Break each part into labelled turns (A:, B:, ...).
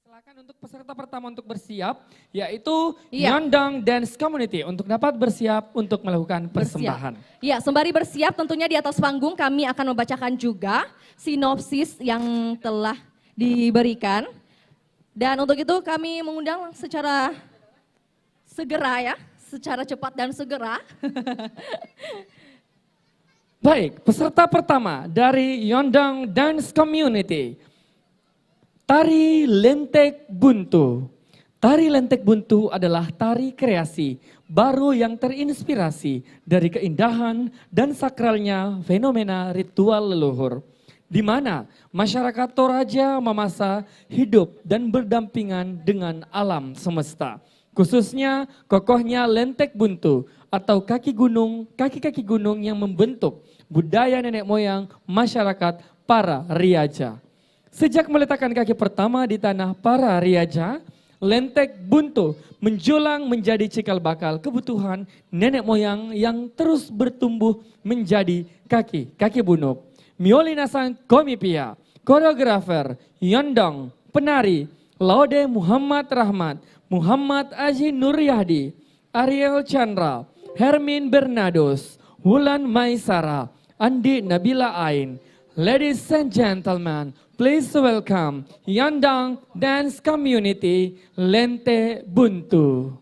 A: Silakan untuk peserta pertama untuk bersiap, yaitu
B: Iya.
A: Yondong Dance Community untuk dapat bersiap untuk melakukan persembahan.
B: Ya, sembari bersiap tentunya di atas panggung kami akan membacakan juga sinopsis yang telah diberikan. Dan untuk itu kami mengundang secara segera ya, secara cepat dan segera.
A: Baik, peserta pertama dari Yondong Dance Community, Tari Lentek Buntu. Tari Lentek Buntu adalah tari kreasi baru yang terinspirasi dari keindahan dan sakralnya fenomena ritual leluhur, di mana masyarakat Toraja Mamasa hidup dan berdampingan dengan alam semesta. Khususnya kokohnya lentek buntu atau kaki-kaki gunung yang membentuk budaya nenek moyang masyarakat para Riaja. Sejak meletakkan kaki pertama di tanah para Riaja, lentek buntu menjulang menjadi cikal bakal kebutuhan nenek moyang yang terus bertumbuh menjadi kaki bunuk. Miolina sang komipia, koreografer, Yondong, penari, Laude Muhammad Rahmat, Muhammad Aji Nuryahdi, Ariel Chandra, Hermin Bernados, Wulan Maisara, Andi Nabila Ain. Ladies and gentlemen, please welcome Yondong Dance Community Lente Buntu.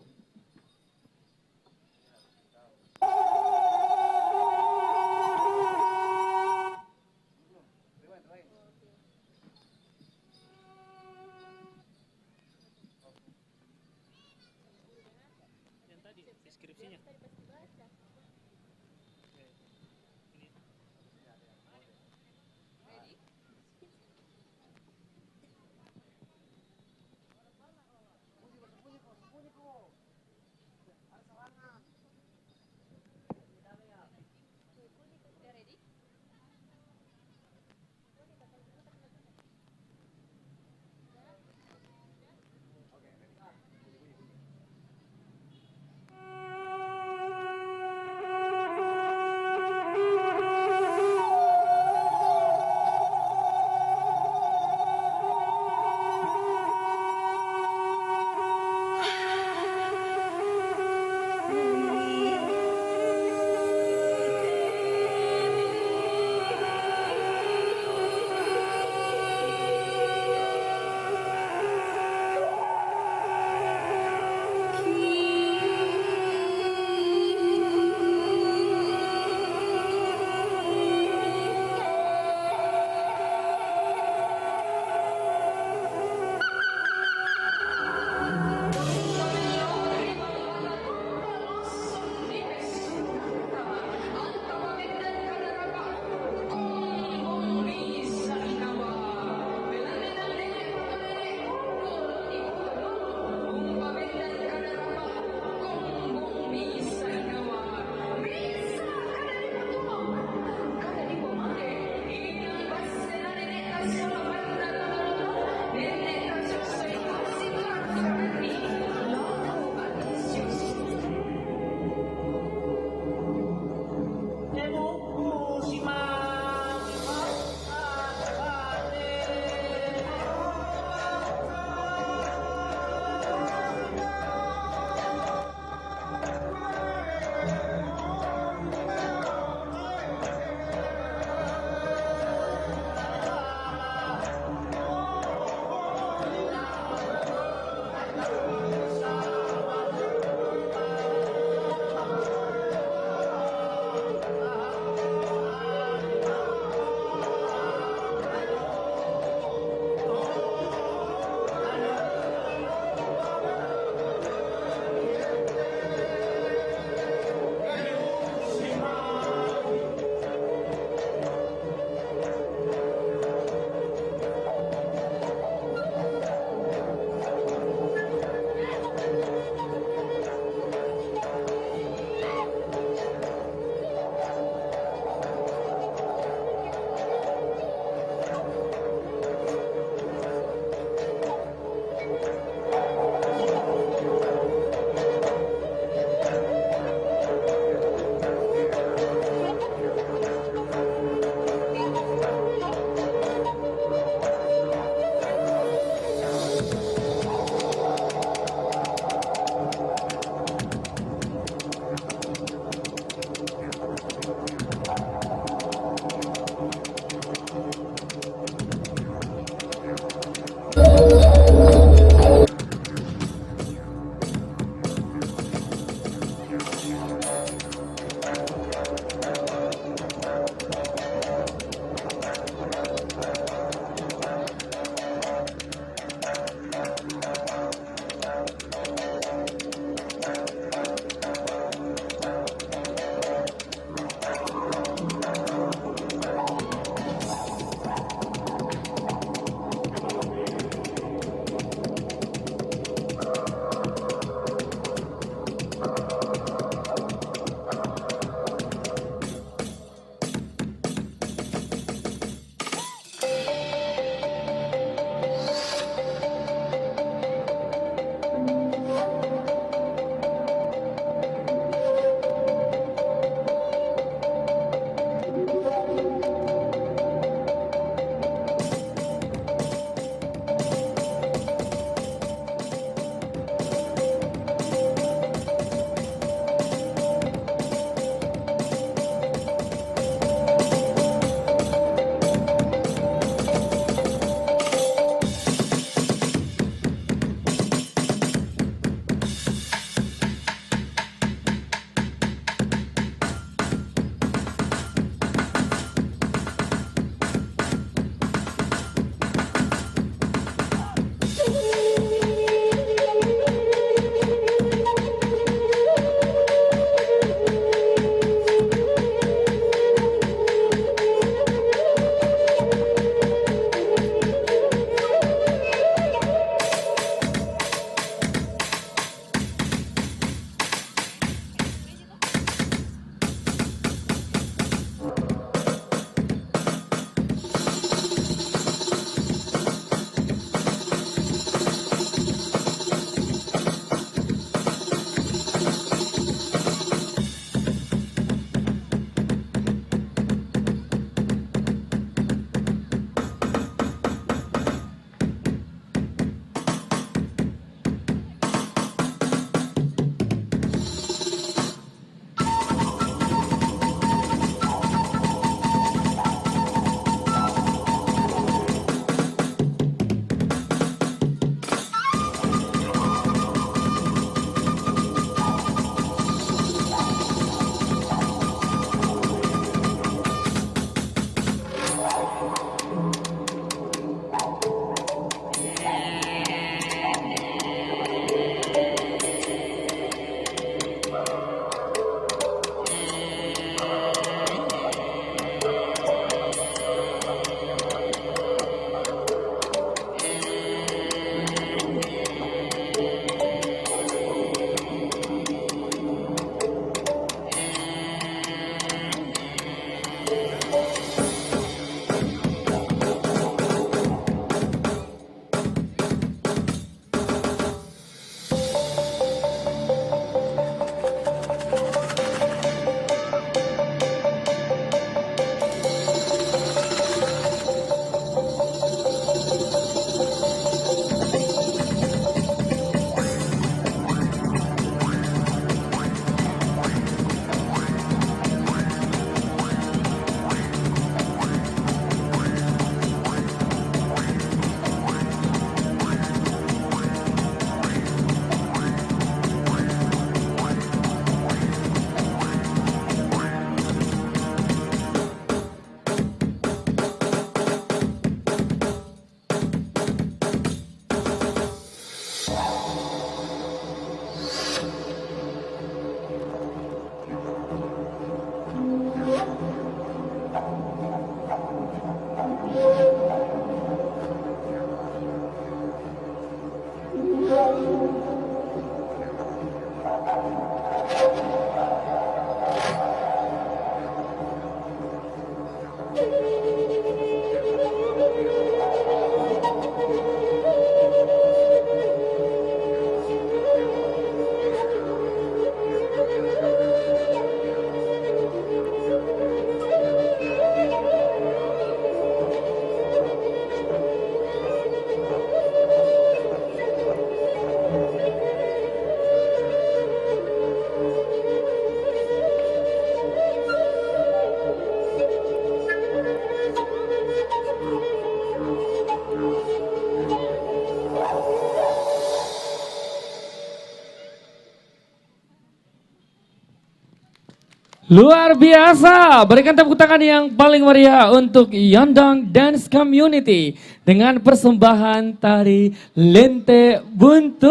A: Luar biasa, berikan tepuk tangan yang paling meriah untuk Yondong Dance Community dengan persembahan tari Lente Buntu.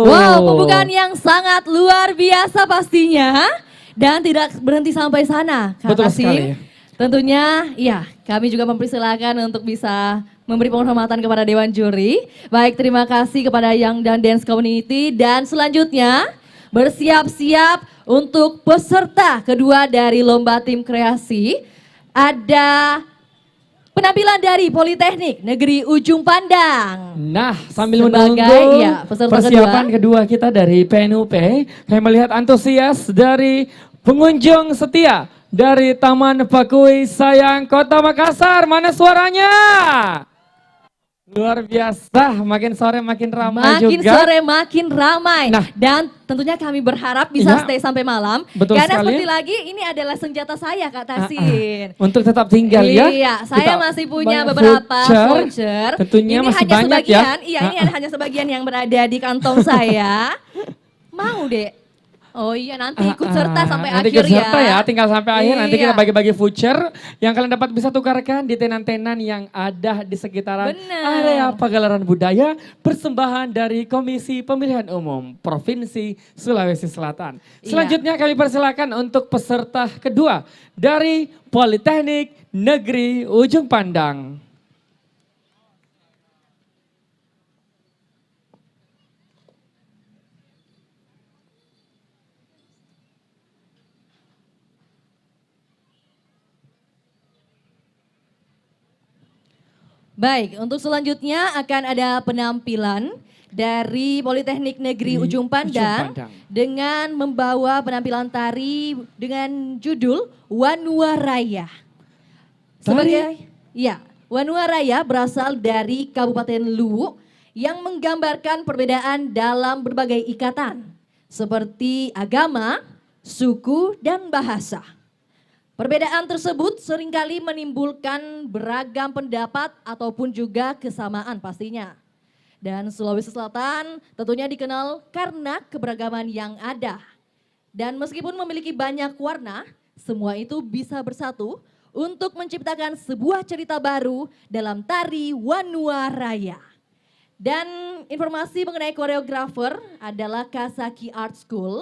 B: Wow, pembukaan yang sangat luar biasa pastinya. Dan tidak berhenti sampai sana, Kak
A: Betul
B: Kasim.
A: sekali.
B: Tentunya, ya kami juga mempersilahkan untuk bisa memberi penghormatan kepada Dewan Juri. Baik, terima kasih kepada Young dan Dance Community. Dan selanjutnya, bersiap-siap untuk peserta kedua dari Lomba Tim Kreasi. Ada penampilan dari Politeknik Negeri Ujung Pandang.
A: Nah, sambil
B: Sebagai,
A: menunggu
B: ya, peserta
A: persiapan kedua kita dari PNUP, kami melihat antusias dari pengunjung setia dari Taman Bakui Sayang Kota Makassar. Mana suaranya? Luar biasa, makin sore makin ramai
B: Makin
A: juga.
B: sore makin ramai.
A: Nah.
B: Dan tentunya kami berharap bisa
A: Ya.
B: stay sampai malam.
A: Betul
B: Karena
A: sekali.
B: seperti lagi ini adalah senjata saya Kak Tasin.
A: Untuk tetap tinggal ya.
B: Iya, saya
A: Kita
B: masih punya
A: banyak
B: beberapa voucher.
A: Tentunya
B: Ini
A: masih
B: hanya
A: banyak
B: sebagian,
A: ya.
B: Iya, ini hanya sebagian yang berada di kantong saya. Mau dek? Oh iya, nanti ikut serta sampai
A: nanti
B: akhir
A: ikut serta ya, tinggal sampai akhir. Nanti kita
B: Iya.
A: bagi-bagi voucher yang kalian dapat bisa tukarkan di tenan-tenan yang ada di sekitaran
B: Bener.
A: area pagelaran budaya persembahan dari Komisi Pemilihan Umum Provinsi Sulawesi Selatan.
B: Iya.
A: Selanjutnya kami persilakan untuk peserta kedua dari Politeknik Negeri Ujung Pandang.
B: Baik, untuk selanjutnya akan ada penampilan dari Politeknik Negeri Ujung Pandang, dengan membawa penampilan tari dengan judul Wanua Raya. Sebagai Wanua Raya berasal dari Kabupaten Luwu yang menggambarkan perbedaan dalam berbagai ikatan seperti agama, suku, dan bahasa. Perbedaan tersebut seringkali menimbulkan beragam pendapat ataupun juga kesamaan pastinya. Dan Sulawesi Selatan tentunya dikenal karena keberagaman yang ada. Dan meskipun memiliki banyak warna, semua itu bisa bersatu untuk menciptakan sebuah cerita baru dalam tari Wanua Raya. Dan informasi mengenai koreografer adalah Kasaki Art School.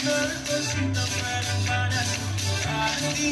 C: terbesit pada hati.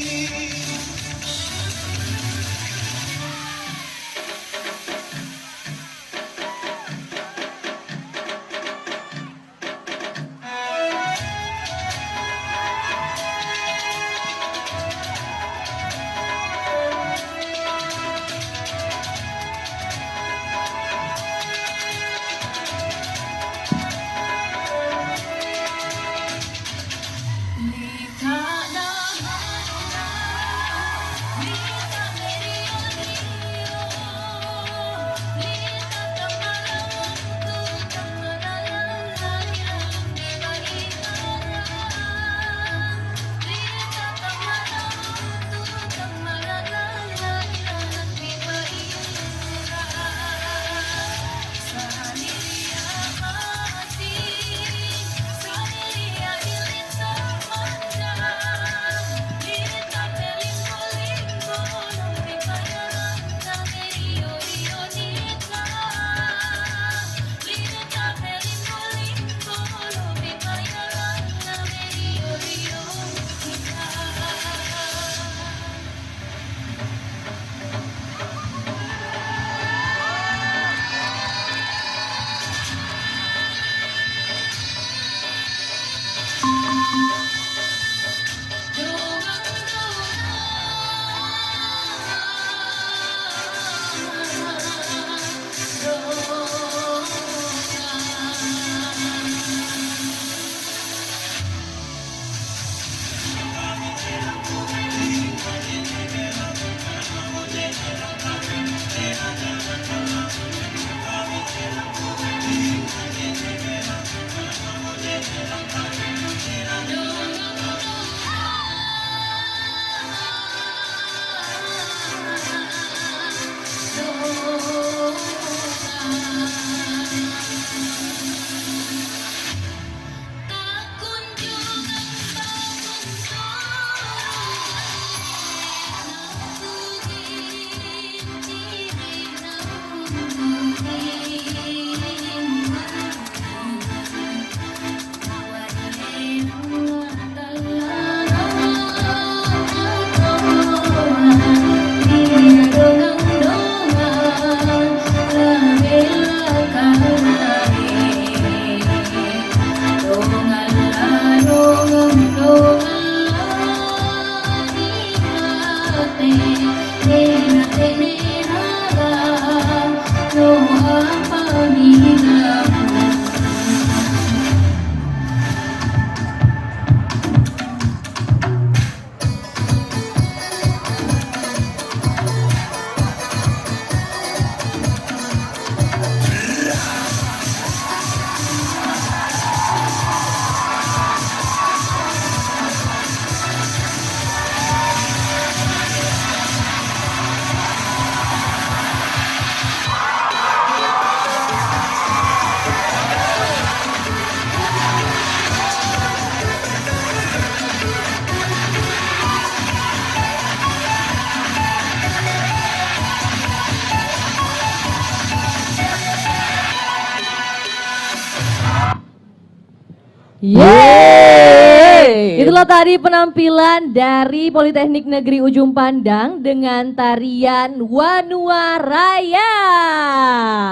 B: Yeay! Itulah tadi penampilan dari Politeknik Negeri Ujung Pandang dengan tarian Wanua Raya.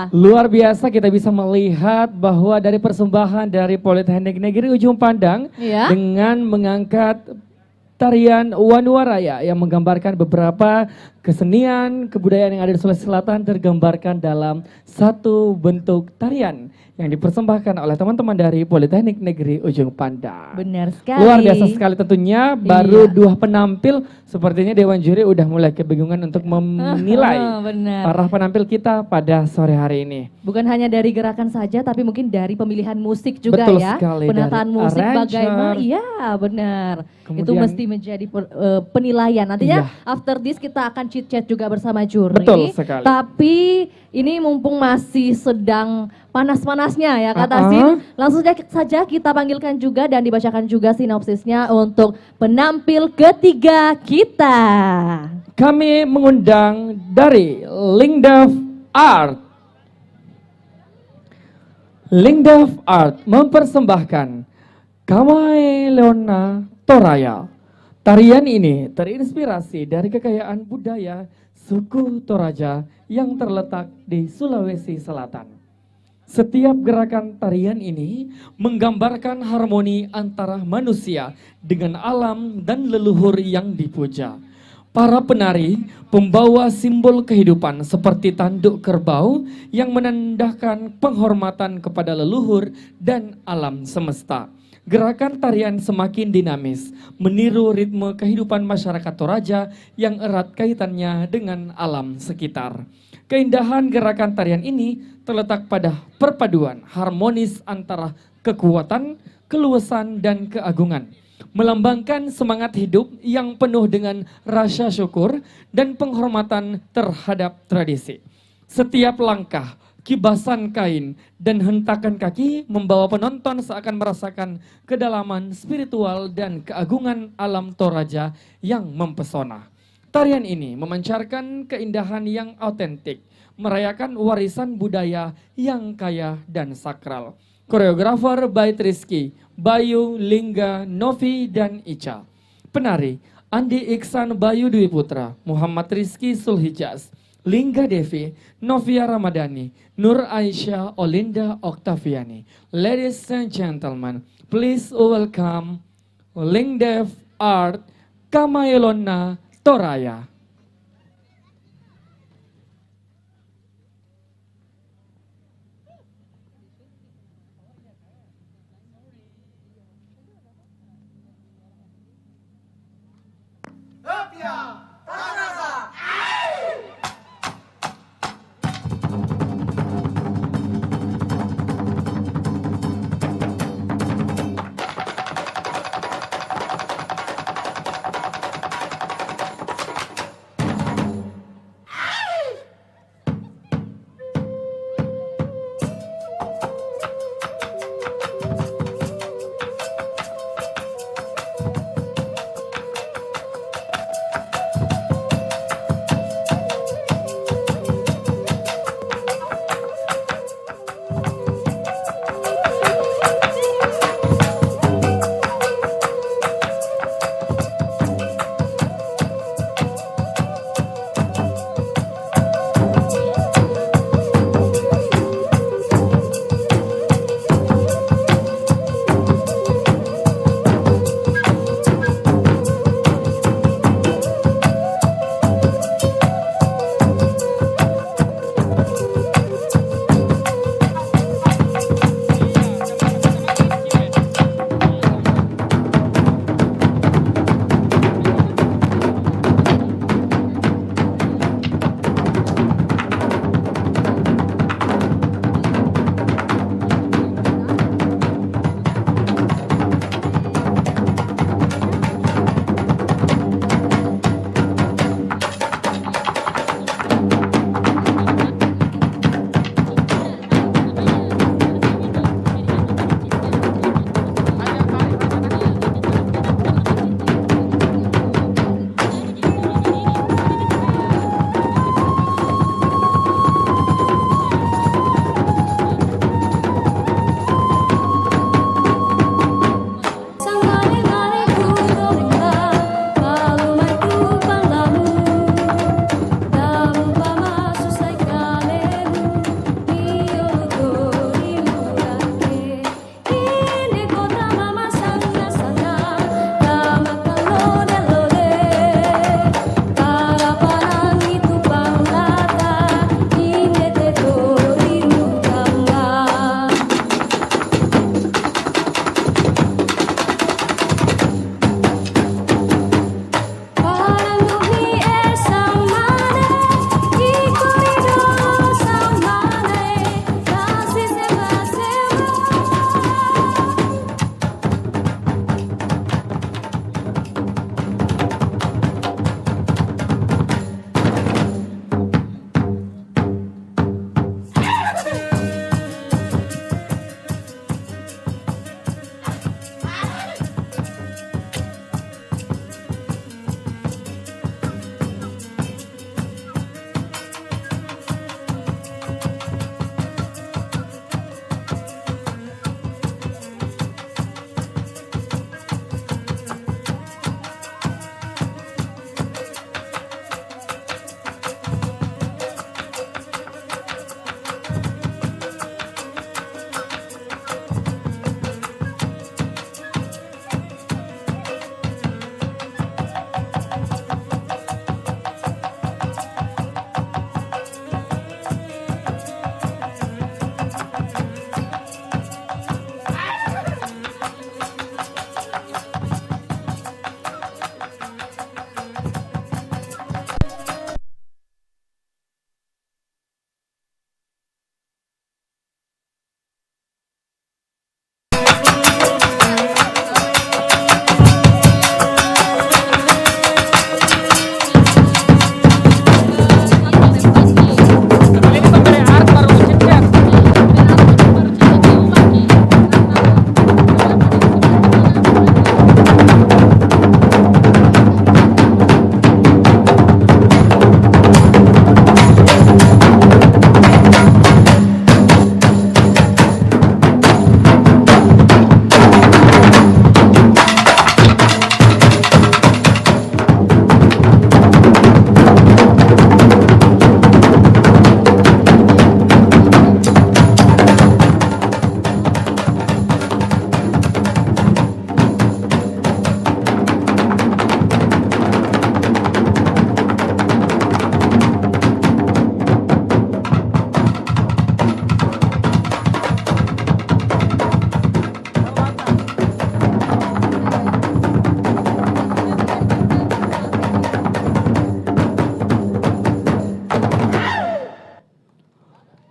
A: Luar biasa kita bisa melihat bahwa dari persembahan dari Politeknik Negeri Ujung Pandang
B: Iya.
A: dengan mengangkat tarian Wanua Raya yang menggambarkan beberapa kesenian, kebudayaan yang ada di Sulawesi Selatan tergambarkan dalam satu bentuk tarian yang dipersembahkan oleh teman-teman dari Politeknik Negeri Ujung Pandang.
B: Benar sekali.
A: Luar biasa sekali tentunya, baru
B: Iya.
A: dua penampil sepertinya Dewan Juri udah mulai kebingungan untuk menilai
B: Benar.
A: para penampil kita pada sore hari ini.
B: Bukan hanya dari gerakan saja, tapi mungkin dari pemilihan musik juga
A: Betul
B: ya.
A: sekali,
B: Penataan
A: dari
B: musik
A: arranger.
B: bagaimana? Iya, benar. Itu
A: Kemudian-
B: mesti menjadi penilaian. Nantinya
A: Iya.
B: after this kita akan chit chat juga bersama juri.
A: Betul sekali.
B: Tapi ini mumpung masih sedang panas-panasnya ya Kak
A: Uh-uh.
B: Tasin, langsung saja kita panggilkan juga dan dibacakan juga sinopsisnya untuk penampil ketiga kita.
A: Kami mengundang dari Lingdav Art. Lingdav Art mempersembahkan Kamae Leona Toraya. Tarian ini terinspirasi dari kekayaan budaya suku Toraja yang terletak di Sulawesi Selatan. Setiap gerakan tarian ini menggambarkan harmoni antara manusia dengan alam dan leluhur yang dipuja. Para penari pembawa simbol kehidupan seperti tanduk kerbau yang menandakan penghormatan kepada leluhur dan alam semesta. Gerakan tarian semakin dinamis, meniru ritme kehidupan masyarakat Toraja yang erat kaitannya dengan alam sekitar. Keindahan gerakan tarian ini terletak pada perpaduan harmonis antara kekuatan, keluasan, dan keagungan. Melambangkan semangat hidup yang penuh dengan rasa syukur dan penghormatan terhadap tradisi. Setiap langkah, kibasan kain, dan hentakan kaki membawa penonton seakan merasakan kedalaman spiritual dan keagungan alam Toraja yang mempesona. Tarian ini memancarkan keindahan yang autentik, merayakan warisan budaya yang kaya dan sakral. Koreografer Bait Rizky, Bayu, Lingga, Novi, dan Ica. Penari Andi Iksan Bayu Dwi Putra, Muhammad Rizky Sulhijaz, Lingga Devi, Novia Ramadhani, Nur Aisyah Olinda Oktaviani. Ladies and gentlemen, please welcome Lingdev Art Kamaelona Toraya.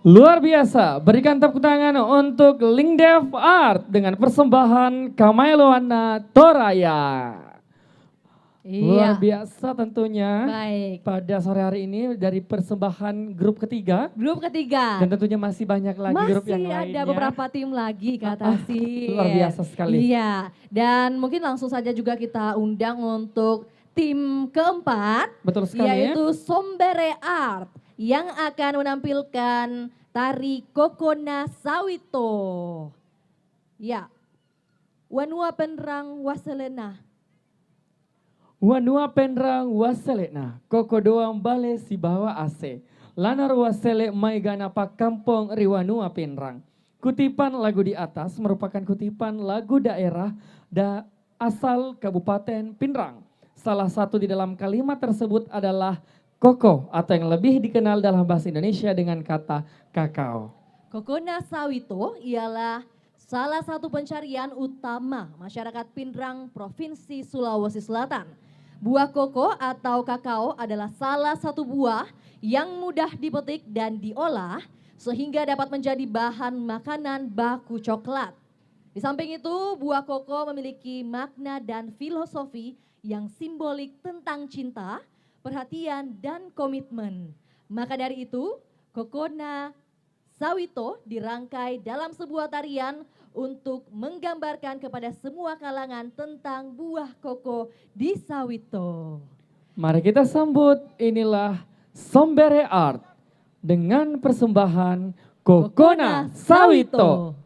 A: Luar biasa, berikan tepuk tangan untuk Lingdev Art dengan persembahan Kamailoana Toraya. Luar
B: Iya.
A: biasa tentunya.
B: Baik.
A: Pada sore hari ini dari persembahan grup ketiga.
B: Grup ketiga.
A: Dan tentunya masih banyak lagi grup yang
B: Masih
A: lainnya.
B: ada beberapa tim lagi kata sih.
A: luar biasa sekali.
B: Iya. Dan mungkin langsung saja juga kita undang untuk tim keempat.
A: Betul sekali ya.
B: Yaitu Sombere Art. Yang akan menampilkan tari Kokona Sawito. Ya. Wanua Penrang Waselena.
A: Wanua penrang waselena, koko doang bale si bawa ase. Lanar wasele maigana pak kampung riwanua penrang. Kutipan lagu di atas merupakan kutipan lagu daerah asal Kabupaten Pinrang. Salah satu di dalam kalimat tersebut adalah koko atau yang lebih dikenal dalam bahasa Indonesia dengan kata kakao.
B: Kokona Sawito ialah salah satu pencarian utama masyarakat Pinrang, Provinsi Sulawesi Selatan. Buah koko atau kakao adalah salah satu buah yang mudah dipetik dan diolah sehingga dapat menjadi bahan makanan baku coklat. Di samping itu, buah koko memiliki makna dan filosofi yang simbolik tentang cinta, perhatian, dan komitmen. Maka dari itu, Kokona Sawito dirangkai dalam sebuah tarian untuk menggambarkan kepada semua kalangan tentang buah koko di Sawito.
A: Mari kita sambut inilah Sombere Art dengan persembahan Kokona Sawito.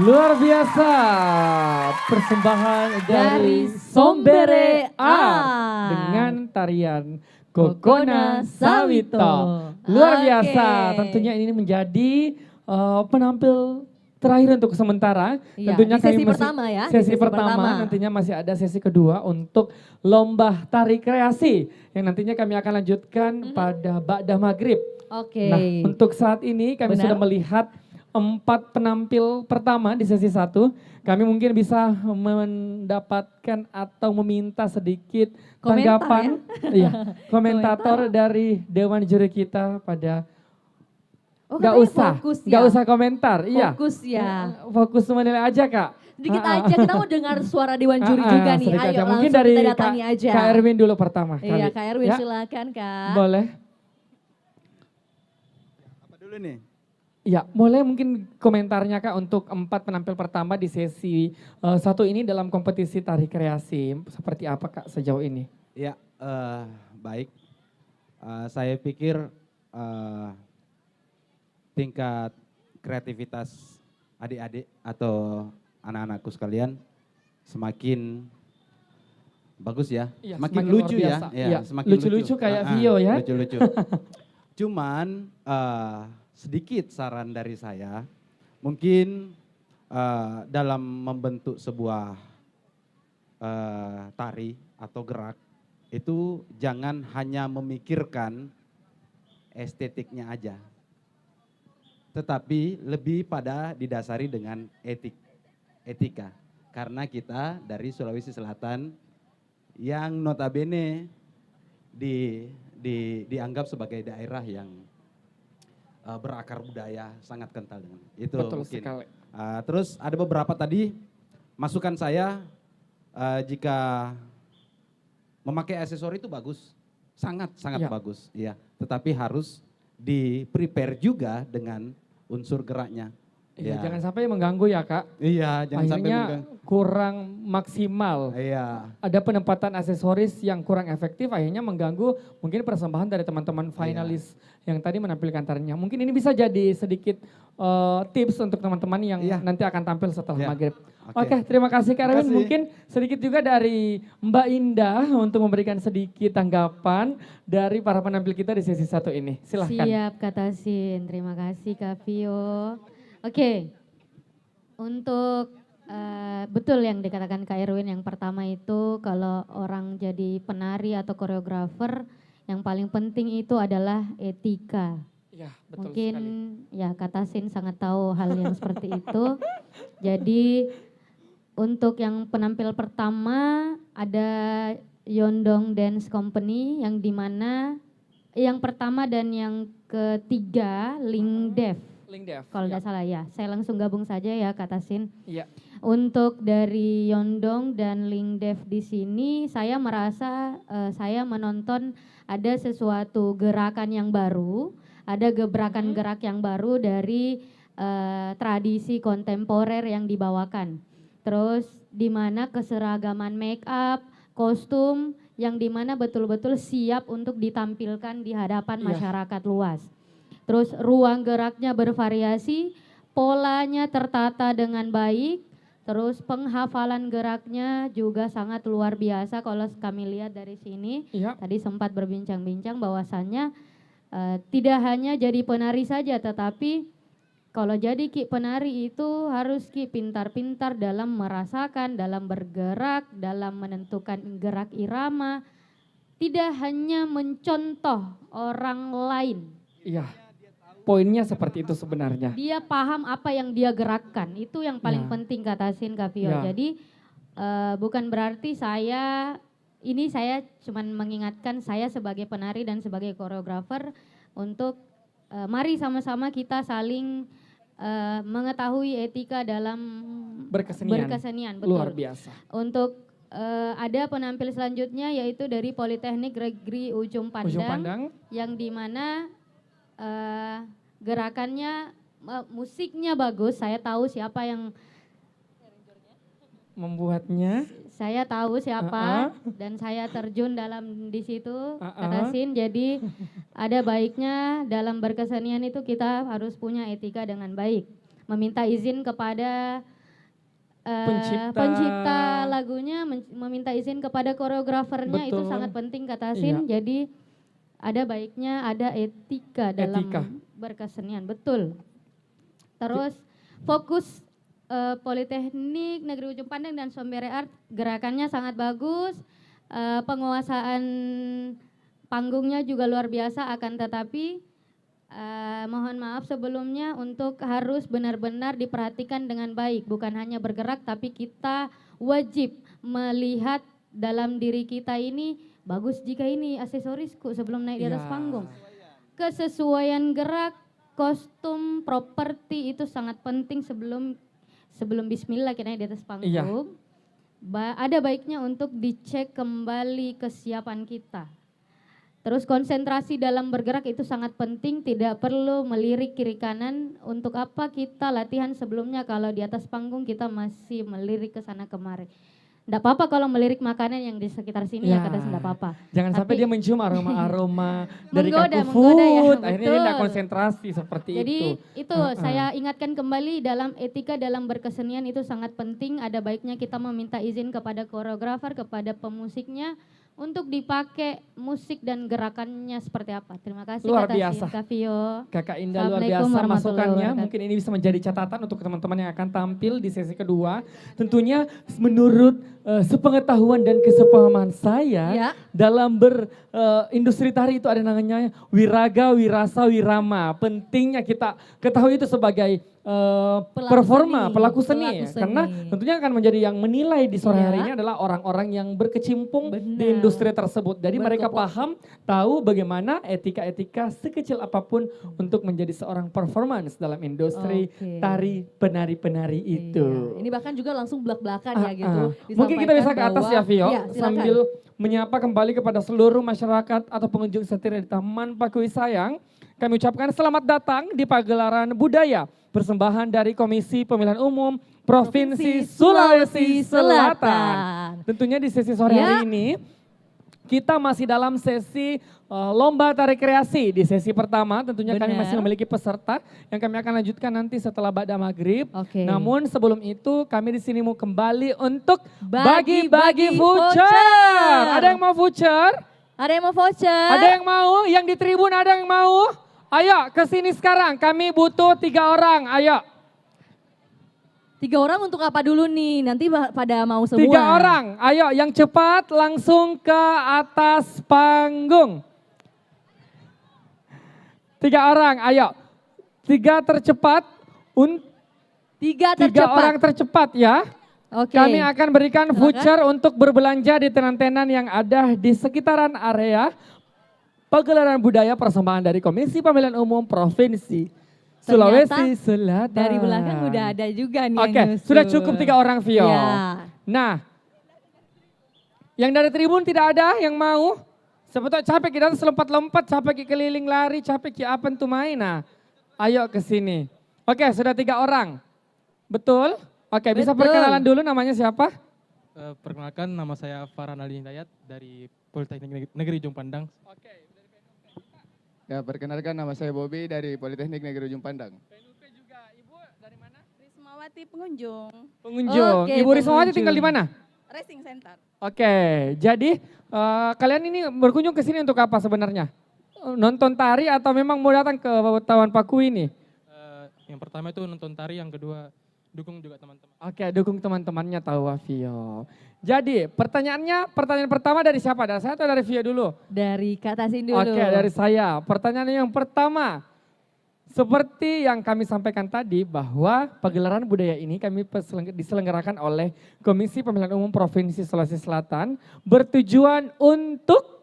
A: Luar biasa persembahan dari Sombere A dengan tarian Kokona Sawito. Luar biasa,
B: Oke.
A: tentunya ini menjadi penampil terakhir untuk sementara.
B: Iya,
A: Tentunya
B: di sesi
A: kami masih,
B: pertama ya, di
A: Sesi
B: sesi
A: pertama,
B: pertama.
A: nantinya masih ada sesi kedua untuk lomba tari kreasi yang nantinya kami akan lanjutkan pada Ba'da Maghrib.
B: Oke.
A: Nah, untuk saat ini kami
B: Benar.
A: sudah melihat 4 penampil pertama di sesi 1. Kami mungkin bisa mendapatkan atau meminta sedikit
B: Komentar
A: tanggapan, iya, komentator
B: Komentar.
A: dari Dewan Juri kita pada
B: Oh,
A: nggak
B: katanya
A: usah,
B: fokus ya.
A: nggak usah komentar, iya.
B: Fokus ya.
A: Fokus menilai aja Kak.
B: Sedikit
A: Ah, ah.
B: aja, kita mau dengar suara Dewan Juri
A: Ah, ah,
B: juga nih.
A: sedikit
B: Ayo
A: aja. Mungkin
B: langsung
A: dari
B: kita datangi aja.
A: Kak Erwin dulu pertama
B: Iya,
A: kali.
B: Kak Erwin
A: Ya,
B: silakan Kak.
A: boleh.
D: Apa dulu nih?
A: Ya, boleh mungkin komentarnya Kak untuk 4 penampil pertama di sesi 1 ini dalam kompetisi tari kreasi. Seperti apa Kak sejauh ini?
D: Ya, baik. Saya pikir tingkat kreativitas adik-adik atau anak-anakku sekalian semakin bagus ya.
A: Iya,
D: semakin
A: semakin
D: lucu
A: luar
D: ya.
A: biasa.
D: Ya,
A: Iya,
D: semakin
A: lucu-lucu kayak Vio ya.
D: Lucu-lucu. Cuman sedikit saran dari saya, mungkin dalam membentuk sebuah tari atau gerak, itu jangan hanya memikirkan estetiknya aja. Tetapi lebih pada didasari dengan etika. Karena kita dari Sulawesi Selatan yang notabene dianggap sebagai daerah yang berakar budaya sangat kental dengan itu.
A: Betul
D: mungkin.
A: sekali.
D: Terus ada beberapa tadi masukan saya jika memakai aksesori itu bagus, sangat
A: Ya.
D: bagus, ya. Tetapi harus di prepare juga dengan unsur geraknya.
A: Iya,
D: Ya.
A: jangan sampai mengganggu ya Kak.
D: Iya, jangan sampai
A: Akhirnya
D: mengganggu.
A: kurang maksimal.
D: Iya,
A: Ada penempatan aksesoris yang kurang efektif, akhirnya mengganggu mungkin persembahan dari teman-teman finalis yang tadi menampilkan tarinya. Mungkin ini bisa jadi sedikit tips untuk teman-teman yang
D: Iya.
A: nanti akan tampil setelah
D: Iya.
A: maghrib.
D: Oke.
A: Oke, terima kasih Kak Erwin.
D: Terima kasih.
A: Mungkin sedikit juga dari Mbak Indah untuk memberikan sedikit tanggapan dari para penampil kita di sesi 1 ini. Silahkan.
E: Siap Kak Tasin, terima kasih Kak Vio. Oke, untuk betul yang dikatakan Kak Erwin, yang pertama itu kalau orang jadi penari atau koreografer, yang paling penting itu adalah etika.
A: Iya, betul
E: Mungkin
A: sekali.
E: ya Kak Tasin sangat tahu hal yang seperti itu. Jadi untuk yang penampil pertama ada Yondong Dance Company yang dimana yang pertama dan yang ketiga Lingdev.
A: Link Dev.
E: Kalau tidak salah ya, saya langsung gabung saja ya Kak Tasin.
A: Iya.
E: Untuk dari Yondong dan Lingdev di sini, saya merasa saya menonton ada sesuatu gerakan yang baru, ada gebrakan gerak yang baru dari tradisi kontemporer yang dibawakan. Terus di mana keseragaman make up, kostum yang dimana betul-betul siap untuk ditampilkan di hadapan
A: Iya.
E: masyarakat luas. Terus ruang geraknya bervariasi, polanya tertata dengan baik, terus penghafalan geraknya juga sangat luar biasa kalau kami lihat dari sini.
A: Iya.
E: Tadi sempat berbincang-bincang bahwasannya tidak hanya jadi penari saja, tetapi kalau jadi Ki penari itu harus Ki pintar-pintar dalam merasakan, dalam bergerak, dalam menentukan gerak irama, tidak hanya mencontoh orang lain.
A: Iya. Poinnya seperti itu sebenarnya.
E: Dia paham apa yang dia gerakkan, itu yang paling
A: Ya.
E: penting kata Sin Kak Vio.
A: Ya.
E: Jadi bukan berarti saya cuman mengingatkan saya sebagai penari dan sebagai koreografer untuk mari sama-sama kita saling mengetahui etika dalam
A: Berkesenian.
E: betul.
A: Luar biasa.
E: Untuk ada penampil selanjutnya yaitu dari Politeknik Negeri Ujung
A: Ujung Pandang.
E: yang dimana gerakannya musiknya bagus. Saya tahu siapa yang
A: Membuatnya.
E: saya tahu siapa dan saya terjun dalam di situ kata Sin. Jadi ada baiknya dalam berkesenian itu kita harus punya etika dengan baik, meminta izin kepada pencipta lagunya meminta izin kepada koreografernya, itu
A: Betul.
E: sangat penting kata Asin. Jadi ada baiknya ada etika dalam
A: Etika.
E: berkesenian, betul. Terus fokus Politeknik Negeri Ujung Pandang dan Sombere Art, gerakannya sangat bagus, penguasaan panggungnya juga luar biasa, akan tetapi mohon maaf sebelumnya untuk harus benar-benar diperhatikan dengan baik, bukan hanya bergerak tapi kita wajib melihat dalam diri kita ini bagus jika ini aksesorisku sebelum naik di atas
A: Ya.
E: panggung. Kesesuaian gerak, kostum, properti itu sangat penting sebelum bismillah kita naik di atas panggung. Ada baiknya untuk dicek kembali kesiapan kita. Terus konsentrasi dalam bergerak itu sangat penting, tidak perlu melirik kiri kanan. Untuk apa kita latihan sebelumnya kalau di atas panggung kita masih melirik ke sana kemari. Enggak apa-apa kalau melirik makanan yang di sekitar sini ya, kata enggak apa-apa.
A: Jangan sampai
E: Tapi-
A: dia mencium aroma-aroma dari
E: Menggoda,
A: kaku
E: menggoda ya,
A: food. Akhirnya dia
E: betul.
A: tidak konsentrasi seperti
E: Jadi
A: itu.
E: itu saya ingatkan kembali dalam etika dalam berkesenian itu sangat penting. Ada baiknya kita meminta izin kepada koreografer, kepada pemusiknya untuk dipakai musik dan gerakannya seperti apa. Terima kasih
A: Luar
E: Kak
A: biasa.
E: Kak Vio.
A: Kakak Indah luar
E: Assalamualaikum
A: biasa
E: warahmatullahi
A: masukannya.
E: wabarakatuh.
A: Mungkin ini bisa menjadi catatan untuk teman-teman yang akan tampil di sesi kedua. Tentunya menurut sepengetahuan dan kesepahaman saya
B: Ya.
A: dalam industri tari itu ada namanya wiraga, wirasa, wirama. Pentingnya kita ketahui itu sebagai performa, pelaku seni.
B: Pelaku seni.
A: Karena tentunya akan menjadi yang menilai di sore hari
B: Ya.
A: ini adalah orang-orang yang berkecimpung di
B: Benar.
A: industri tersebut. Jadi mereka
B: Berkepot-
A: paham, tahu bagaimana etika-etika sekecil apapun untuk menjadi seorang performance dalam industri
B: Oke.
A: tari penari-penari itu.
B: Iya. Ini bahkan juga langsung belak-belakan ya gitu.
A: Mungkin kita bisa ke
B: Disampaikan
A: atas ya
B: bahwa-
A: Vio,
B: Iya, silakan.
A: sambil menyapa kembali kepada seluruh masyarakat atau pengunjung setia di Taman Pakui Sayang. Kami ucapkan selamat datang di pagelaran budaya persembahan dari Komisi Pemilihan Umum Provinsi Sulawesi Selatan. Tentunya di sesi sore
B: Ya.
A: hari ini kita masih dalam sesi lomba tari kreasi. Di sesi pertama tentunya kami
B: Benar.
A: masih memiliki peserta yang kami akan lanjutkan nanti setelah Ba'da Maghrib.
B: Oke.
A: Namun sebelum itu kami di sini mau kembali untuk
B: Bagi-bagi
A: bagi-bagi voucher.
B: voucher.
A: Ada yang mau voucher?
B: Ada yang mau voucher?
A: Ada yang mau? Yang di tribun ada yang mau? Ayo ke sini sekarang, kami butuh 3 orang, ayo.
B: 3 orang untuk apa dulu nih? Nanti pada mau semua.
A: 3 orang, ayo yang cepat langsung ke atas panggung. 3 orang, ayo. 3 tercepat,
B: 3
A: 3
B: tercepat.
A: orang tercepat ya.
B: Oke.
A: Kami akan berikan voucher untuk berbelanja di tenan-tenan yang ada di sekitaran area pagelaran budaya persembahan dari Komisi Pemilihan Umum Provinsi
B: Ternyata
A: Sulawesi Selatan.
B: Dari belakang udah ada juga nih
A: Oke,
B: yang nyusul.
A: sudah cukup 3 orang Vio.
B: Ya.
A: Nah, yang dari tribun tidak ada yang mau? Siapa tahu capek kita harus lompat-lompat, capek keliling lari, capek apa tuh main. Nah, ayo ke sini. Oke, sudah 3 orang. Betul? Oke, bisa
B: Betul.
A: perkenalan dulu namanya siapa?
F: Perkenalkan, nama saya Farhan Ali Hidayat dari Politeknik Negeri Ujung Pandang.
G: Ya, perkenalkan nama saya Bobby dari Politeknik Negeri Ujung Pandang.
A: juga. Ibu dari mana?
H: Rismawati pengunjung,
A: Pengunjung.
B: Oke,
A: Ibu Rismawati
B: pengunjung.
A: tinggal di mana?
H: Racing Center.
A: Oke, jadi kalian ini berkunjung ke sini untuk apa sebenarnya? Nonton tari atau memang mau datang ke Taman Paku ini?
F: Yang pertama itu nonton tari, yang kedua dukung juga teman-teman.
A: Oke, dukung teman-temannya tahu Vio. Jadi pertanyaan pertama dari siapa? Dari saya atau dari Vio dulu?
B: Dari Kak Tasin dulu.
A: Oke, dari saya. Pertanyaan yang pertama. Seperti yang kami sampaikan tadi bahwa pagelaran budaya ini kami diselenggarakan oleh Komisi Pemilihan Umum Provinsi Sulawesi Selatan bertujuan untuk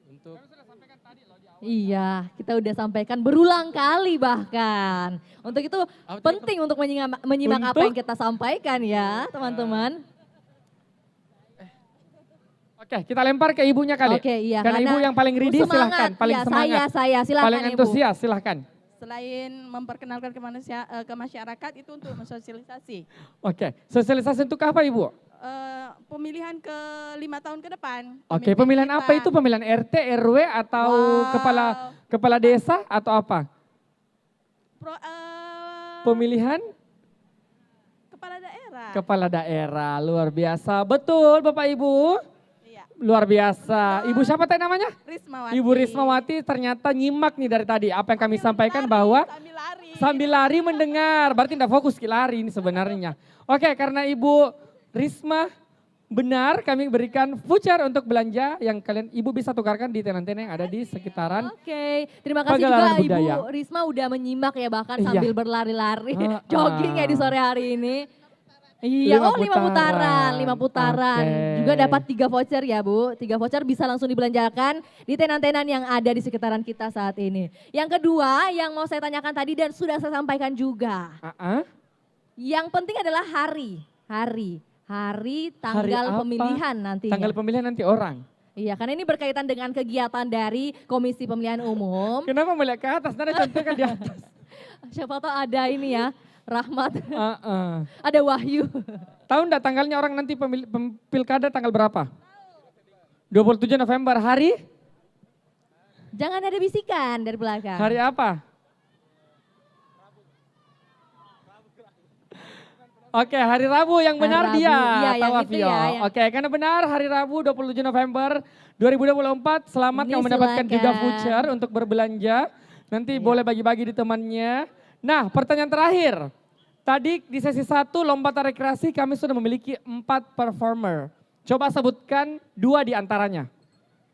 F: Untuk
B: Iya, kita udah sampaikan berulang kali bahkan. Untuk itu
F: Apa tadi,
B: penting untuk menyimak apa
A: Untuk?
B: yang kita sampaikan ya teman-teman.
A: Oke, kita lempar ke ibunya kali.
B: Oke, iya,
A: Karena
B: karena
A: ibu yang paling ready
B: semangat.
A: silahkan, paling
B: Ya,
A: semangat.
B: saya silakan
A: paling
B: Ibu.
A: antusias silahkan.
H: Selain memperkenalkan ke masyarakat itu untuk mensosialisasi.
A: Oke, sosialisasi untuk apa Ibu?
H: pemilihan ke 5 tahun ke depan.
A: Oke,
H: Pemimpin
A: pemilihan
H: kita.
A: apa itu? Pemilihan RT, RW atau
H: Wow.
A: kepala desa atau apa? Pemilihan
H: Kepala daerah.
A: kepala daerah, luar biasa. Betul Bapak Ibu,
H: Iya.
A: luar biasa. Ibu siapa tadi namanya?
H: Rismawati.
A: Ibu Rismawati ternyata nyimak nih dari tadi apa yang kami sampaikan bahwa
H: Sambil lari.
A: sambil lari mendengar, berarti tidak fokus ke lari ini sebenarnya. Oke, karena Ibu Risma benar kami berikan voucher untuk belanja yang kalian Ibu bisa tukarkan di tenan-tenan yang ada di sekitaran.
B: Oke, terima kasih
A: Pagelaran
B: juga
A: budaya.
B: Ibu Risma udah menyimak ya bahkan
A: Iya.
B: sambil berlari-lari,
A: Ah.
B: jogging ya di sore hari ini. Iya,
A: 5 putaran.
B: 5 putaran.
A: Oke.
B: Juga dapat 3 voucher ya Bu, 3 voucher bisa langsung dibelanjakan di tenan-tenan yang ada di sekitaran kita saat ini. Yang kedua yang mau saya tanyakan tadi dan sudah saya sampaikan juga. Yang penting adalah hari tanggal
A: apa?
B: pemilihan nantinya.
A: Tanggal pemilihan nanti orang.
B: Iya, karena ini berkaitan dengan kegiatan dari Komisi Pemilihan Umum.
A: Kenapa melihat ke atas? Nada contohkan di atas.
B: Siapa tahu ada ini ya, Rahmat,
A: Heeh.
B: ada Wahyu.
A: Tahu enggak tanggalnya orang nanti pilkada tanggal berapa? 27 November. Hari?
B: Jangan ada bisikan dari belakang.
A: Hari apa? Oke, hari Rabu yang benar
B: Rabu.
A: dia,
B: Iya, yang
A: Tawaf
B: itu
A: Yo.
B: ya, yang-
A: Oke, karena benar hari Rabu 27 November 2024. Selamat
B: Ini
A: kamu mendapatkan juga
B: silakan.
A: voucher untuk berbelanja. Nanti
B: Iya.
A: boleh bagi-bagi di temannya. Nah, pertanyaan terakhir. Tadi di sesi 1 lomba tari kreasi kami sudah memiliki 4 performer. Coba sebutkan 2 di antaranya.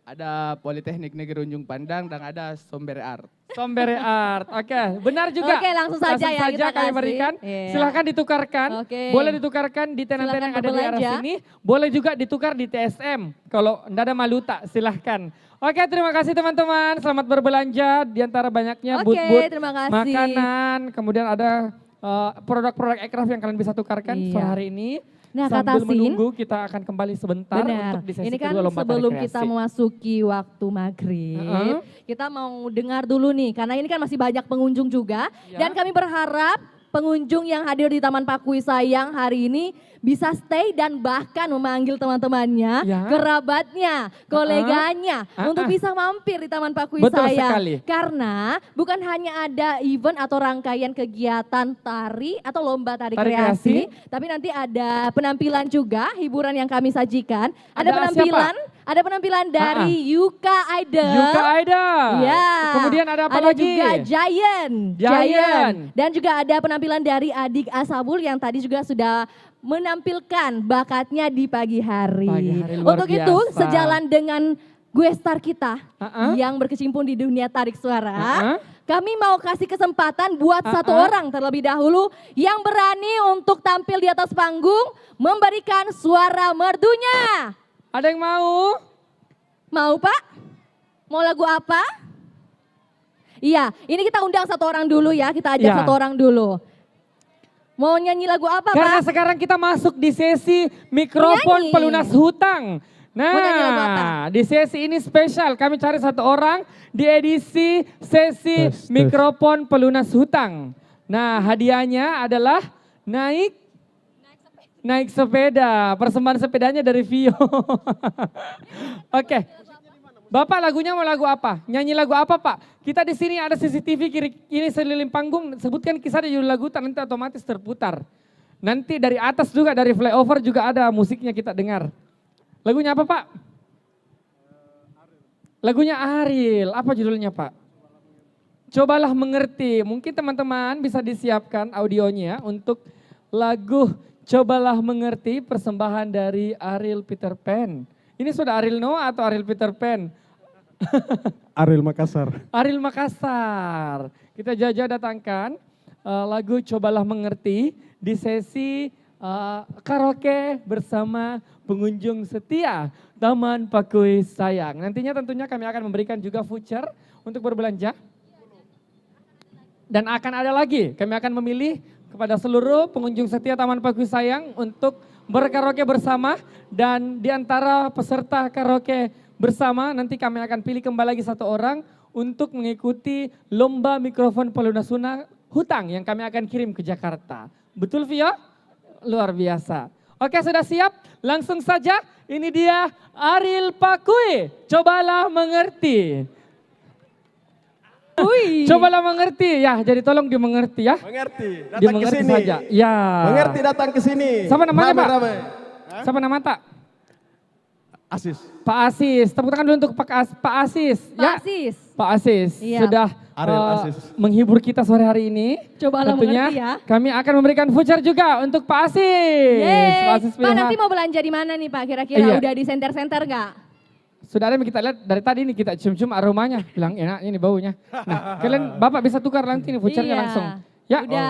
G: Ada Politeknik Negeri Ujung Pandang dan ada Sombere Art.
A: Sombere Art. Oke, benar juga.
B: Oke, langsung saja ya kita
A: kami
B: kasih.
A: berikan.
B: Iya.
A: Silahkan ditukarkan.
B: Oke.
A: Boleh ditukarkan di tenan-tenan yang
B: Silakan
A: ada di arah
B: berbelanja.
A: sini. Boleh juga ditukar di TSM. Kalau tidak ada maluta, silahkan. Oke, terima kasih teman-teman. Selamat berbelanja di antara banyaknya
B: Oke,
A: booth-booth
B: terima kasih.
A: makanan. Kemudian ada produk-produk aircraft yang kalian bisa tukarkan
B: Iya.
A: sore hari ini.
B: Nah, Kak
A: Sambil
B: Tasin,
A: menunggu kita akan kembali sebentar
B: benar.
A: untuk di sesi
B: Ini kan
A: kedua lomba tari
B: sebelum
A: kreasi.
B: kita memasuki waktu maghrib, kita mau dengar dulu nih, karena ini kan masih banyak pengunjung juga.
A: Ya.
B: Dan kami berharap pengunjung yang hadir di Taman Pakui Sayang hari ini bisa stay dan bahkan memanggil teman-temannya,
A: Ya.
B: kerabatnya, koleganya untuk bisa mampir di Taman Pakui
A: Betul
B: Sayang.
A: sekali.
B: Karena bukan hanya ada event atau rangkaian kegiatan tari atau lomba tari,
A: Tari
B: kreasi, tapi nanti ada penampilan juga, hiburan yang kami sajikan.
A: Ada
B: Ada penampilan dari Yuka Idol.
A: Yuka Idol.
B: Ya.
A: Kemudian ada apa
B: ada
A: lagi?
B: juga Giant. Dan juga ada penampilan dari Adik Asabul yang tadi juga sudah menampilkan bakatnya di pagi hari.
A: Pagi hari, luar
B: Untuk itu
A: biasa.
B: sejalan dengan gue star kita yang berkecimpung di dunia tarik suara, kami mau kasih kesempatan buat satu orang terlebih dahulu yang berani untuk tampil di atas panggung memberikan suara merdunya.
A: Ada yang mau?
B: Mau Pak? Mau lagu apa? Iya, ini kita undang satu orang dulu ya, kita ajak
A: Iya.
B: satu orang dulu. Mau nyanyi lagu apa
A: Karena
B: Pak?
A: sekarang kita masuk di sesi mikrofon
B: Nyanyi.
A: pelunas hutang.
B: Mau nyanyi lagu apa?
A: Nah, di sesi ini spesial kami cari satu orang di edisi sesi mikrofon pelunas hutang. Nah, hadiahnya adalah naik sepeda. Persembahan sepedanya dari Vio. Oke. Bapak lagunya mau lagu apa? Nyanyi lagu apa Pak? Kita di sini ada CCTV kiri ini seliling panggung. Sebutkan kisah di judul lagu nanti otomatis terputar. Nanti dari atas juga dari flyover juga ada musiknya kita dengar. Lagunya apa Pak? Lagunya Ariel. Apa judulnya Pak? Cobalah mengerti. Mungkin teman-teman bisa disiapkan audionya untuk lagu Cobalah Mengerti persembahan dari Ariel Peter Pan. Ini sudah Ariel Noah atau Ariel Peter Pan?
I: Ariel Makassar.
A: Ariel Makassar. Kita jajah datangkan lagu Cobalah Mengerti di sesi karaoke bersama pengunjung setia Taman Pakui Sayang. Nantinya tentunya kami akan memberikan juga voucher untuk berbelanja. Dan akan ada lagi, kami akan memilih kepada seluruh pengunjung setia Taman Pakui Sayang untuk berkaraoke bersama. Dan di antara peserta karaoke bersama nanti kami akan pilih kembali lagi satu orang untuk mengikuti lomba mikrofon pelunas hutang yang kami akan kirim ke Jakarta. Betul Vio? Luar biasa. Oke, sudah siap? Langsung saja. Ini dia Ariel Pakui. Cobalah mengerti. Cobalah mengerti ya. Jadi tolong dimengerti ya.
I: Mengerti, datang ke
A: Dimengerti
I: sini.
A: saja. Ya.
I: Mengerti, datang ke sini.
A: Siapa namanya, Pak?
I: Rame-rame.
A: Siapa nama tak?
I: Asis.
A: Pak Asis. Tepuk tangan dulu untuk Pak Asis.
B: Pak Asis.
A: Pak Asis
B: Iya.
A: sudah
I: Ariel Asis.
A: menghibur kita sore hari ini.
B: Cobalah
A: Tentunya
B: mengerti ya.
A: kami akan memberikan voucher juga untuk Pak Asis.
B: Yeay.
A: Pak Asis
B: Pak
A: Pilha.
B: nanti mau belanja di mana nih Pak? Kira-kira
A: Iya.
B: udah di senter-senter nggak?
A: Sudah ada yang kita lihat dari tadi nih, kita cium-cium aromanya. Bilang enak ini baunya. Nah, kalian Bapak bisa tukar nanti nih vouchernya
B: Iya.
A: langsung. Ya.
B: Udah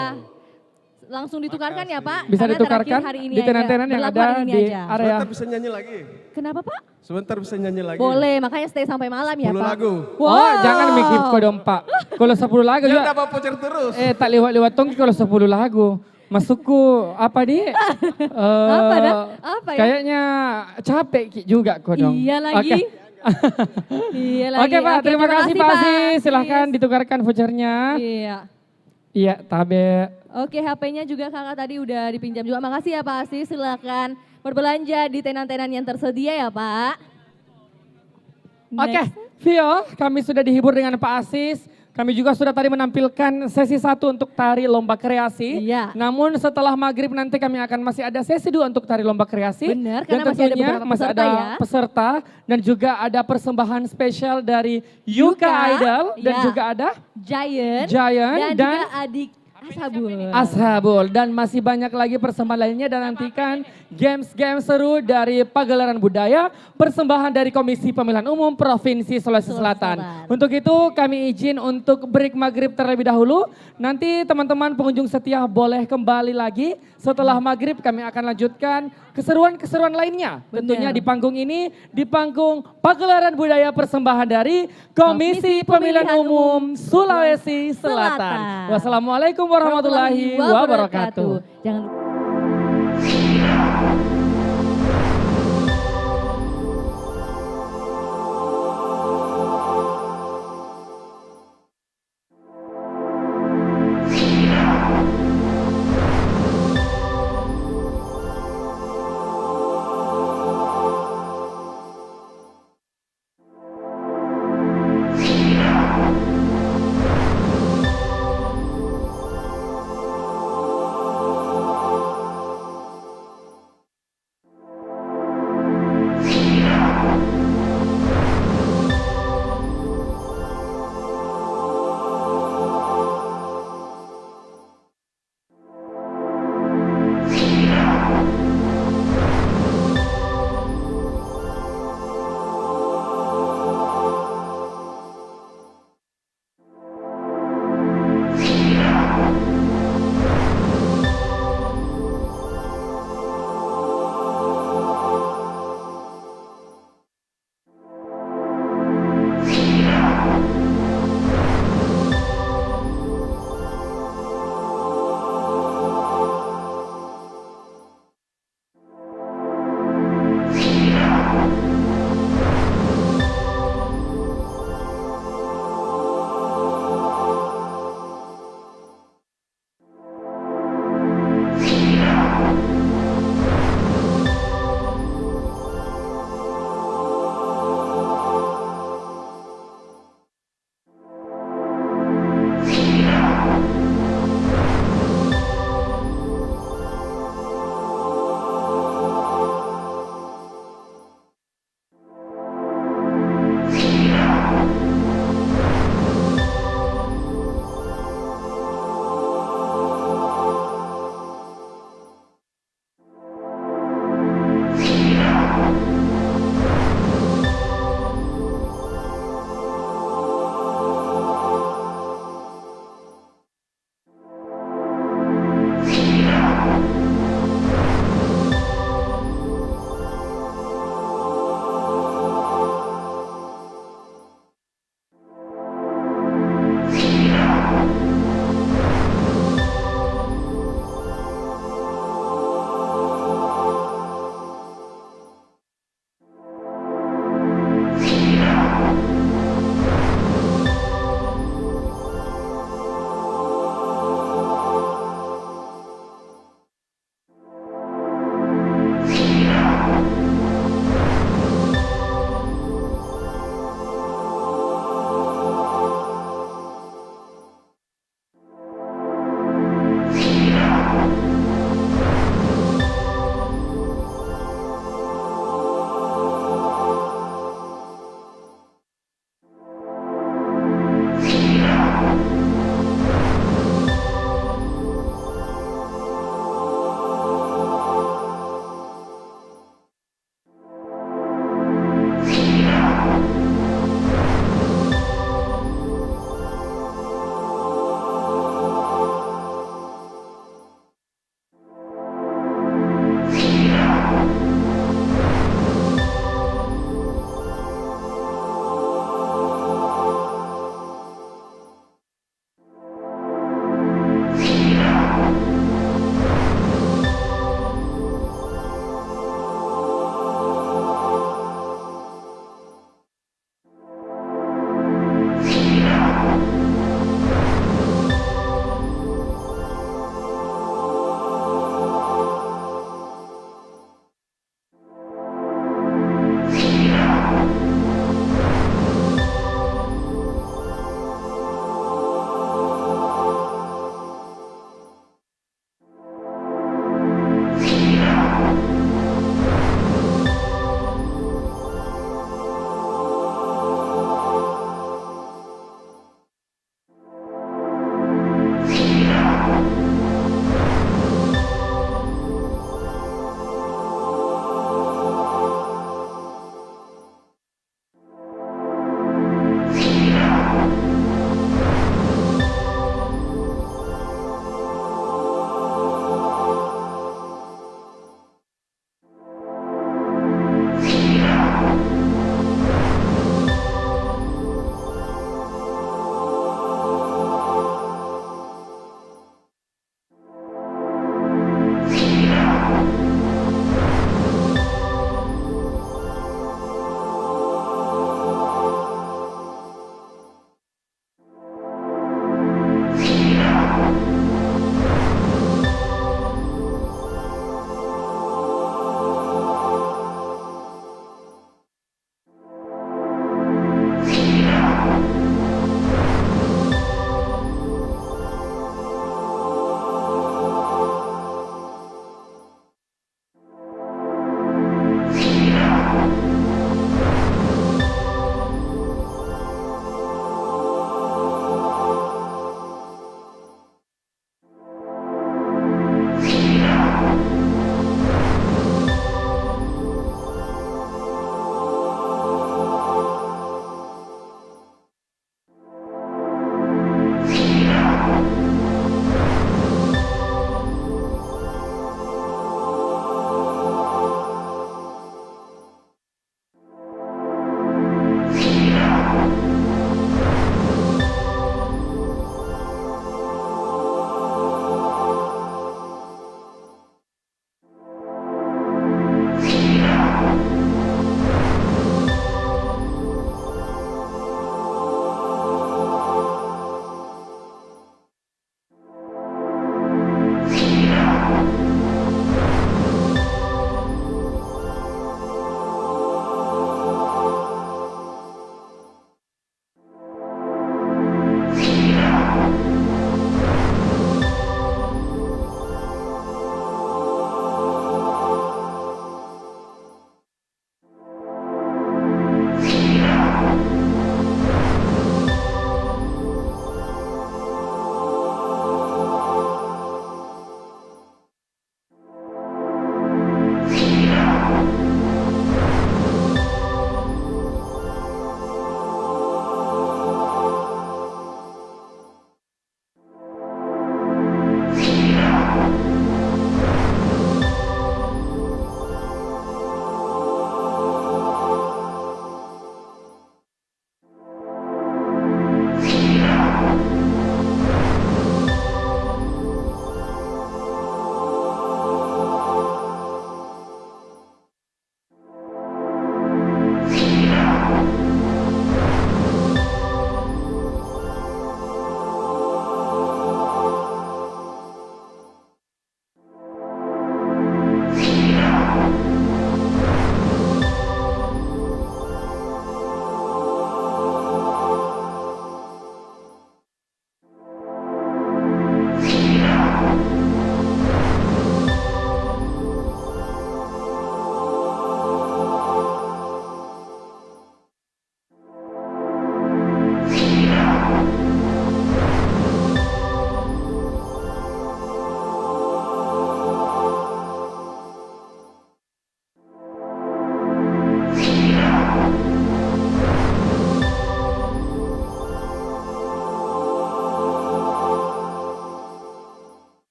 B: langsung ditukarkan ya Pak?
A: Bisa
B: Karena
A: ditukarkan
B: terakhir hari ini
A: di tenan-tenan
B: aja.
A: yang
B: Berlaku
A: ada
B: hari ini
A: di
B: aja.
A: area.
I: Sebentar bisa nyanyi lagi.
B: Kenapa Pak?
I: Sebentar bisa nyanyi lagi.
B: Boleh, makanya stay sampai malam ya
I: 10
B: Pak.
I: lagu.
A: Oh, jangan mikir kok dong Pak. Kalau 10 lagu
I: Biar
A: juga.
I: dapat voucher terus.
A: Tak lewat-lewat tongki kalau 10 lagu. Masukku apa di?
B: Apa dah? Apa ya?
A: Kayaknya capek juga kok dong.
B: Iya lagi.
A: Oke.
B: Iya lagi.
A: Oke Pak, terima kasih Pak Asis. Silahkan ditukarkan vouchernya.
B: Iya.
A: Iya, tabe.
B: Oke, HP-nya juga kakak tadi udah dipinjam juga. Makasih ya Pak Asis, silakan berbelanja di tenan-tenan yang tersedia ya Pak.
A: Oke,
B: Next.
A: Vio, kami sudah dihibur dengan Pak Asis. Kami juga sudah tadi menampilkan sesi 1 untuk tari lomba kreasi.
B: Iya.
A: Namun setelah maghrib nanti kami akan masih ada sesi 2 untuk tari lomba kreasi.
B: Benar,
A: Dan
B: karena masih ada
A: tentunya
B: beberapa
A: masih
B: peserta
A: ada
B: ya.
A: peserta dan juga ada persembahan spesial dari Yuka Idol dan
B: iya.
A: juga ada
B: Giant,
A: Giant
B: dan
A: dan
B: juga adik Ashabul.
A: Ashabul dan masih banyak lagi persembahan lainnya dan nantikan games-games seru dari Pagelaran Budaya, persembahan dari Komisi Pemilihan Umum Provinsi Sulawesi Selatan. Untuk itu kami izin untuk break maghrib terlebih dahulu. Nanti teman-teman pengunjung setia boleh kembali lagi setelah maghrib kami akan lanjutkan keseruan-keseruan lainnya. Tentunya di panggung ini, di panggung Pagelaran Budaya persembahan dari Komisi Pemilihan Umum Sulawesi Selatan. Wassalamualaikum warahmatullahi wabarakatuh.
B: Jangan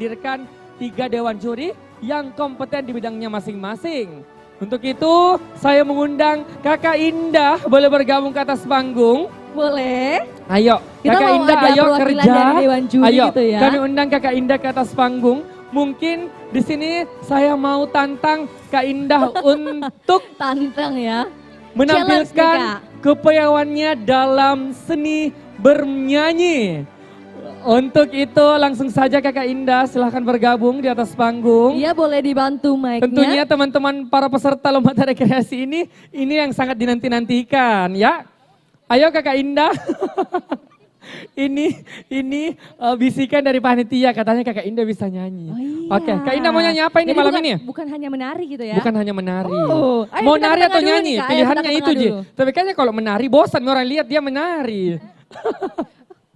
A: menghadirkan 3 dewan juri yang kompeten di bidangnya masing-masing. Untuk itu saya mengundang Kakak Indah boleh bergabung ke atas panggung.
B: Boleh.
A: Ayo,
B: Kita
A: Kakak
B: mau
A: Indah
B: ada
A: ayo
B: perwakilan
A: kerja.
B: dari Dewan Juri
A: Ayo,
B: gitu ya.
A: kami undang Kakak Indah ke atas panggung. Mungkin di sini saya mau tantang Kak Indah untuk
B: Tantang ya. Challenge nih,
A: menampilkan
B: Kak.
A: kepiawaiannya dalam seni bernyanyi. Untuk itu langsung saja Kakak Indah silahkan bergabung di atas panggung.
B: Iya boleh dibantu mic-nya.
A: Tentunya teman-teman para peserta lomba tari kreasi ini yang sangat dinanti-nantikan ya. Ayo Kakak Indah. ini bisikan dari panitia katanya Kakak Indah bisa nyanyi.
B: Oh iya.
A: Oke, Kak Indah mau nyanyi apa ini
B: Jadi
A: malam
B: bukan,
A: ini?
B: Bukan hanya menari gitu ya.
A: Bukan hanya menari.
B: Oh, ayo
A: Mau
B: kita ke
A: nari
B: tengah
A: atau
B: dulu
A: nyanyi?
B: nih, Kak. Ayo
A: Pilihannya
B: kita ke
A: itu
B: tengah
A: Ji.
B: dulu.
A: Tapi kayaknya kalau menari bosan orang lihat dia menari.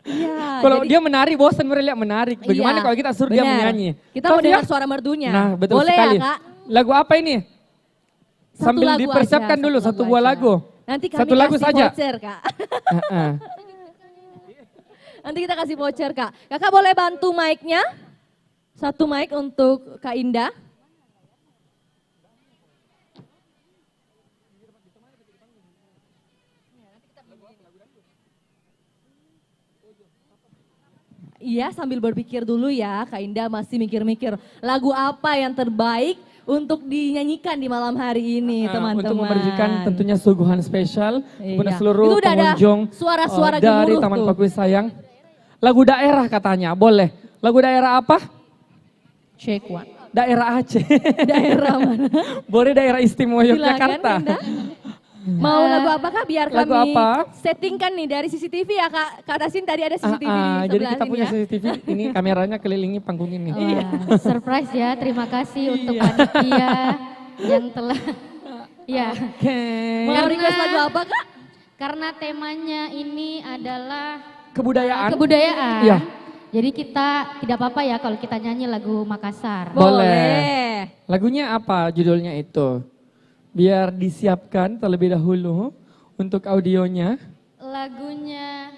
B: Iya.
A: Kalau
B: jadi-
A: dia menari bosan orang lihat menari. Bagaimana
B: Iya,
A: kalau kita suruh dia
B: benar.
A: menyanyi?
B: Kita
A: Tahu
B: mau
A: dia?
B: dengar suara merdunya.
A: Nah, betul
B: Boleh
A: sekali.
B: ya Kak?
A: Lagu apa ini?
B: Satu
A: Sambil
B: lagu
A: dipersiapkan
B: aja,
A: dulu
B: satu
A: satu
B: lagu
A: buah
B: aja.
A: lagu.
B: Nanti kami
A: Satu lagu
B: kasih
A: saja.
B: voucher Kak.
A: Heeh.
B: Nanti kita kasih voucher Kak. Kakak boleh bantu mic-nya? Satu mic untuk Kak Indah. Iya sambil berpikir dulu ya, Kak Indah masih mikir-mikir lagu apa yang terbaik untuk dinyanyikan di malam hari ini teman-teman.
A: Untuk memberikan tentunya suguhan spesial kepada
B: Iya.
A: seluruh
B: Itu udah ada
A: pengunjung
B: suara-suara
A: dari
B: gemuruh
A: Taman
B: tuh.
A: Pakuwi Sayang. Lagu daerah katanya, boleh. Lagu daerah apa?
B: Check one.
A: Daerah Aceh.
B: Daerah mana?
A: Boleh daerah istimewa
B: Silakan
A: Yogyakarta.
B: Indah. Mau lagu apa Kak? Biar
A: Lagu
B: kami
A: apa?
B: settingkan nih dari CCTV ya Kak. Kak Dasin tadi ada CCTV di
A: Jadi
B: sebelah
A: kita
B: sini
A: punya
B: ya.
A: CCTV, ini kameranya kelilingi panggung ini.
E: Wah, surprise ya. Terima kasih untuk panitia yang telah ya.
A: Oke.
B: Mau request lagu apa Kak?
E: Karena temanya ini adalah
A: Kebudayaan.
E: kebudayaan.
A: Iya.
E: Jadi kita tidak apa-apa ya kalau kita nyanyi lagu Makassar.
A: Boleh. Lagunya apa judulnya itu? Biar disiapkan terlebih dahulu untuk audionya.
E: Lagunya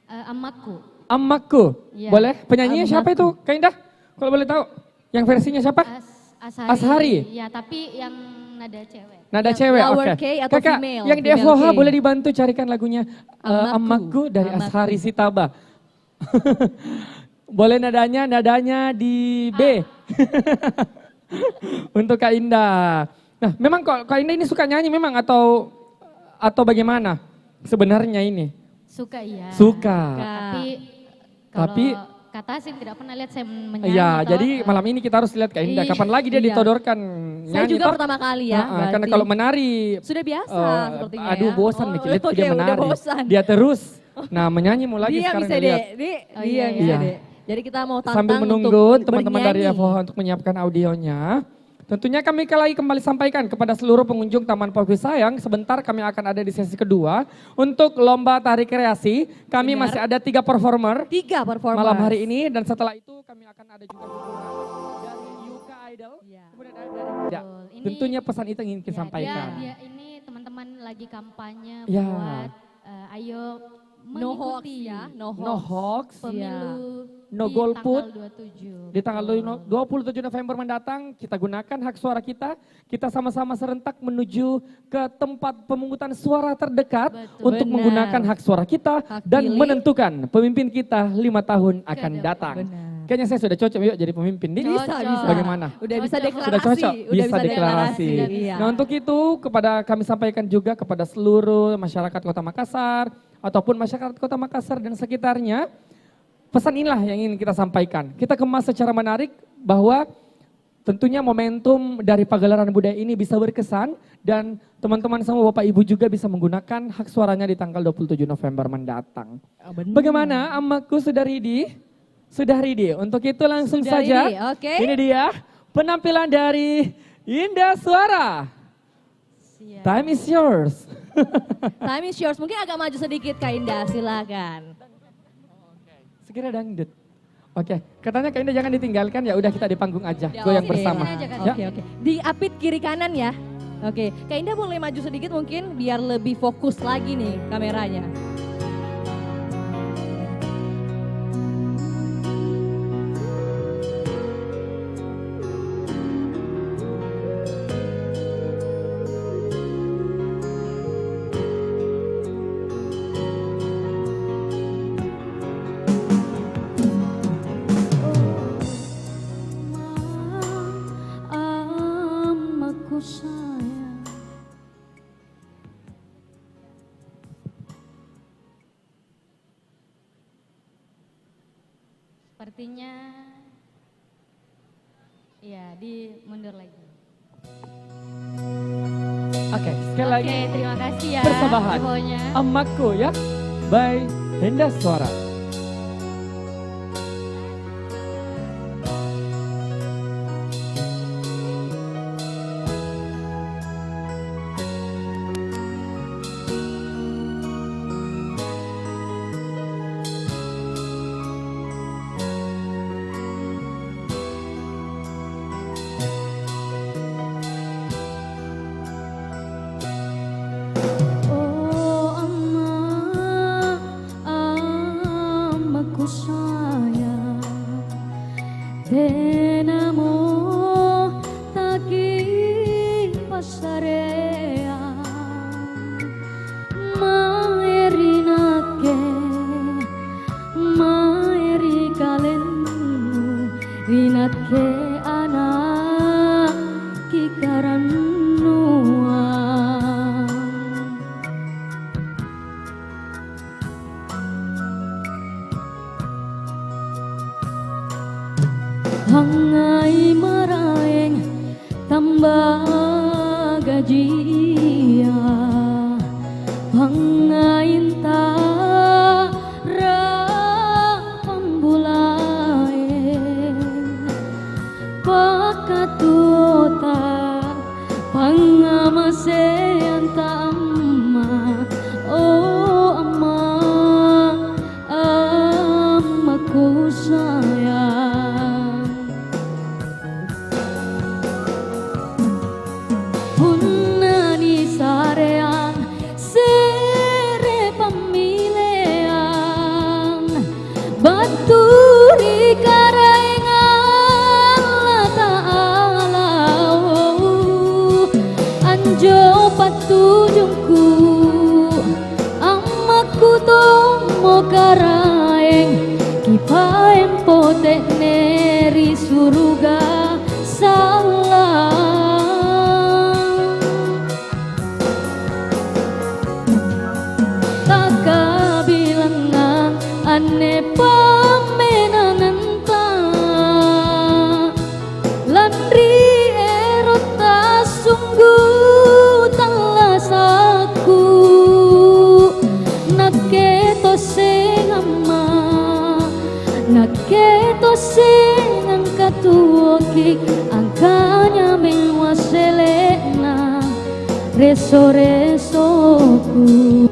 E: Amaku.
A: Amaku.
E: Iya.
A: Boleh? Penyanyinya siapa
E: Amaku.
A: itu? Kak Indah? Kalau boleh tahu. Yang versinya siapa? Ashari.
E: Ya, tapi yang nada cewek.
A: Nada
B: Yang
A: cewek,
B: lower
A: oke.
B: K atau
A: Kakak,
B: female?
A: yang di
B: Female
A: FOH
B: K.
A: boleh dibantu carikan lagunya
B: Amaku.
A: Amaku dari
B: Amaku.
A: Ashari Sitaba. Boleh nadanya di B. Untuk Kak Indah. Nah, memang Kak Indah ini suka nyanyi memang atau bagaimana sebenarnya ini?
E: Suka iya.
A: Suka.
E: Tapi
A: Tapi-
E: kalau kata Asin tidak pernah lihat saya menyanyi.
A: Iya,
E: toh.
A: jadi malam ini kita harus lihat Kak Indah.
E: Iya.
A: Kapan lagi dia
B: Iya.
A: ditodorkan
B: Saya
A: nyanyi
B: juga
A: toh?
B: pertama kali ya.
A: Karena
B: berarti.
A: kalau menari
B: Sudah biasa sepertinya
A: aduh
B: ya.
A: bosan
B: Oh,
A: Miki, lihat
B: oke,
A: dia
B: udah
A: menari.
B: bosan.
A: Dia terus. Nah, menyanyi mau lagi
B: Dia
A: sekarang
B: bisa
A: lihat.
B: deh.
E: Oh,
B: Dia
E: iya,
B: bisa
A: iya.
B: deh. Jadi kita mau tantang
A: Sambil menunggu
B: untuk
A: teman-teman dari
B: bernyanyi.
A: FOH untuk menyiapkan audionya. Tentunya kami lagi kembali sampaikan kepada seluruh pengunjung Taman Pakuwi Sayang. Sebentar kami akan ada di sesi kedua. Untuk lomba tari kreasi, kami
B: Benar.
A: masih ada 3 performer
B: 3 performance.
A: malam hari ini. Dan setelah itu kami akan ada juga hiburan dari Yuka Idol.
B: Iya.
A: Kemudian ada dari
E: Betul.
A: Ya,
E: Ini-
A: tentunya pesan itu yang ingin kita
E: Ya,
A: sampaikan.
E: Dia ini teman-teman lagi kampanye
A: Ya.
E: buat ayo
B: No hoax
E: mengikuti
B: ya, no hoax.
A: No hoax.
E: pemilu
A: No
E: di
A: golput.
E: tanggal 27.
A: Di tanggal 27 November mendatang kita gunakan hak suara kita. Kita sama-sama serentak menuju ke tempat pemungutan suara terdekat
E: Betul.
A: untuk
B: Benar.
A: menggunakan hak suara kita
B: Hak
A: dan
B: pilih.
A: menentukan pemimpin kita 5 tahun akan
E: depan.
A: datang.
B: Benar.
A: Kayaknya saya sudah cocok yuk jadi pemimpin. Di
B: Bisa,
E: Cocok.
B: bisa.
A: Bagaimana?
B: Udah bisa
E: Cocok.
B: deklarasi.
A: Sudah cocok,
B: Udah
A: bisa deklarasi.
B: Iya.
A: Nah untuk itu kepada kami sampaikan juga kepada seluruh masyarakat Kota Makassar ataupun masyarakat Kota Makassar dan sekitarnya, pesan inilah yang ingin kita sampaikan. Kita kemas secara menarik bahwa tentunya momentum dari pagelaran budaya ini bisa berkesan dan teman-teman semua Bapak Ibu juga bisa menggunakan hak suaranya di tanggal 27 November mendatang. Bagaimana Amaku sudah ready? Sudah ready. Untuk itu langsung
B: Sudah
A: saja.
B: ready, oke.
A: Ini dia penampilan dari Indah Suara.
E: Siap.
A: Time is yours.
B: Time is yours. Mungkin agak maju sedikit Kak Indah, silakan.
A: Sekira dangdut. Oke, katanya Kak Indah jangan ditinggalkan, ya udah kita di panggung aja,
B: Ya,
A: goyang
B: oke.
A: bersama.
E: Aja, Kak.
A: Ya.
B: Oke. Diapit kiri kanan ya. Oke, Kak Indah boleh maju sedikit mungkin biar lebih fokus lagi nih kameranya.
E: Sepertinya, ya mundur lagi.
A: Oke, sekali lagi.
E: Oke, terima kasih ya.
A: Persembahan
E: infonya.
A: Emakku ya, by Henda Suara.
E: Oh amma, amaku sayang, tenamo taki pasarea, maerinake, maeri kalenu, rinake anak kikaranua. Hangai maraeng tambah gajia, hangai tara pambulaeng pakatuota pangamasean tamma. Oh amma, amaku sayang, punani sarean sere pemilihan baturi karengan Allah Ta'ala. Anjo patujungku amaku tomo karaeng kipaen potek neri suruga salah. Bilangan ane pamenangan ta landri erota sungguh talasaku naketo sing amma naketo sing angkatuoki angkanya mewaselena reso-resoku.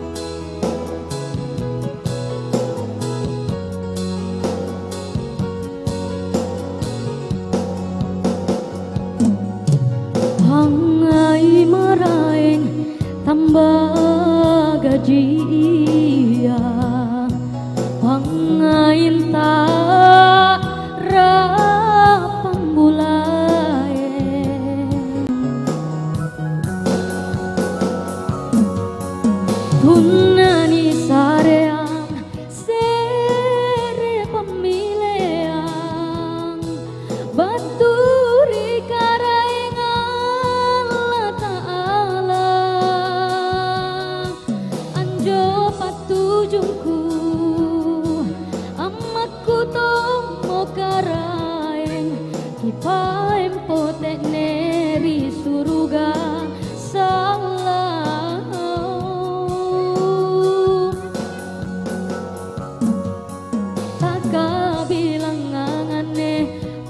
E: Hangai maraeng tambah gajia, hangai tara pambulaeng tunani sarean sere pemilihan baturi karaeng Allah Ta'ala. Anjo patujungku amaku tomo karaeng kipaen potek neri suruga salah. Taka bilangangane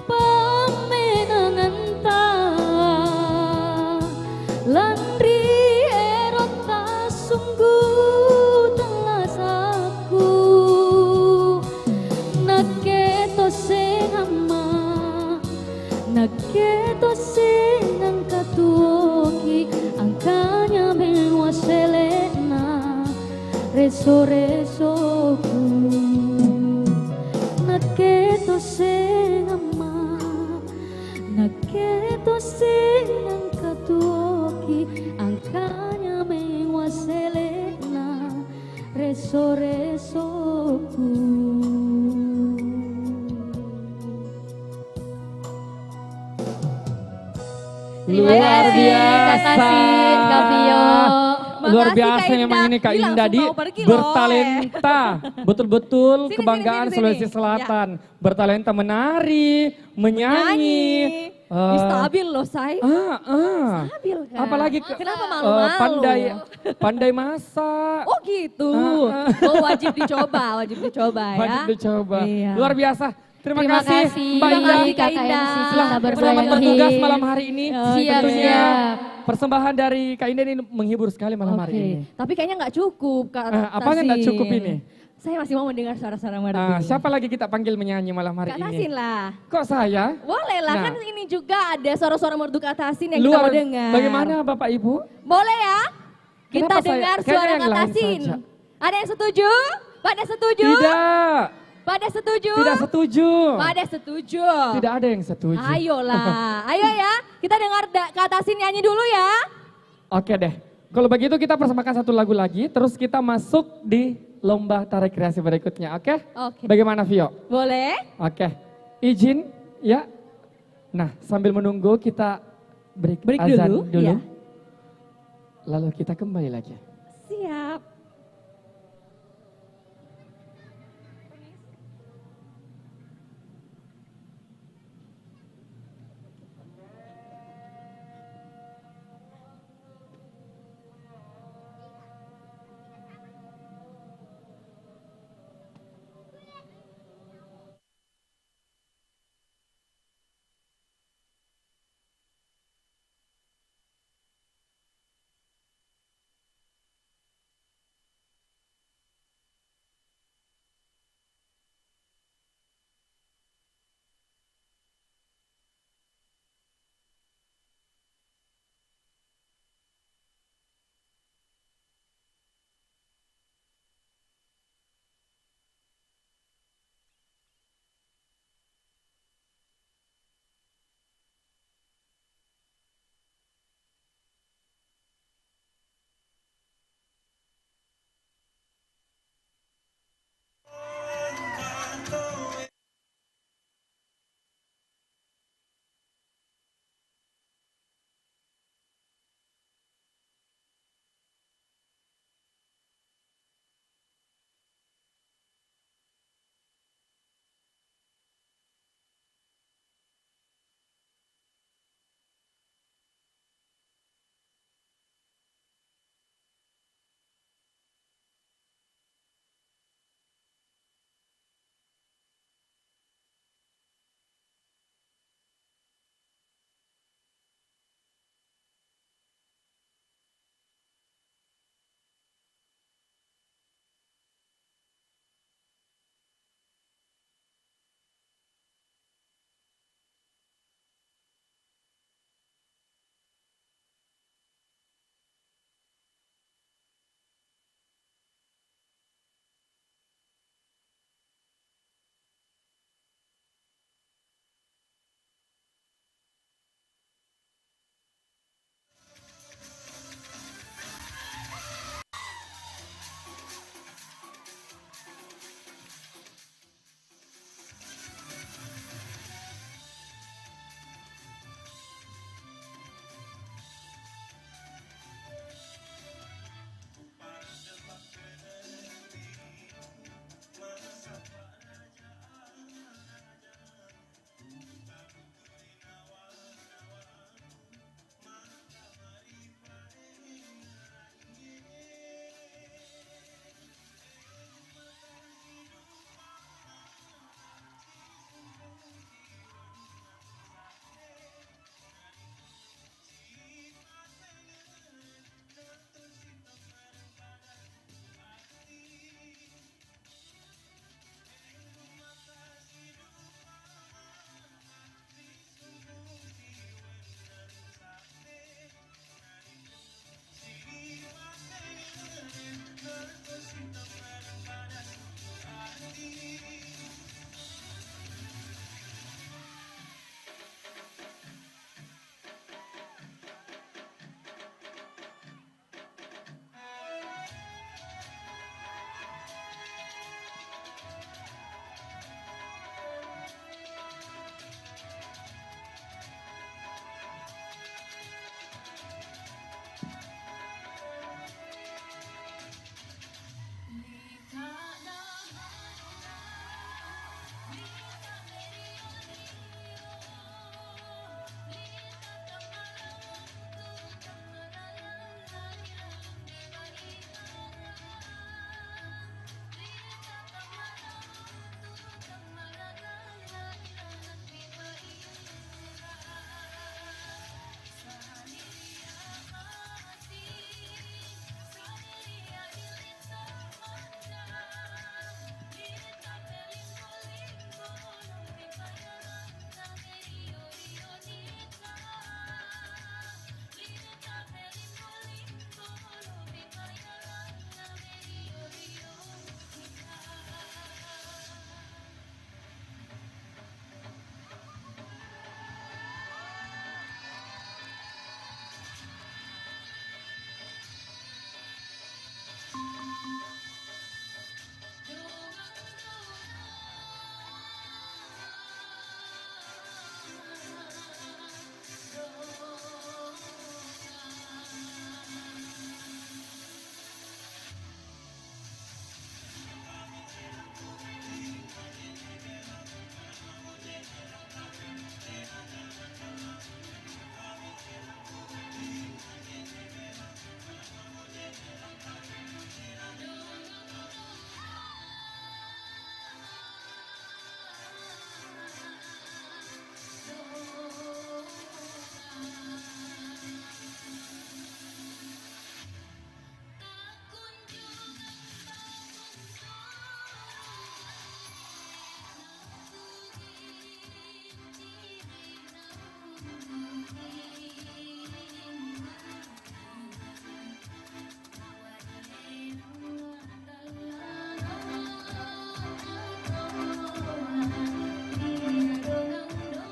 E: pamenangan ta landri erota sungguh talasaku naketo sing amma naketo sing angkatuoki angkanya mewaselena reso-resoku naketo sing amma naketo sing angkatuoki angkanya mewaselena reso-resoku.
A: Luar biasa.
E: Kak Vio.
A: luar
B: Makasih,
A: biasa
B: Kak
A: memang ini Kak
B: Ih,
A: Indah
B: langsung
A: di
B: mau pergi loh,
A: bertalenta. Betul-betul
B: Sini,
A: kebanggaan
B: sini,
A: Sulawesi
B: sini.
A: Selatan. Bertalenta menari, menyanyi.
B: Ih, stabil loh, Say. Stabil kan.
A: Apalagi
B: Kenapa malu-malu?
A: pandai masak.
B: Oh gitu. Oh wajib dicoba ya.
A: Wajib dicoba.
B: Iya.
A: Luar biasa. Terima kasih Mbak
B: Terima
A: Indah.
B: kasih, Kak Indah.
A: Selamat
E: Selamat
A: bertugas malam hari ini.
E: Siap,
A: Tentunya
E: siap.
A: persembahan dari Kak Indah ini menghibur sekali malam hari ini.
B: Tapi kayaknya nggak cukup, Kak.
A: Apanya nggak cukup ini?
B: Saya masih mau mendengar suara-suara merdu.
A: Siapa lagi kita panggil menyanyi malam hari
B: Kak
A: ini?
B: Tasin lah.
A: Kok saya?
B: Boleh lah,
A: Nah.
B: kan ini juga ada suara-suara merdu Kak Tasin yang kita
A: Luar,
B: mau dengar.
A: bagaimana Bapak Ibu?
B: Boleh ya? Kita
A: Kenapa saya-
B: dengar
A: kayaknya
B: suara
A: yang
B: Kak
A: lain
B: Tasin.
A: saja.
B: Ada yang setuju? Pada setuju?
A: Tidak,
B: Pada setuju?
A: tidak setuju.
B: Pada setuju.
A: Tidak ada yang setuju.
B: Ayolah, ayo ya. Kita dengar Kak Tasin nyanyi dulu ya.
A: Oke deh. Kalau begitu kita persembahkan satu lagu lagi, terus kita masuk di lomba tarik kreasi berikutnya, oke?
B: Oke.
A: Bagaimana Vio?
B: Boleh?
A: Oke. Izin ya. Nah, sambil menunggu kita break
B: Break
A: azan
B: dulu,
A: dulu.
B: ya.
A: Lalu kita kembali lagi.
B: Siap.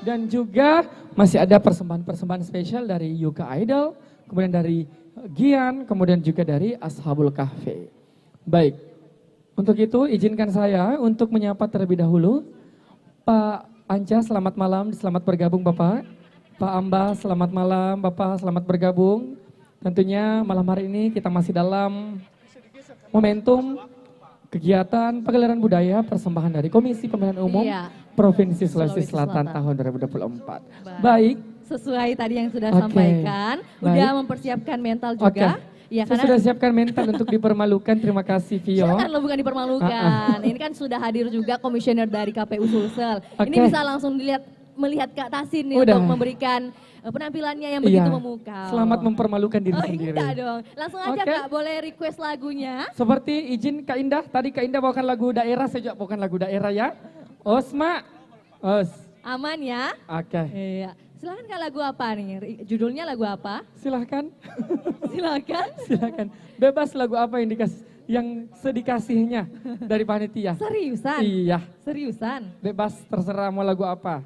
A: Dan juga masih ada persembahan-persembahan spesial dari Yuka Idol, kemudian dari Gian, kemudian juga dari Ashabul Kahfi. Baik, untuk itu izinkan saya untuk menyapa terlebih dahulu Pak Anca, selamat malam, selamat bergabung Bapak. Pak Amba, selamat malam Bapak, selamat bergabung. Tentunya malam hari ini kita masih dalam momentum kegiatan pagelaran budaya persembahan dari Komisi Pemilihan Umum
B: Iya.
A: Provinsi Sulawesi
B: Sulawesi
A: Selatan
B: Selatan.
A: tahun 2024. Baik,
B: Sesuai tadi yang sudah
A: Oke.
B: sampaikan, udah
A: Baik.
B: mempersiapkan mental
A: oke.
B: juga. Ya,
A: Saya
B: karena
A: sudah siapkan mental untuk dipermalukan. Terima kasih Vio.
B: jangan lo bukan dipermalukan. Ini kan sudah hadir juga komisioner dari KPU Sulsel. Ini
A: Oke.
B: bisa langsung melihat Kak Tasin nih
A: Udah.
B: untuk memberikan penampilannya yang begitu
A: Iya.
B: memukau.
A: Selamat mempermalukan diri
B: Oh
A: sendiri.
B: enggak dong. Langsung aja
A: Oke.
B: Kak, boleh request lagunya.
A: Seperti izin Kak Indah, tadi Kak Indah bawakan lagu daerah, saya juga bawakan lagu daerah ya. Osma. Os.
B: Aman ya?
A: Oke.
B: Iya. Silahkan Kak, lagu apa nih? Judulnya lagu apa?
A: Silahkan.
B: Silakan.
A: Silakan. Bebas lagu apa yang sedikasihnya dari panitia.
B: Seriusan?
A: Iya.
B: Seriusan?
A: Bebas terserah mau lagu apa.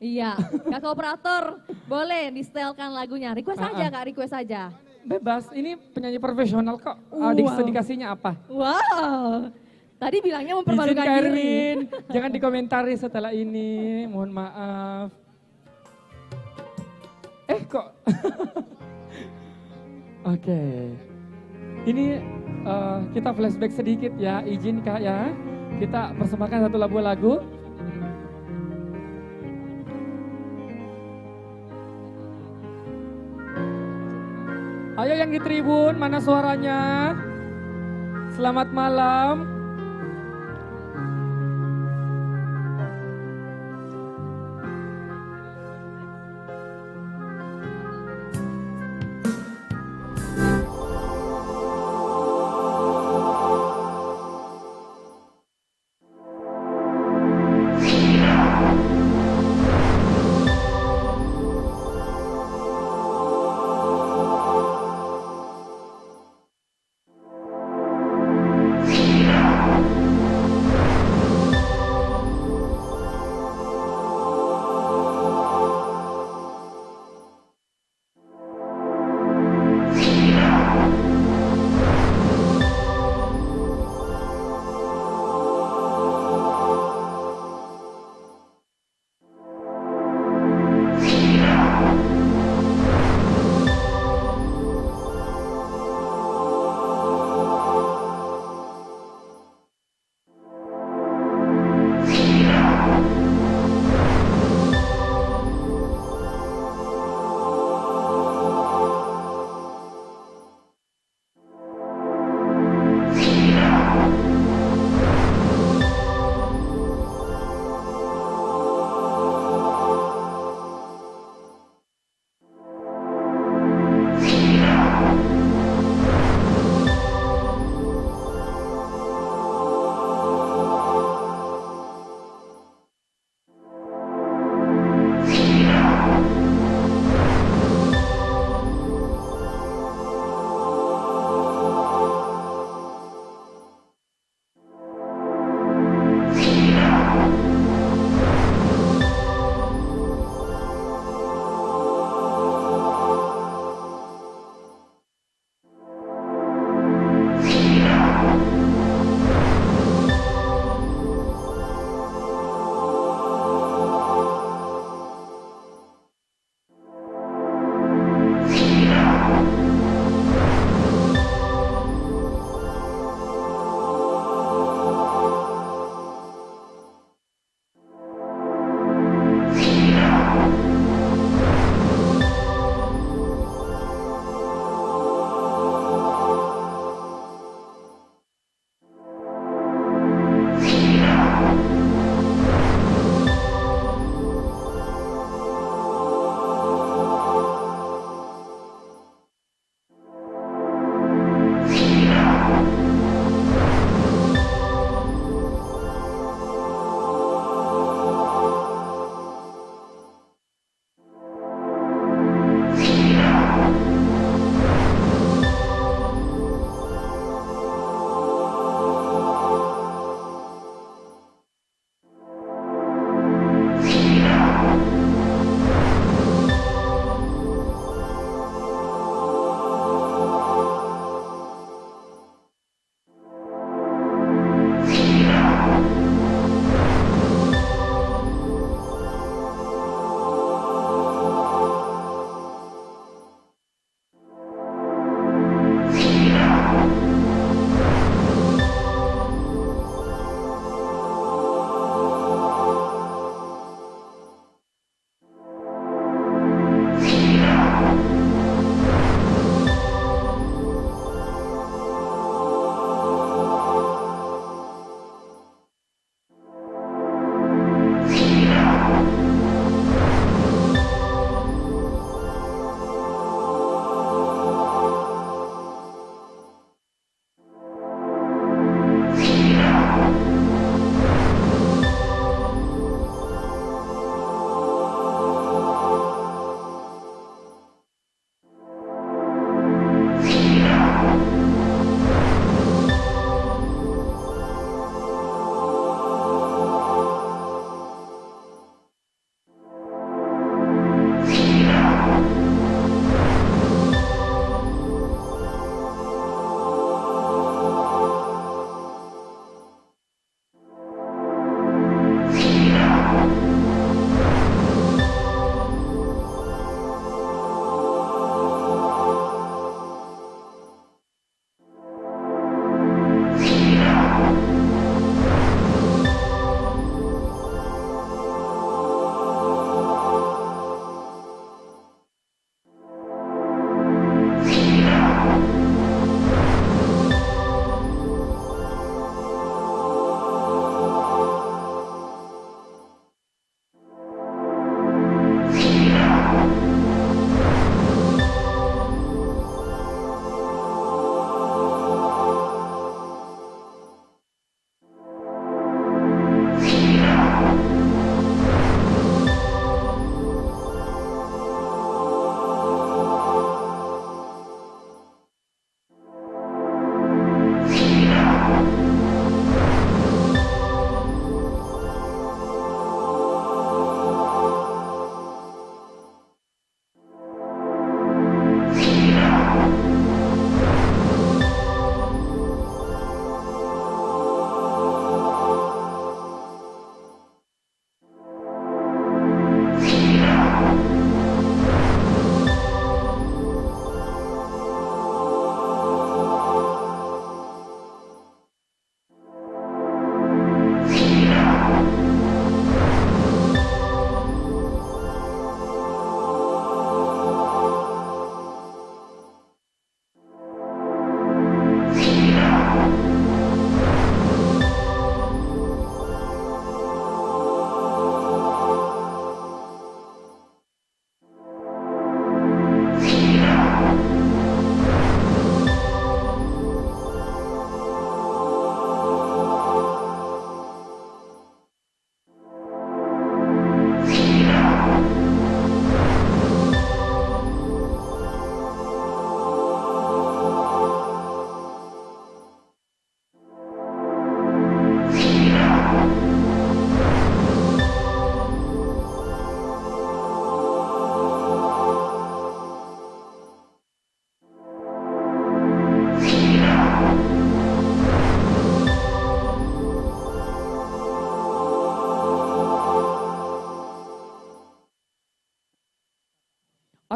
B: Iya. Kakak operator, boleh di-setelkan lagunya. Request aja Kak, request aja.
A: Bebas, ini penyanyi profesional kok.
B: Wow.
A: Sedikasihnya apa?
B: Wow. Tadi bilangnya
A: Izin
B: mempermalukan
A: Kak
B: diri.
A: Erwin, jangan dikomentari setelah ini, mohon maaf. Kok? Oke. Ini kita flashback sedikit ya, izin Kak ya. Kita persembahkan satu lagu. Ayo yang di tribun, mana suaranya? Selamat malam.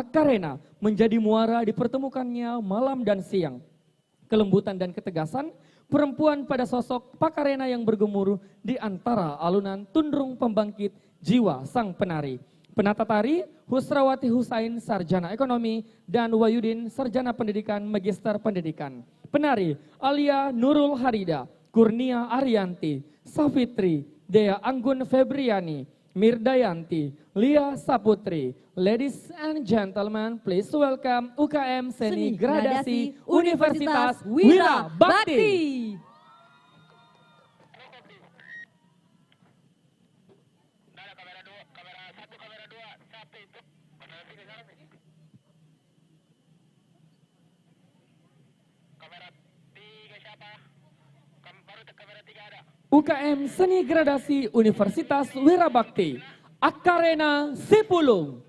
A: Akarena menjadi muara dipertemukannya malam dan siang. Kelembutan dan ketegasan perempuan pada sosok Pakarena yang bergemuruh di antara alunan tundrung pembangkit jiwa sang penari. Penata tari Husrawati Husain Sarjana Ekonomi dan Wayudin Sarjana Pendidikan Magister Pendidikan. Penari Alia Nurul Harida, Kurnia Arianti, Safitri, Dea Anggun Febriani, Mirdayanti, Lia Saputri. Ladies and gentlemen, please welcome UKM Seni Gradasi Universitas Wira Bakti. UKM Seni Gradasi Universitas Wira Bakti, Akarena Sipulung.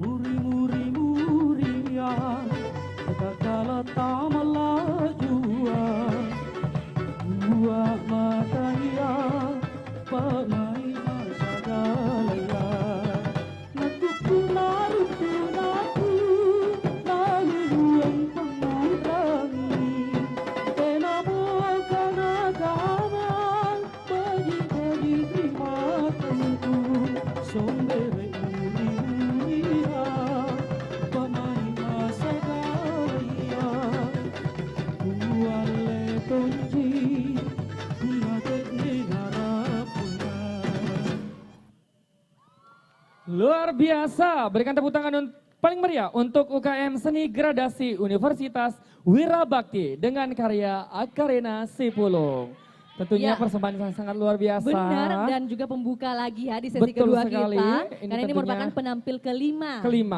J: Muri muri muri ya, kakala tamala
A: biasa. Berikan tepuk tangan paling meriah untuk UKM Seni Gradasi Universitas Wirabakti dengan karya Akarena Sipulung. Tentunya
B: Ya.
A: persembahan yang sangat luar biasa.
B: Benar, dan juga pembuka lagi ya di sesi
A: Betul
B: kedua
A: sekali.
B: kita.
A: Ini
B: Karena ini
A: tentunya
B: merupakan penampil kelima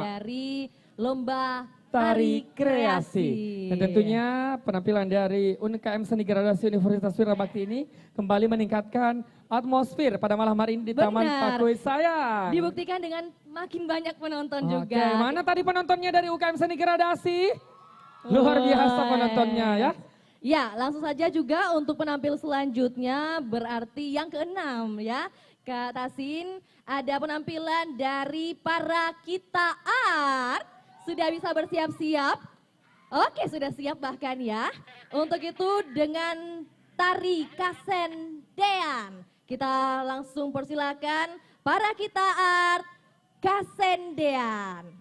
B: dari Lomba
A: Tari Kreasi. Dan tentunya penampilan dari UKM Seni Gradasi Universitas Wirabakti ini kembali meningkatkan atmosfer pada malam hari ini di Taman
B: Benar.
A: Pakui sayang.
B: Dibuktikan dengan makin banyak penonton
A: Oke,
B: juga.
A: mana tadi penontonnya dari UKM Seni Gradasi? Luar biasa penontonnya ya.
B: Ya, langsung saja juga untuk penampil selanjutnya berarti yang keenam ya. Kak Tasin, ada penampilan dari para Kita Art. Sudah bisa bersiap-siap? Oke, sudah siap bahkan ya. Untuk itu dengan tari Kasendean. Kita langsung persilakan para Kita Art Kasendean.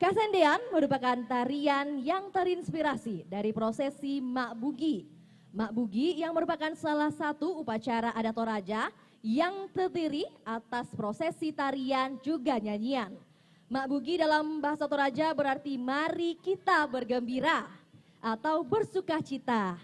B: Kasendean merupakan tarian yang terinspirasi dari prosesi Mak Bugi. Mak Bugi yang merupakan salah satu upacara adat Toraja yang terdiri atas prosesi tarian juga nyanyian. Mak Bugi dalam bahasa Toraja berarti mari kita bergembira atau bersukacita.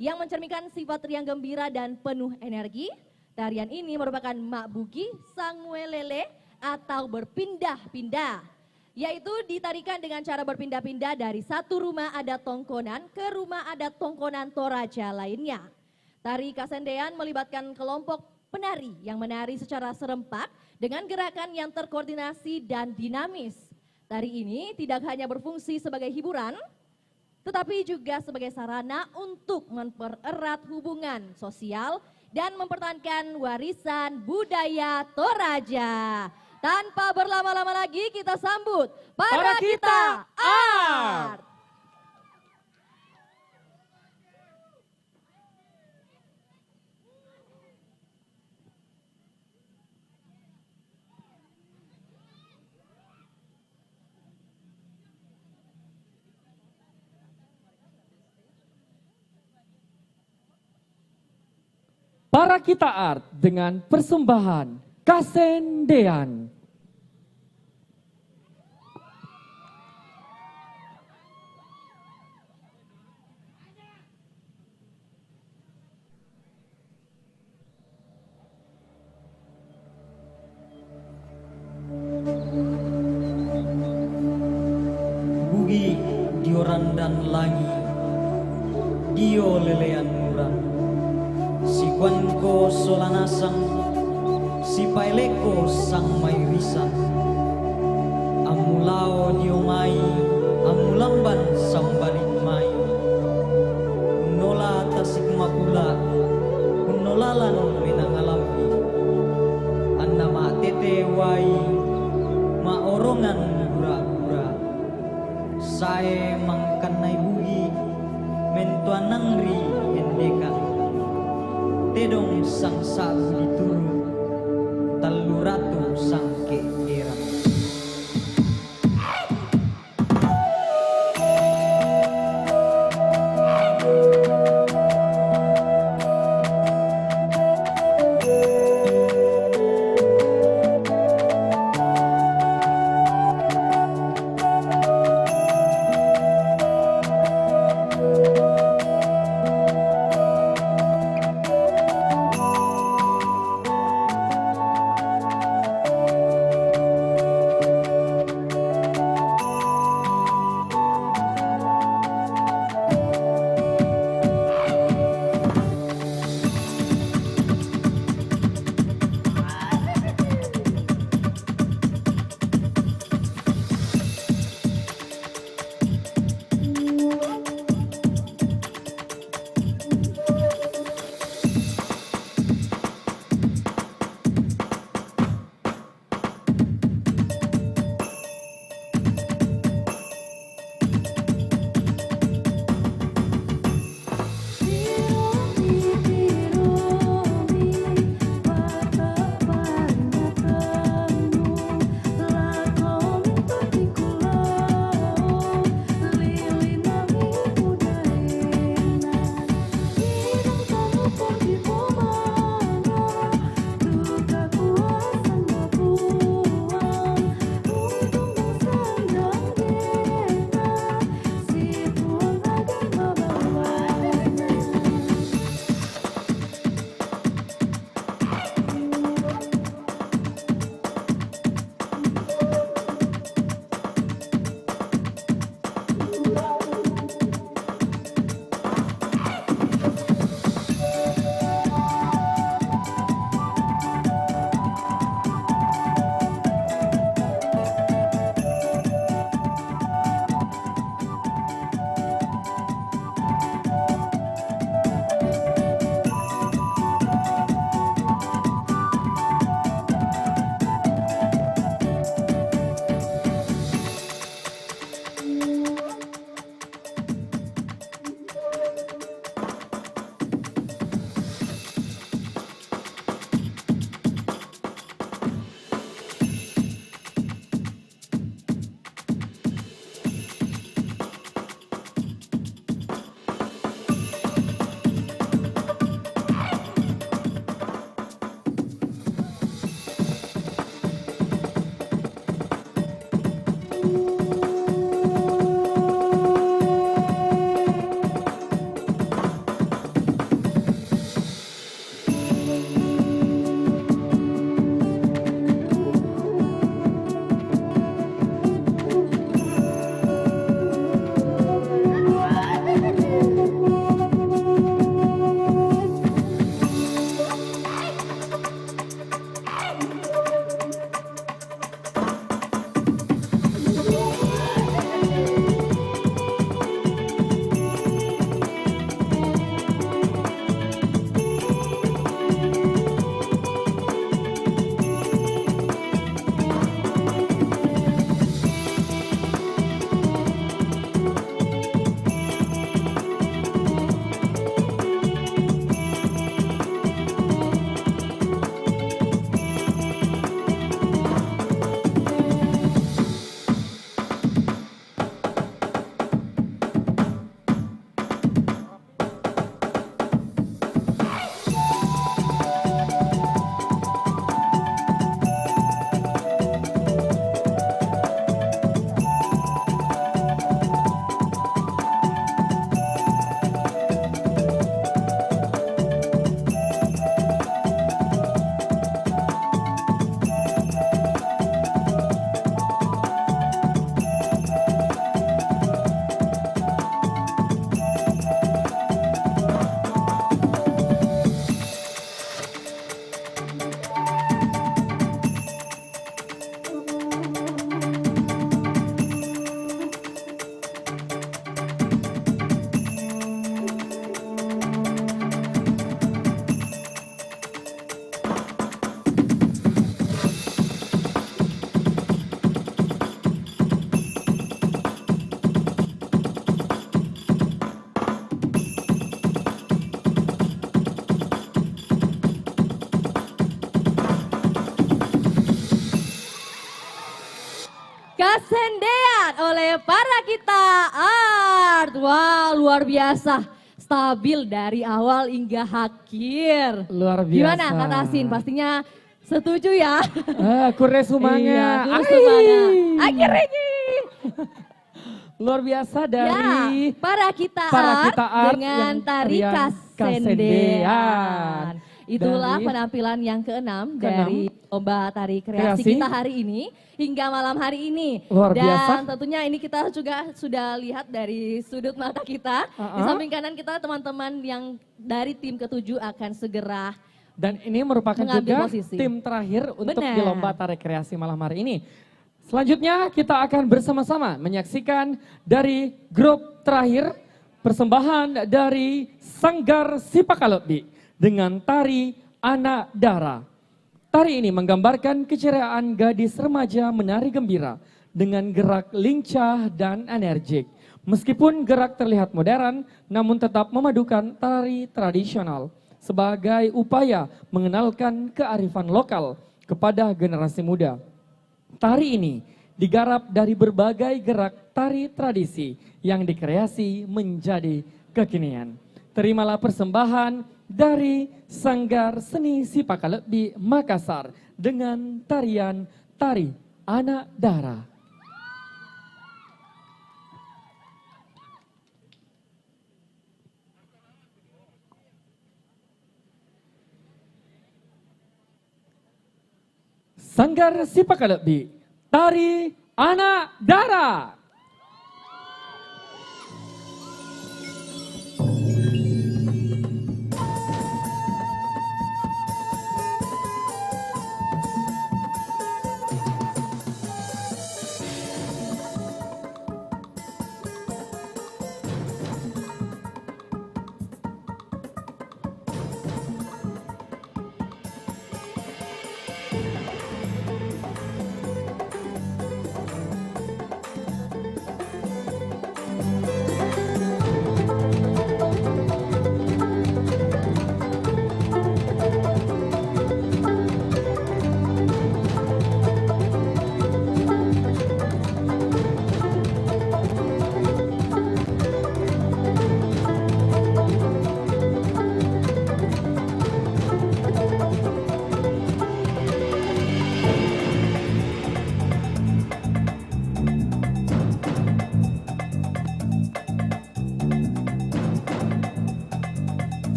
B: Yang mencerminkan sifat riang gembira dan penuh energi. Tarian ini merupakan Mak Bugi Sangwelele atau berpindah-pindah. Yaitu ditarikan dengan cara berpindah-pindah dari satu rumah adat Tongkonan ke rumah adat Tongkonan Toraja lainnya. Tari Kasendean melibatkan kelompok penari yang menari secara serempak dengan gerakan yang terkoordinasi dan dinamis. Tari ini tidak hanya berfungsi sebagai hiburan, tetapi juga sebagai sarana untuk mempererat hubungan sosial dan mempertahankan warisan budaya Toraja. Tanpa berlama-lama lagi kita sambut para Kita Art.
A: Para Kita Art dengan persembahan Kasendean.
J: Bugi dioran dan langi, dio lelean murang, si kuanko solanasang, si paileko sang mairisan, amulao diomai, amulamban sambalik mai, unola tasik mapula, unolalan menangalampi, annama tete wai, maorongan gura-gura, sae mangkanai bugi, mentuan nangri hendekan, tedong sang sabu dituru, taluratu sang keerang.
B: oleh para kita art. Wah, luar biasa. Stabil dari awal hingga akhir.
A: Luar biasa.
B: Gimana Kak Tasin? Pastinya setuju ya?
A: Kure sumanga.
B: Iya, kure sumanga. Akhirnya ini.
A: Luar biasa dari
B: para kita
A: art
B: dengan
A: yang
B: tari
A: tarian
B: kasendean. Itulah
A: Dari-
B: penampilan yang keenam
A: Keenam.
B: dari lomba tari kreasi
A: Kreasi.
B: kita hari ini hingga malam hari ini.
A: Luar
B: Dan
A: biasa.
B: tentunya ini kita juga sudah lihat dari sudut mata kita. Di samping kanan kita teman-teman yang dari tim ketujuh akan segera
A: Dan ini merupakan
B: mengambil
A: juga
B: posisi.
A: tim terakhir untuk
B: Benar.
A: di lomba tari kreasi malam hari ini. Selanjutnya kita akan bersama-sama menyaksikan dari grup terakhir persembahan dari Sanggar Sipakalebi dengan tari Anak Dara. Tari ini menggambarkan keceriaan gadis remaja menari gembira dengan gerak lincah dan energik. Meskipun gerak terlihat modern, namun tetap memadukan tari tradisional sebagai upaya mengenalkan kearifan lokal kepada generasi muda. Tari ini digarap dari berbagai gerak tari tradisi yang dikreasi menjadi kekinian. Terimalah persembahan dari Sanggar Seni Sipakalebi Makassar dengan tarian Tari Anak Dara. Sanggar Sipakalebi, Tari Anak Dara.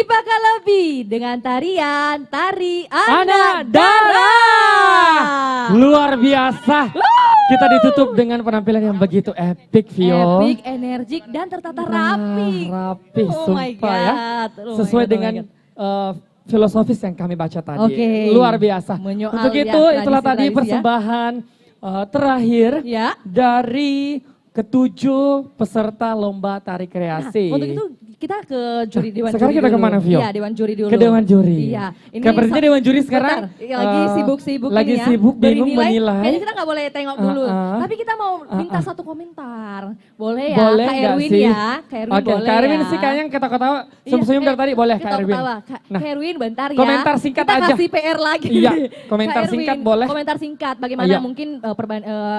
B: Dipaka lebih dengan tarian Tari
A: Anak
B: Anak
A: Darah.
B: Darah.
A: Luar biasa. Kita ditutup dengan penampilan yang begitu epic, Vio.
B: Epic, energik, dan tertata rapi.
A: Rapi,
B: Oh my
A: sumpah ya.
B: God. Oh my
A: Sesuai
B: God, oh my
A: dengan filosofis yang kami baca tadi.
B: Oke.
A: Luar biasa.
B: Menyoal
A: Untuk
B: ya,
A: itu, itulah tadi
B: tradisi-tradisi ya.
A: persembahan terakhir
B: Ya.
A: dari ketujuh peserta lomba tari kreasi.
B: Untuk itu kita ke juri Dewan
A: Sekarang
B: Juri
A: kita
B: dulu.
A: kemana, Vio?
B: Iya, Dewan Juri dulu.
A: Ke Dewan Juri.
B: Iya.
A: Sepertinya Dewan Juri sekarang
B: bentar, lagi sibuk-sibuk
A: lagi
B: ini ya.
A: sibuk bingung
B: Beri nilai.
A: menilai.
B: Kayaknya kita nggak boleh tengok dulu. Tapi kita mau minta satu komentar. Boleh ya,
A: Boleh
B: Kak
A: nggak
B: Erwin
A: sih?
B: ya. Kak Erwin
A: Oke,
B: boleh
A: Kak Erwin
B: ya.
A: sih kayaknya ketawa-ketawa senyum-senyum dari tadi. Boleh Kak Erwin.
B: Kak Erwin bentar ya.
A: Komentar singkat
B: kita
A: aja.
B: kasih PR lagi.
A: Iya, komentar
B: Kak Erwin,
A: singkat boleh.
B: Komentar singkat. Bagaimana
A: Iya.
B: mungkin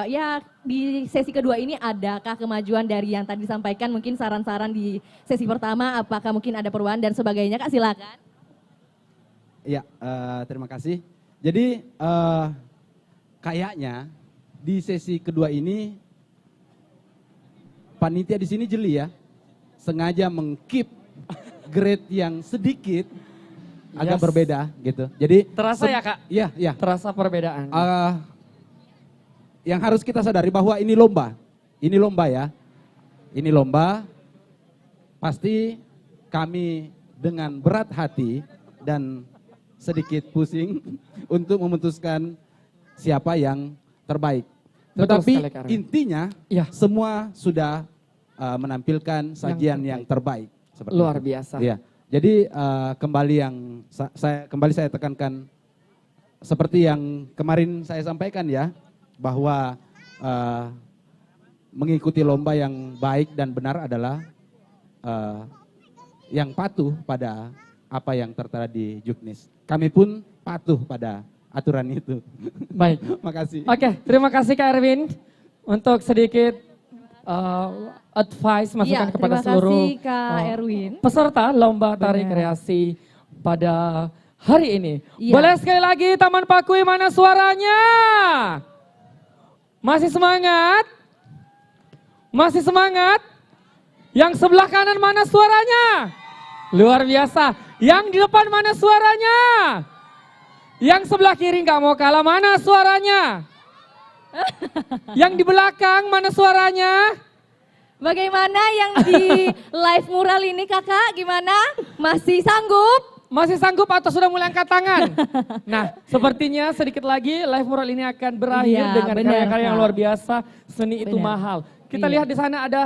B: ya di sesi kedua ini adakah kemajuan dari yang tadi disampaikan, mungkin saran-saran di sesi pertama, apakah mungkin ada perubahan dan sebagainya, Kak, silakan.
D: Ya, terima kasih. Jadi kayaknya di sesi kedua ini panitia di sini jeli ya, sengaja mengkeep grade yang sedikit agak
A: Yes.
D: berbeda gitu. Jadi
A: Terasa ya, Kak?
D: Iya, iya.
A: Terasa perbedaan.
D: Yang harus kita sadari bahwa ini lomba ya. Ini lomba, pasti kami dengan berat hati dan sedikit pusing untuk memutuskan siapa yang terbaik.
A: Betul
D: Tetapi
A: sekali, Kak Arwin.
D: intinya
A: Iya.
D: semua sudah menampilkan sajian yang terbaik. Seperti
A: Luar
D: itu.
A: biasa.
D: Iya. Jadi kembali saya tekankan seperti yang kemarin saya sampaikan ya, bahwa mengikuti lomba yang baik dan benar adalah yang patuh pada apa yang tertera di Juknis. Kami pun patuh pada aturan itu.
A: Baik.
D: Makasih.
A: Oke, terima kasih Kak Erwin untuk sedikit advice masukan
B: Iya,
A: kepada
B: terima
A: seluruh
B: kasih, Kak Erwin.
A: peserta lomba tari
B: Benar.
A: kreasi pada hari ini.
B: Iya.
A: Boleh sekali lagi Taman Pakui, mana suaranya? Masih semangat? Masih semangat? Yang sebelah kanan mana suaranya? Luar biasa. Yang di depan mana suaranya? Yang sebelah kiri nggak mau kalah, mana suaranya? Yang di belakang mana suaranya?
B: Bagaimana yang di live mural ini, Kakak? Gimana? Masih sanggup?
A: Masih sanggup atau sudah mulai angkat tangan? Nah, sepertinya sedikit lagi live mural ini akan berakhir
B: Iya,
A: dengan
B: benar,
A: karya-karya yang
B: Kak.
A: luar biasa. Seni itu
B: Benar.
A: mahal. Kita
B: Iya.
A: lihat di sana ada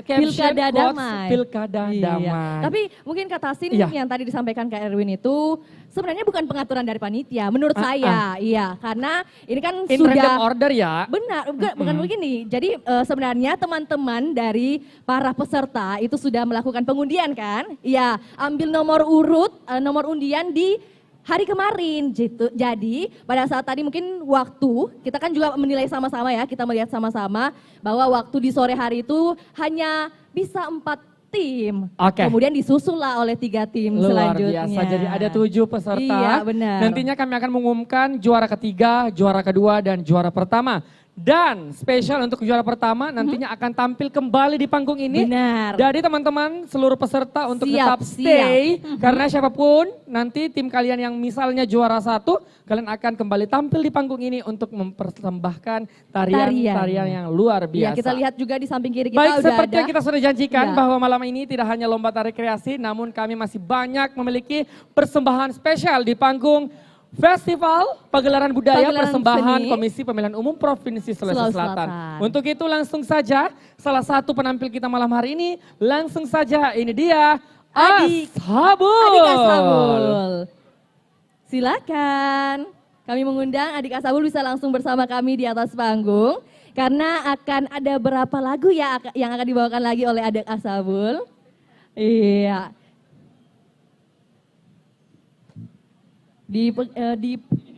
A: caption,
B: Pilkada
A: quotes,
B: damai.
A: Pilkada
B: Iya.
A: damai.
B: Tapi mungkin kata Sin
A: Iya.
B: yang tadi disampaikan Kak Erwin itu sebenarnya bukan pengaturan dari panitia, menurut saya. Iya, karena ini kan
A: in
B: sudah
A: random order ya.
B: benar, bukan begini. Jadi sebenarnya teman-teman dari para peserta itu sudah melakukan pengundian kan? Iya, ambil nomor urut, nomor undian di hari kemarin gitu. Jadi pada saat tadi mungkin waktu, kita kan juga menilai sama-sama ya, kita melihat sama-sama bahwa waktu di sore hari itu hanya bisa 4 tim.
A: Oke.
B: Kemudian disusul lah oleh 3 tim
A: Luar
B: selanjutnya.
A: biasa. Jadi ada 7 peserta.
B: Iya, benar.
A: Nantinya kami akan mengumumkan juara ketiga, juara kedua, dan juara pertama. Dan spesial untuk juara pertama nantinya akan tampil kembali di panggung ini.
B: Benar.
A: Jadi teman-teman seluruh peserta untuk
B: Siap,
A: tetap stay. Karena siapapun nanti tim kalian yang misalnya juara 1, kalian akan kembali tampil di panggung ini untuk mempersembahkan tarian-tarian yang luar
B: Iya,
A: biasa.
B: kita lihat juga di samping kiri kita
A: Baik,
B: udah
A: seperti
B: ada.
A: yang kita sudah janjikan
B: Iya.
A: bahwa malam ini tidak hanya lomba tari kreasi, namun kami masih banyak memiliki persembahan spesial di panggung Festival Pagelaran Budaya
B: Pagelaran
A: Persembahan
B: Seni
A: Komisi Pemilihan Umum Provinsi Sulawesi
B: Sulawesi
A: Selatan.
B: Selatan.
A: Untuk itu langsung saja salah satu penampil kita malam hari ini, langsung saja ini dia Ashabul.
B: Adik Ashabul. Silakan. Kami mengundang Adik Ashabul bisa langsung bersama kami di atas panggung. Karena akan ada berapa lagu ya yang akan dibawakan lagi oleh Adik Ashabul. Iya. Di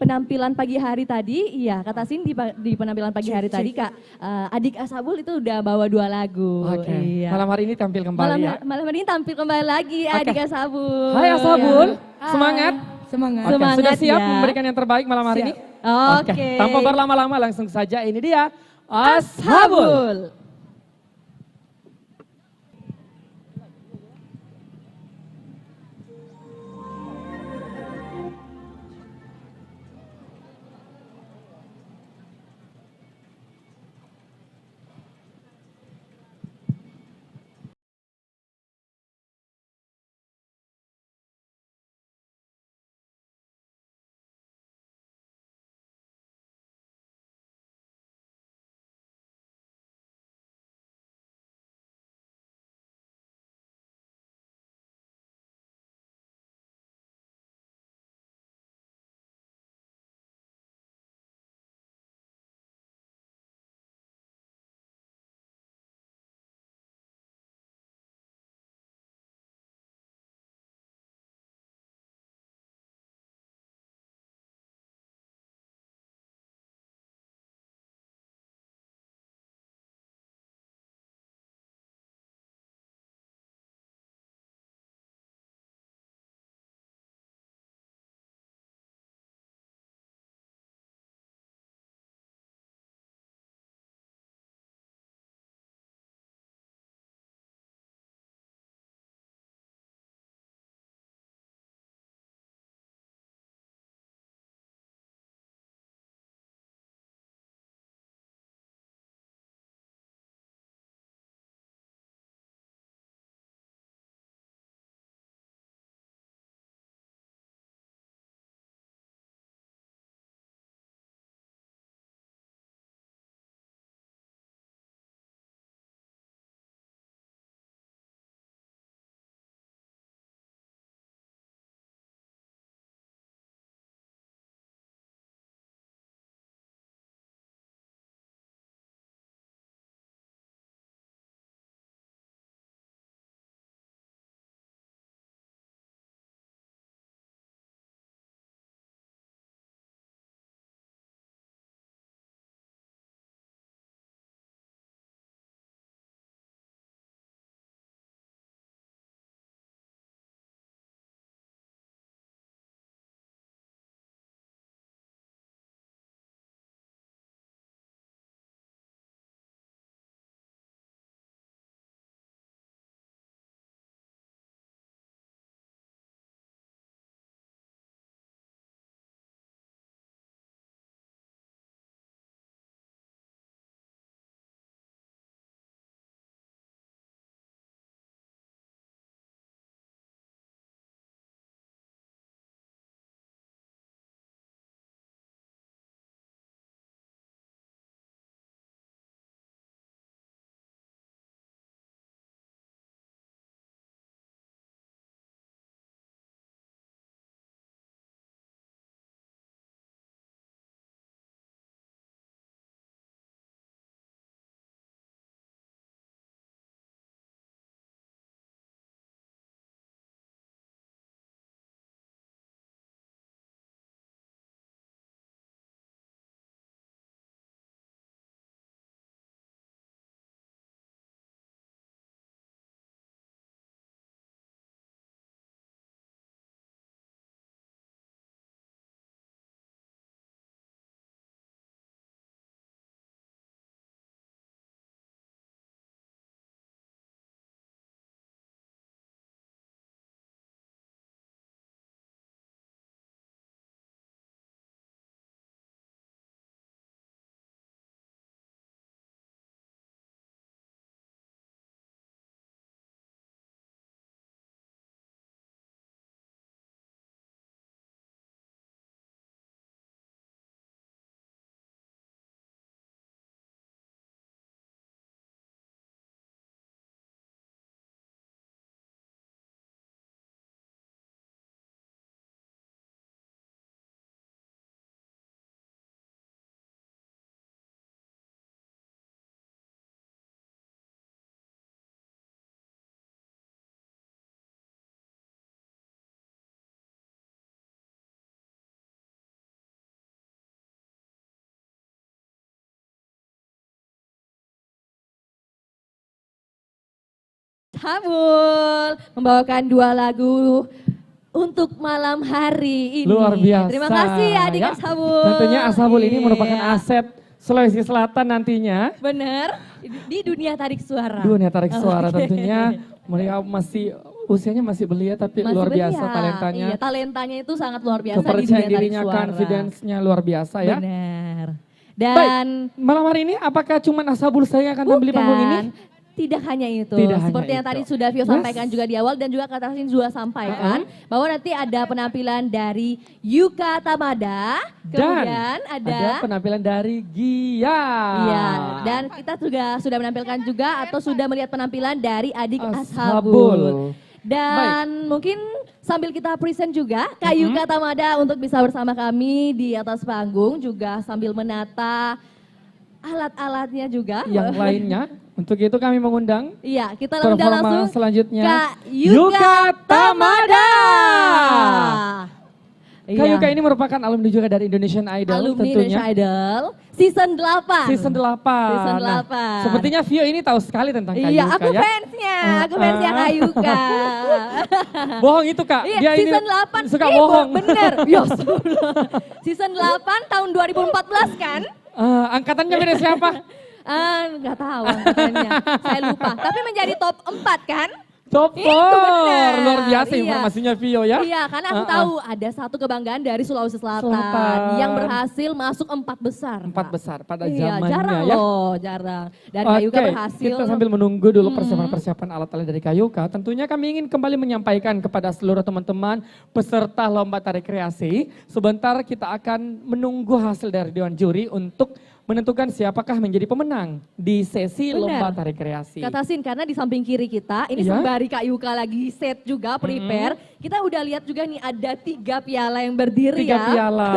B: penampilan pagi hari tadi, iya kata Sin di penampilan pagi hari tadi Kak, Adik Ashabul itu udah bawa 2 lagu.
A: Oke,
B: Iya.
A: malam hari ini tampil kembali ya.
B: Malam hari ini tampil kembali lagi
A: Oke.
B: Adik Ashabul.
A: Hai Ashabul,
B: Ya.
A: semangat.
H: Semangat.
A: Oke,
B: Semangat
A: sudah siap
B: ya.
A: memberikan yang terbaik malam hari ini?
B: Oke.
A: Tanpa berlama-lama langsung saja ini dia Ashabul.
B: Ashabul membawakan 2 lagu untuk malam hari ini.
A: Luar biasa.
B: Terima kasih adik
A: ya.
B: Ashabul.
A: Tentunya Ashabul ini
B: Iya.
A: merupakan aset Sulawesi Selatan nantinya.
B: Bener, di dunia tarik suara.
A: Dunia tarik suara
B: Oke.
A: tentunya mereka masih usianya masih belia tapi
B: Masih
A: luar
B: belia.
A: biasa talentanya.
B: Iya, talentanya itu sangat luar biasa di dunia
A: Kepercayaan
B: tarik
A: dirinya,
B: suara.
A: confidence-nya luar biasa ya.
B: Benar.
A: Baik,
B: Dan
A: malam hari ini apakah cuma Ashabul saya yang akan tampil di panggung ini?
B: Tidak hanya itu,
A: Tidak hanya
B: seperti yang
A: itu.
B: tadi sudah Vio
A: Yes.
B: sampaikan juga di awal dan juga Kak Tasmin juga sampaikan bahwa nanti ada penampilan dari Yuka Tamada, kemudian
A: ada penampilan dari Gia.
B: Iya, dan kita juga sudah menampilkan juga atau sudah melihat penampilan dari adik
A: Ashabul.
B: Ashabul. Dan mungkin sambil kita present juga Kak Yuka Tamada untuk bisa bersama kami di atas panggung juga sambil menata alat-alatnya juga.
A: Yang lainnya, untuk itu kami mengundang
B: Iya, kita undang
A: performa
B: langsung
A: selanjutnya
B: Kak Yuka Tamada.
A: Kak Yuka ini merupakan alumni juga dari Indonesian Idol
B: Alumni
A: tentunya.
B: Indonesia Idol season 8.
A: Season 8.
B: Season
A: Nah,
B: 8.
A: sepertinya Vio ini tahu sekali tentang Kak
B: Iya,
A: Yuka
B: aku
A: ya.
B: fansnya, aku fansnya Kak Yuka.
A: Bohong itu Kak,
B: Iya,
A: dia ini
B: season 8
A: suka bohong.
B: Bener, ya season 8 tahun 2014 kan?
A: Angkatannya beda siapa?
B: Nggak tahu angkatannya, saya lupa. Tapi menjadi top 4 kan?
A: Top
B: Itu
A: 4,
B: benar.
A: luar biasa
B: Iya.
A: informasinya Vio ya.
B: Iya, karena aku tahu ada satu kebanggaan dari Sulawesi Selatan yang berhasil masuk 4 besar.
A: 4 besar pada
B: Iya,
A: zamannya
B: jarang
A: ya.
B: loh, jarang. Dan Kak Yuka
A: Oke,
B: berhasil.
A: kita sambil menunggu dulu persiapan-persiapan alat-alat dari Kak Yuka, tentunya kami ingin kembali menyampaikan kepada seluruh teman-teman peserta lomba tari kreasi. Sebentar kita akan menunggu hasil dari Dewan Juri untuk menentukan siapakah menjadi pemenang di sesi
B: Benar.
A: lomba tari kreasi.
B: Kata Sin, karena di samping kiri kita, ini
A: Iya.
B: sembari Kak Yuka lagi set juga, prepare. Kita udah lihat juga nih ada 3 piala yang berdiri
A: 3
B: ya.
A: piala.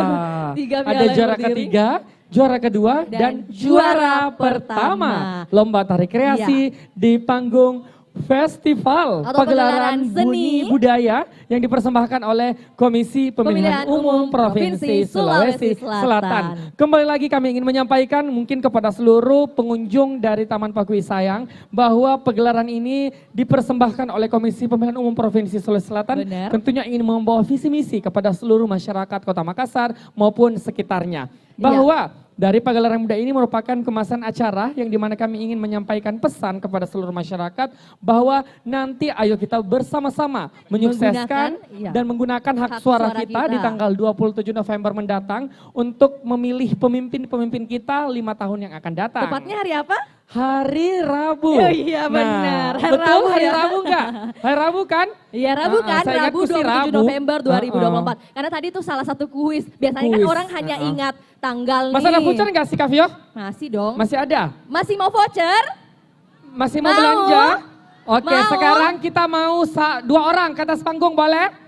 B: 3 piala
A: Ada
B: yang
A: juara
B: berdiri.
A: ketiga, juara kedua, dan juara pertama. Lomba tari kreasi di panggung Festival
B: Atau
A: Pagelaran
B: Pagelaran
A: Buni
B: Seni
A: Budaya yang dipersembahkan oleh Komisi Pemilihan Umum Provinsi Sulawesi Selatan. Kembali lagi kami ingin menyampaikan mungkin kepada seluruh pengunjung dari Taman Pakui Sayang bahwa pegelaran ini dipersembahkan oleh Komisi Pemilihan Umum Provinsi Sulawesi Selatan.
B: Benar.
A: Tentunya ingin membawa visi misi kepada seluruh masyarakat Kota Makassar maupun sekitarnya. Bahwa dari pagelaran muda ini merupakan kemasan acara yang dimana kami ingin menyampaikan pesan kepada seluruh masyarakat bahwa nanti ayo kita bersama-sama menyukseskan
B: iya.
A: dan menggunakan hak suara kita di tanggal 27 November mendatang untuk memilih pemimpin-pemimpin kita 5 tahun yang akan datang.
B: Tepatnya hari apa?
A: Hari Rabu.
B: Oh iya benar.
A: Nah, betul hari
B: ya.
A: Rabu enggak? Hari Rabu kan?
B: Iya Rabu kan,
A: saya ingat
B: Rabu
A: kuis
B: 27
A: Rabu.
B: November 2024. Karena tadi itu salah satu kuis. Biasanya kan
A: Kuis,
B: orang hanya ingat tanggal
A: Masih ada
B: nih.
A: voucher enggak sih Kak Vio?
B: Masih dong.
A: Masih ada?
B: Masih mau voucher?
A: Masih mau
B: Mau?
A: belanja? Oke,
B: Mau?
A: sekarang kita mau 2 orang ke atas panggung boleh?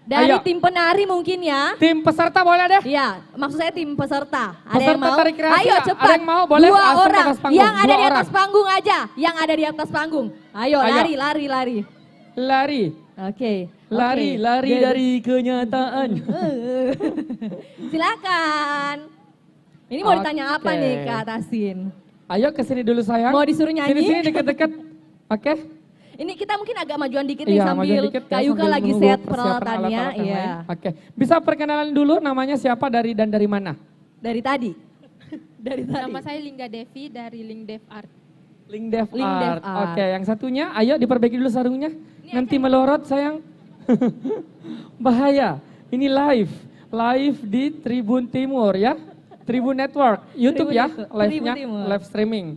B: Dari
A: Ayo.
B: tim penari mungkin ya.
A: Tim peserta boleh deh?
B: Iya, maksud saya tim peserta. Ada
A: Peserta
B: yang mau?
A: tari kreasi
B: Ayo
A: nggak?
B: cepat.
A: Ada yang mau? Boleh
B: 2
A: langsung ke
B: orang.
A: atas panggung.
B: Yang ada
A: 2
B: di atas
A: orang.
B: panggung aja. Yang ada di atas panggung. Ayo,
A: Ayo.
B: lari.
A: Lari.
B: Oke.
A: Lari,
B: oke.
A: lari
B: Jadi-
A: dari kenyataan.
B: Silakan. Ini mau ditanya apa
A: Oke.
B: nih Kak Tasin?
A: Ayo ke sini dulu sayang.
B: Mau disuruh nyanyi?
A: Sini dekat-dekat. Oke.
B: Ini kita mungkin agak majuan dikit nih
A: Iya,
B: sambil
A: majuan dikit ya,
B: Kak Yuka
A: sambil
B: lagi
A: menunggu
B: set
A: persiapan
B: peralatannya.
A: alat-alat yang
B: Iya.
A: lain. Oke. Bisa perkenalan dulu namanya siapa dan dari mana?
B: Dari tadi. Dari tadi.
K: Nama saya Lingga Devi dari Lingdev Art.
A: Lingdev
B: Lingdev
A: Art.
B: Art.
A: Oke, yang satunya ayo diperbaiki dulu sarungnya. Nanti melorot sayang. Bahaya. Ini live di Tribun Timur ya. Tribun Network, YouTube
B: Tribun
A: ya,
B: Network,
A: live-nya,
B: Tribun Timur.
A: live streaming.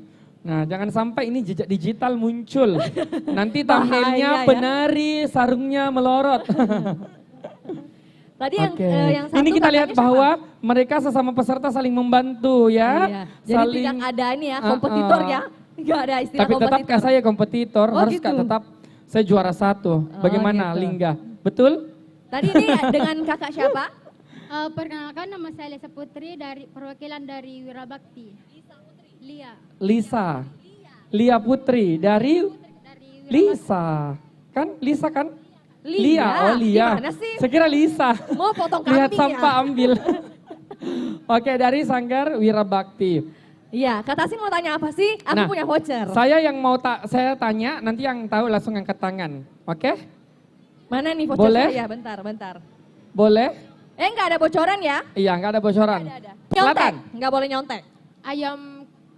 A: Nah, jangan sampai ini jejak digital muncul. Nanti
B: Bahaya
A: thumbnailnya
B: ya.
A: penari, sarungnya melorot.
B: Tadi
A: Oke.
B: yang satu
A: Ini kita lihat
B: katanya
A: bahwa mereka sesama peserta saling membantu
B: siapa?
A: ya.
B: Iya. Jadi tidak ada ini ya kompetitor ya. Enggak ada istilah
A: Tapi tetap
B: kompetitor.
A: Kak saya kompetitor,
B: Oh,
A: harus
B: gitu.
A: Kak tetap saya juara 1. Bagaimana
B: gitu.
A: Lingga? Betul?
B: Tadi ini dengan kakak siapa?
K: Perkenalkan nama saya Lisa Putri dari perwakilan dari Wirabakti. Lia.
A: Lisa. Lia Putri dari Lisa. Kan? Lisa kan?
B: Lia.
A: Oh Lia.
B: Gimana sih?
A: Saya kira Lisa.
B: Mau potong
A: Lihat
B: kambing
A: sampah
B: ya?
A: ambil. Oke, dari Sanggar Wirabakti.
B: Iya, Kak Tasing mau tanya apa sih? Aku
A: Nah,
B: punya voucher.
A: Saya yang mau saya tanya, nanti yang tahu langsung angkat tangan. Oke?
B: Mana nih voucher
A: Boleh?
B: saya? Bentar.
A: Boleh?
B: Nggak ada bocoran ya?
A: Iya, nggak ada bocoran.
B: Ada.
A: Selatan.
B: Nyontek, nggak boleh nyontek.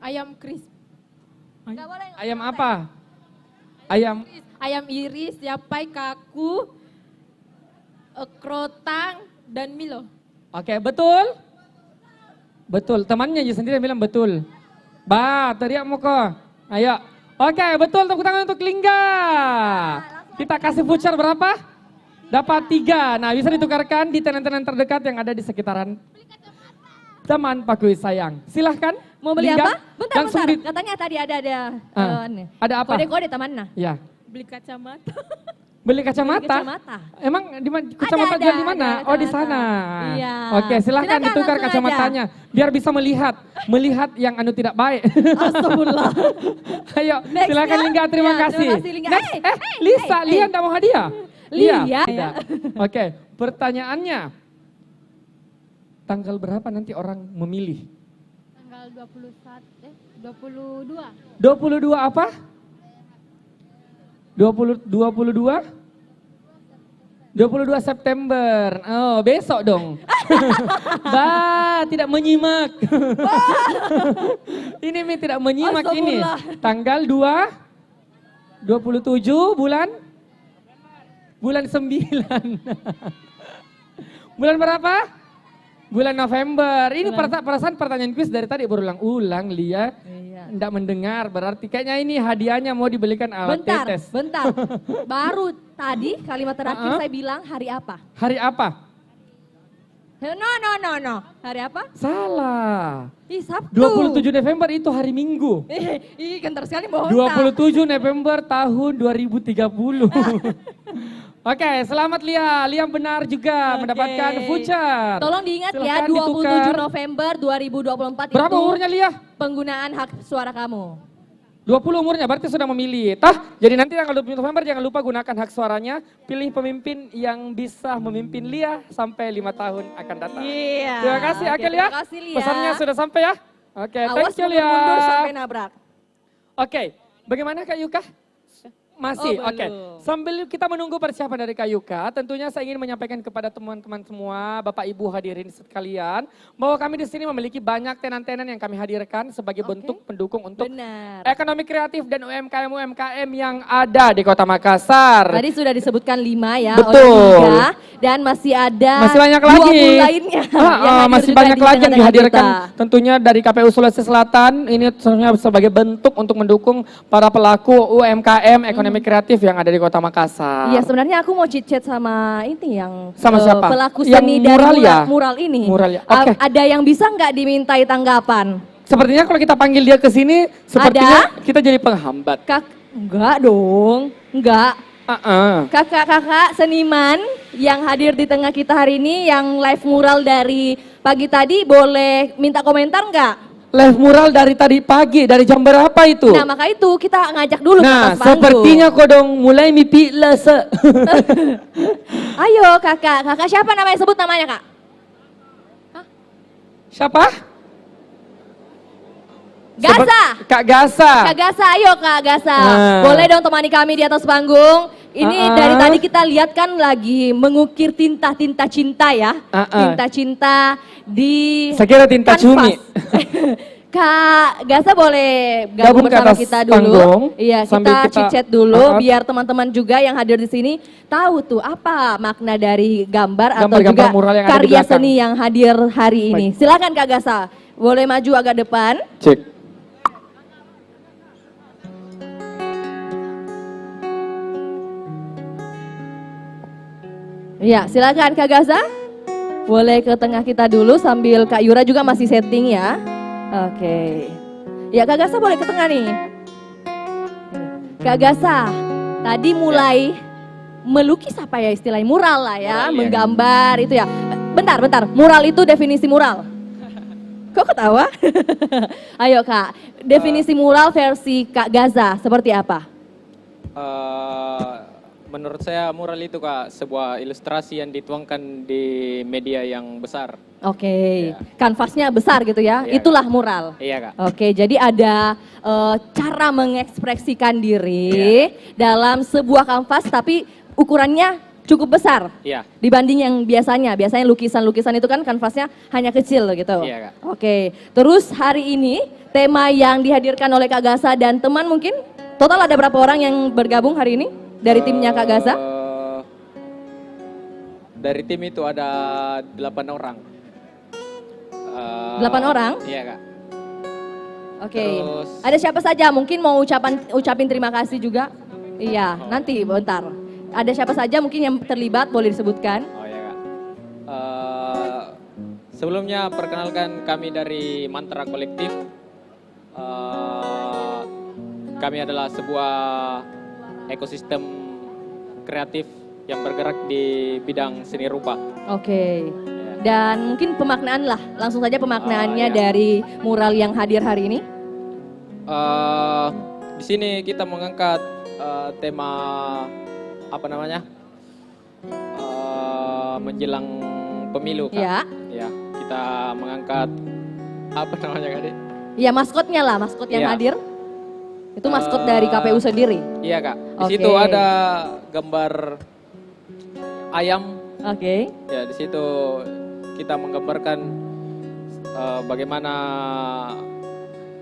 K: Ayam crisp.
B: Nggak boleh
A: Ayam
B: nyontek.
A: apa? Ayam
K: Ayam iris, yapai, kaku, krotang, dan Milo.
A: Oke, betul? Betul, temannya aja sendiri yang bilang betul. Teriak Moko. Ayo. Oke, betul, tepuk tangan untuk Lingga. Kita kasih voucher berapa? Dapat 3. Nah, bisa ditukarkan di tenan-tenan terdekat yang ada di sekitaran Taman Pakui Sayang. Silahkan.
B: Mau beli
A: Lingga,
B: apa? Bentar.
A: langsung
B: Katanya tadi ada nih.
A: ada apa?
B: Kode-kode tamannya.
A: Ya.
K: Beli kacamata.
A: Beli kacamata?
B: Emang
A: di mana? Kacamata jual di mana? Oh, di sana.
B: Iya.
A: Oke, silahkan ditukar
B: langsung
A: kacamatanya biar bisa melihat yang tidak baik.
B: Astagfirullah.
A: Ayo,
B: Next
A: silakan
B: ya?
A: Lingga, terima
B: Ya,
A: kasih.
B: terima kasih, Lingga.
A: Next, Lisa, Lia enggak mau hadiah?
B: Lia.
A: Tidak. Oke, pertanyaannya. Tanggal berapa nanti orang memilih?
K: Tanggal 22.
A: 22 apa? 22 September. Oh, besok dong. Tidak menyimak. Ini Mi tidak menyimak ini. Tanggal 27 bulan 9. Bulan berapa? Bulan November. Ini perasaan pertanyaan quiz dari tadi berulang-ulang, Lia. Enggak mendengar, berarti kayaknya ini hadiahnya mau dibelikan alat tetes.
B: Bentar. Baru tadi kalimat terakhir saya bilang hari apa?
A: Hari apa?
B: No. Hari apa?
A: Salah.
B: Sabtu.
A: 27 November itu hari Minggu.
B: Ih, gentar sekali bohong.
A: 27 November tahun 2030. Oke, selamat Lia. Lia benar juga mendapatkan voucher.
B: Tolong diingat ya,
A: Silakan
B: 27
A: ditukar.
B: November 2024
A: Berapa
B: itu
A: umurnya Lia?
B: penggunaan hak suara kamu.
A: 20 umurnya, berarti sudah memilih. Jadi nanti tanggal 20 November jangan lupa gunakan hak suaranya. Pilih pemimpin yang bisa memimpin Lia sampai 5 tahun akan datang.
B: Iya.
A: Terima kasih,
B: Oke,
A: Lia.
B: terima kasih, Lia.
A: Pesannya sudah sampai ya? Oke,
B: Awas
A: thank you Lia.
B: mundur sampai nabrak.
A: Oke, bagaimana Kak Yuka? Masih,
B: Oh,
A: oke.
B: belum.
A: Sambil kita menunggu persiapan dari Kak Yuka, tentunya saya ingin menyampaikan kepada teman-teman semua, Bapak Ibu hadirin sekalian, bahwa kami di sini memiliki banyak tenan-tenan yang kami hadirkan sebagai bentuk pendukung untuk ekonomi kreatif dan UMKM yang ada di Kota Makassar.
B: Tadi sudah disebutkan 5 ya
A: Betul.
B: oleh Liga, dan masih ada
A: Masih banyak lagi.
B: 20 lainnya. yang hadir
A: Masih
B: juga
A: banyak
B: di
A: lagi yang
B: tengah-tengah
A: dihadirkan
B: kita.
A: tentunya dari KPU Sulawesi Selatan. Ini sebenarnya sebagai bentuk untuk mendukung para pelaku UMKM ekonomi kreatif yang ada di Kota Makassar.
B: Iya, sebenarnya aku mau chit-chat sama ini yang
A: Sama siapa?
B: pelaku
A: Yang
B: seni dari
A: mural ya?
B: mural ini.
A: Mural ya, oke.
B: Ada yang bisa nggak dimintai tanggapan?
A: Sepertinya kalau kita panggil dia ke sini, sepertinya kita jadi penghambat.
B: Enggak dong, enggak. Kakak-kakak seniman yang hadir di tengah kita hari ini, yang live mural dari pagi tadi, boleh minta komentar enggak?
A: Live mural dari tadi pagi, dari jam berapa itu?
B: Nah, maka itu kita ngajak dulu ke
A: Nah,
B: atas panggung.
A: sepertinya kodong mulai mimpi lese.
B: Ayo kakak siapa namanya? Sebut namanya kak.
A: Siapa?
B: Gasa.
A: Kak Gasa.
B: Kak Gasa, ayo Kak Gasa.
A: Nah.
B: Boleh dong temani kami di atas panggung. Ini dari tadi kita lihat kan lagi mengukir tinta-tinta cinta ya. Tinta-cinta di
A: Saya kira tinta
B: kanvas.
A: cumi.
B: Kak Gasa boleh
A: Gabung
B: gabung
A: ke
B: bersama
A: atas
B: kita dulu.
A: panggung,
B: Iya,
A: sambil
B: kita
A: kita-
B: chit-chat dulu biar teman-teman juga yang hadir di sini tahu tuh apa makna dari gambar atau
A: Gambar-gambar
B: juga
A: mural yang ada di
B: karya
A: belakang.
B: seni yang hadir hari ini. Silakan Kak Gasa. Boleh maju agak depan.
A: Cek.
B: Ya, silakan Kak Gasa. Boleh ke tengah kita dulu sambil Kak Yura juga masih setting ya. Oke. Ya Kak Gasa boleh ke tengah nih. Kak Gasa, tadi mulai melukis apa ya istilahnya? Mural lah ya, menggambar itu ya. Bentar, mural itu definisi mural. Kok ketawa? Ayo Kak, definisi mural versi Kak Gaza seperti apa?
L: Menurut saya mural itu Kak sebuah ilustrasi yang dituangkan di media yang besar.
B: Oke, kanvasnya besar gitu ya,
L: Iya,
B: itulah mural.
L: Iya Kak.
B: Oke, jadi ada cara mengekspresikan diri dalam sebuah kanvas tapi ukurannya cukup besar
L: Iya.
B: dibanding yang biasanya. Biasanya lukisan-lukisan itu kan kanvasnya hanya kecil gitu.
L: Iya, Kak.
B: Oke, terus hari ini tema yang dihadirkan oleh Kak Gaza dan teman mungkin total ada berapa orang yang bergabung hari ini dari timnya Kak Gaza?
L: Dari tim itu ada 8 orang.
B: 8 orang?
L: Iya Kak.
B: Oke.
L: Terus
B: Ada siapa saja? Mungkin mau ucapin terima kasih juga? Iya, nanti bentar. Ada siapa saja mungkin yang terlibat boleh disebutkan?
L: Oh ya Kak. Sebelumnya perkenalkan kami dari Mantra Kolektif. Kami adalah sebuah ekosistem kreatif yang bergerak di bidang seni rupa.
B: Oke. Dan mungkin pemaknaan lah, langsung saja pemaknaannya
L: iya.
B: dari mural yang hadir hari ini.
L: Di sini kita mengangkat tema apa namanya menjelang pemilu Kak.
B: Ya.
L: Ya, kita mengangkat apa namanya Kak Dek?
B: Ya maskotnya lah, maskot yang
L: Iya.
B: hadir. Itu maskot dari KPU sendiri.
L: Iya Kak. Di
B: Oke.
L: situ ada gambar ayam.
B: Oke.
L: Ya, di situ kita menggambarkan bagaimana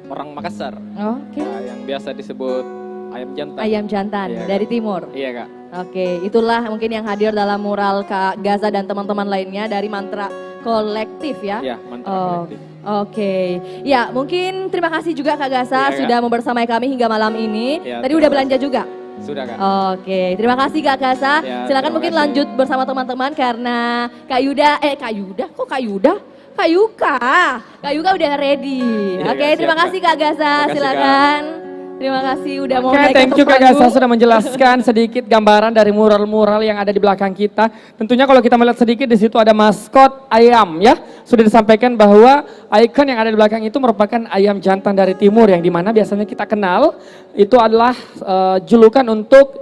L: orang Makassar.
B: Oke.
L: Yang biasa disebut ayam jantan.
B: Ayam jantan
L: Iya,
B: dari
L: Kak.
B: timur.
L: Iya Kak.
B: Oke, itulah mungkin yang hadir dalam mural Kak Gaza dan teman-teman lainnya dari Mantra Kolektif ya.
L: Iya, Mantra Kolektif.
B: Oke, ya mungkin terima kasih juga Kak Gaza
L: Iya, Kak.
B: sudah membersamai kami hingga malam ini.
L: Iya,
B: Tadi
L: terima
B: udah belanja juga?
L: Sudah Kak.
B: Oke, terima kasih Kak Gaza.
L: Ya,
B: Silakan
L: terima
B: mungkin
L: kasih.
B: lanjut bersama teman-teman karena Kak Yuda, Kak Yuda, kok Kak Yuda? Kak Yuka udah ready.
L: Iya,
B: Oke,
L: Kak,
B: terima
L: siap,
B: kasih
L: Kak.
B: Kak Gaza,
L: Terima kasih,
B: silakan. Terima kasih udah mau
A: Oke,
B: naik
A: thank
B: atas
A: you Kak
B: panggung.
A: Gaza sudah menjelaskan sedikit gambaran dari mural-mural yang ada di belakang kita. Tentunya kalau kita melihat sedikit di situ ada maskot ayam ya. Sudah disampaikan bahwa ikon yang ada di belakang itu merupakan ayam jantan dari timur yang dimana biasanya kita kenal itu adalah julukan untuk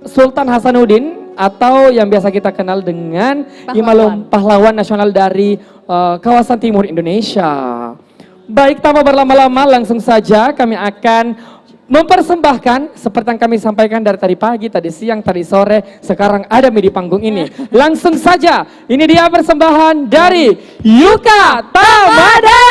A: Sultan Hasanuddin atau yang biasa kita kenal dengan Imam Pahlawan Nasional dari kawasan timur Indonesia. Baik, tanpa berlama-lama langsung saja kami akan mempersembahkan seperti yang kami sampaikan dari tadi pagi, tadi siang, tadi sore, sekarang ada di panggung ini. Langsung saja, ini dia persembahan dari Yuka Tamada.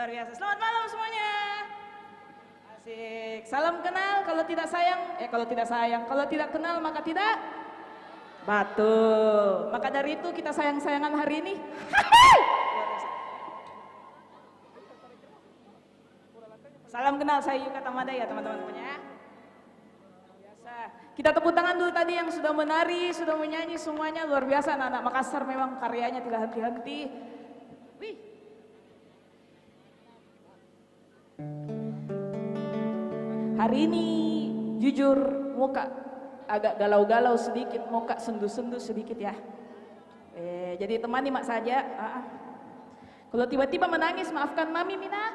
H: Luar biasa. Selamat malam semuanya. Asik. Salam kenal, kalau tidak kenal maka tidak betul. Maka dari itu kita sayang-sayangan hari ini. Salam kenal, saya Yuka Tamada ya teman-teman semuanya. Biasa. Kita tepuk tangan dulu tadi yang sudah menari, sudah menyanyi semuanya luar biasa. Anak-anak Makassar memang karyanya tidak henti-henti. Wih. Hari ini jujur muka agak galau-galau sedikit, muka sendu-sendu sedikit ya. Jadi temani mak saja. Kalau tiba-tiba menangis maafkan mami Mina.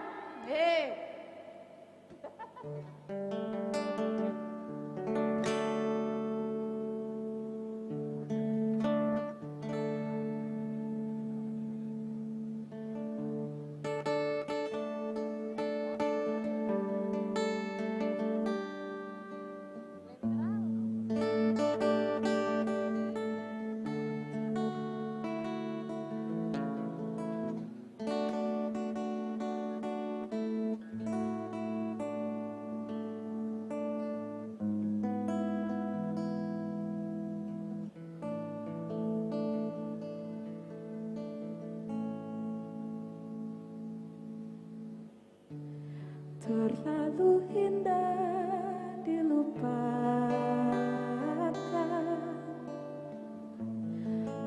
H: Terlalu indah dilupakan,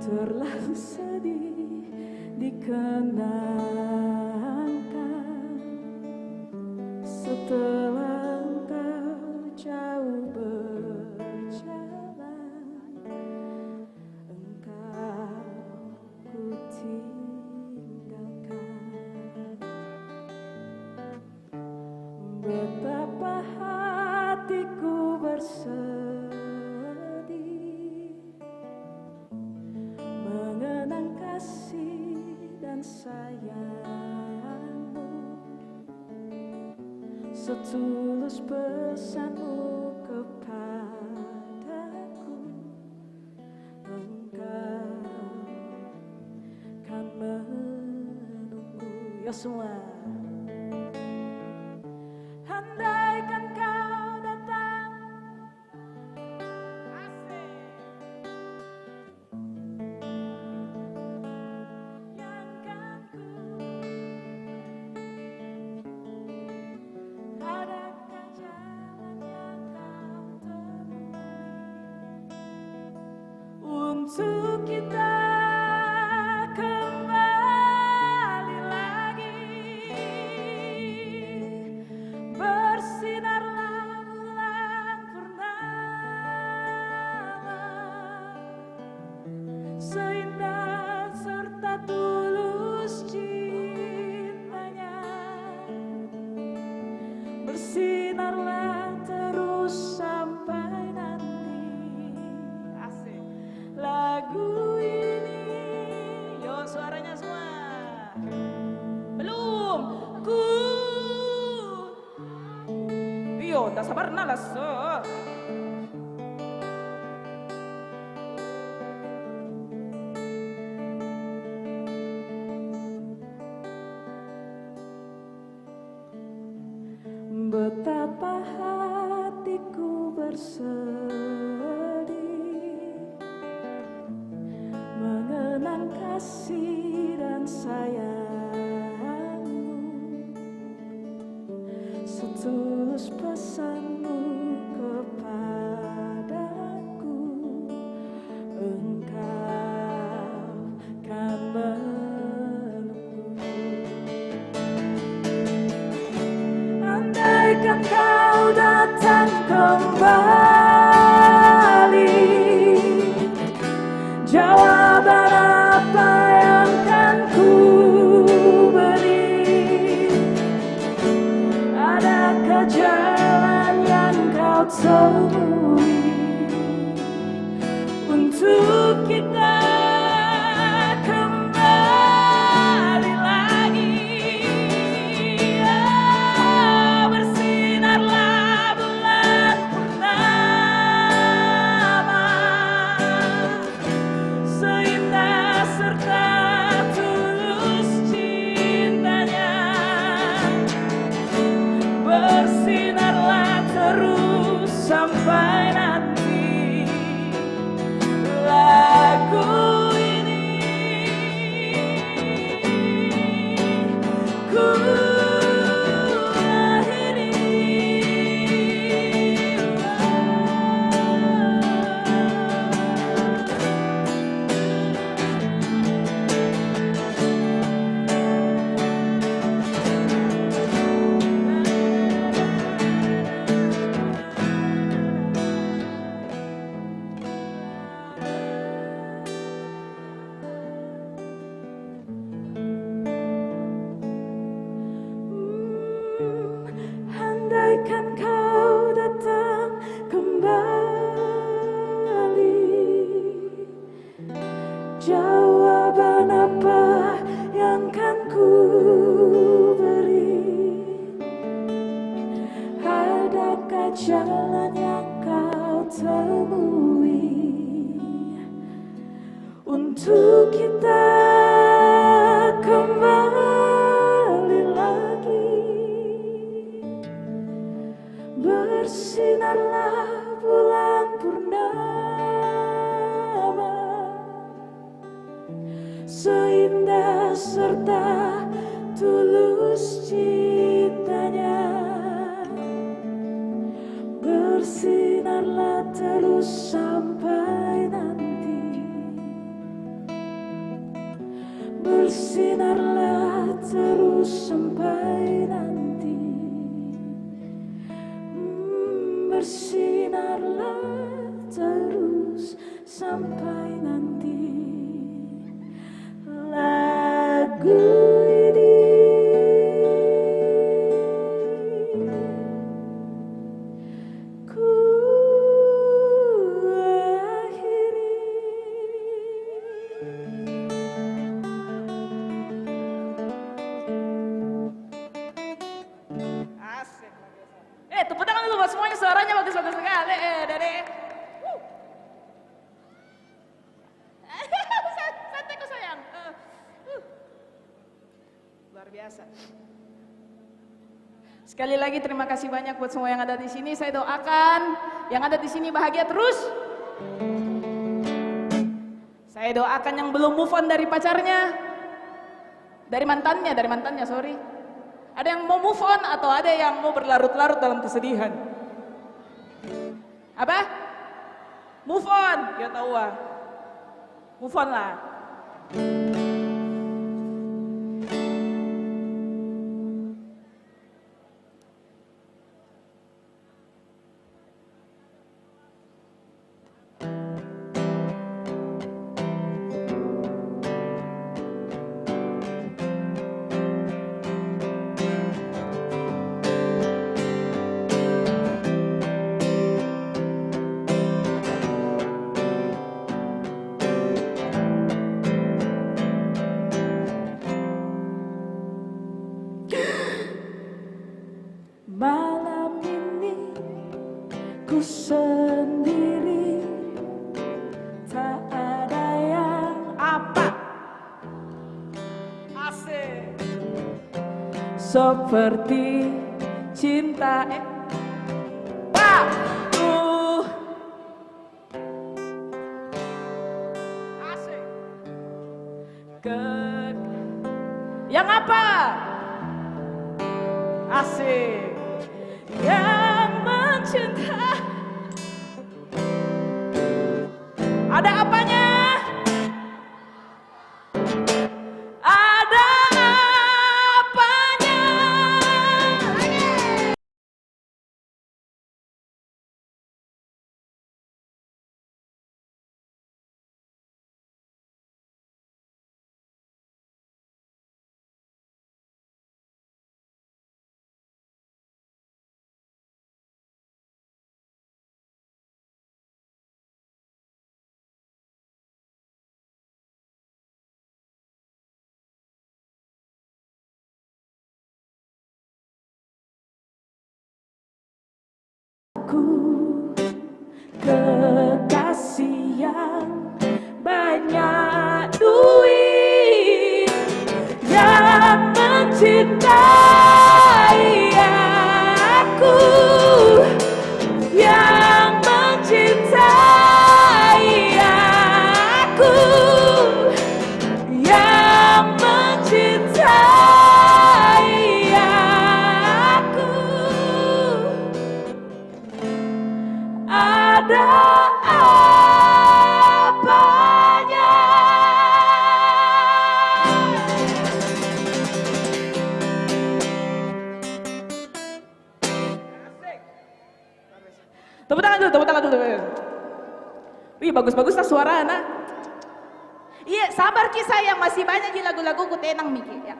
H: terlalu sedih dikenangkan. Setelah engkau jauh berjalan, engkau ku tinggalkan. Betapa hatiku bersedih mengenang kasih dan sayangmu, setulus pesanmu kepadaku. Engkau kan menunggu ya semua. Andaikan kau datang, asik. Yang kan ku adakah jalan yang kau temui untuk kita kembali lagi. Bersinarlah bulan purnama, seindah serta tulus cintanya. Bersinarlah terus sampai nanti. Asik. Lagu ini, yo suaranya semua. Belum. Yo, tak sabar nalas. Betapa hatiku bersedih mengenang kasih dan sayangmu, setulus pesanmu kepadaku. Engkau kan menunggu. Andaikan kau datang kembali, jawaban apa yang kan ku beri? Adakah jalan yang kau temui untuk kita kembali lagi? Bersinarlah bulan purnama, seindah serta tulus cintanya.
M: andaikan kau datang kembali, jawaban apa yang kan ku beri? Adakah jalan yang kau temui untuk kita kembali lagi? Bersinarlah bulan purnama, seindah serta tulus cintanya. Bersinarlah terus sampai nanti, bersinarlah terus sampai nanti, bersinarlah terus sampai nanti. Lagu ini ku akhiri.
H: Asik. Tepuk tangan dulu buat semuanya, suaranya bagus-bagus sekali. Dede. Santai kok sayang. Luar biasa. Sekali lagi terima kasih banyak buat semua yang ada di sini. Saya doakan yang ada di sini bahagia terus. Saya doakan yang belum move on dari pacarnya, dari mantannya, sorry. Ada yang mau move on atau ada yang mau berlarut-larut dalam kesedihan? Apa? Move on, ya tahu ah. Move on lah.
M: Malam ini ku sendiri, tak ada yang
H: apa? Asik.
M: seperti cinta.
H: Asik. Yang apa? Asik.
M: Yang mencinta.
H: Ada apanya? Ada apanya?
M: Kekasih yang banyak duit, yang mencintai aku, yang mencintai aku, yang mencintai aku. Ada apanya?
H: Tepuk tangan dulu, tepuk tangan dulu. Wih, bagus-bagus lah suara anak. Iya, sabar kisah yang masih banyak di lagu-lagu ku tenang Miki ya.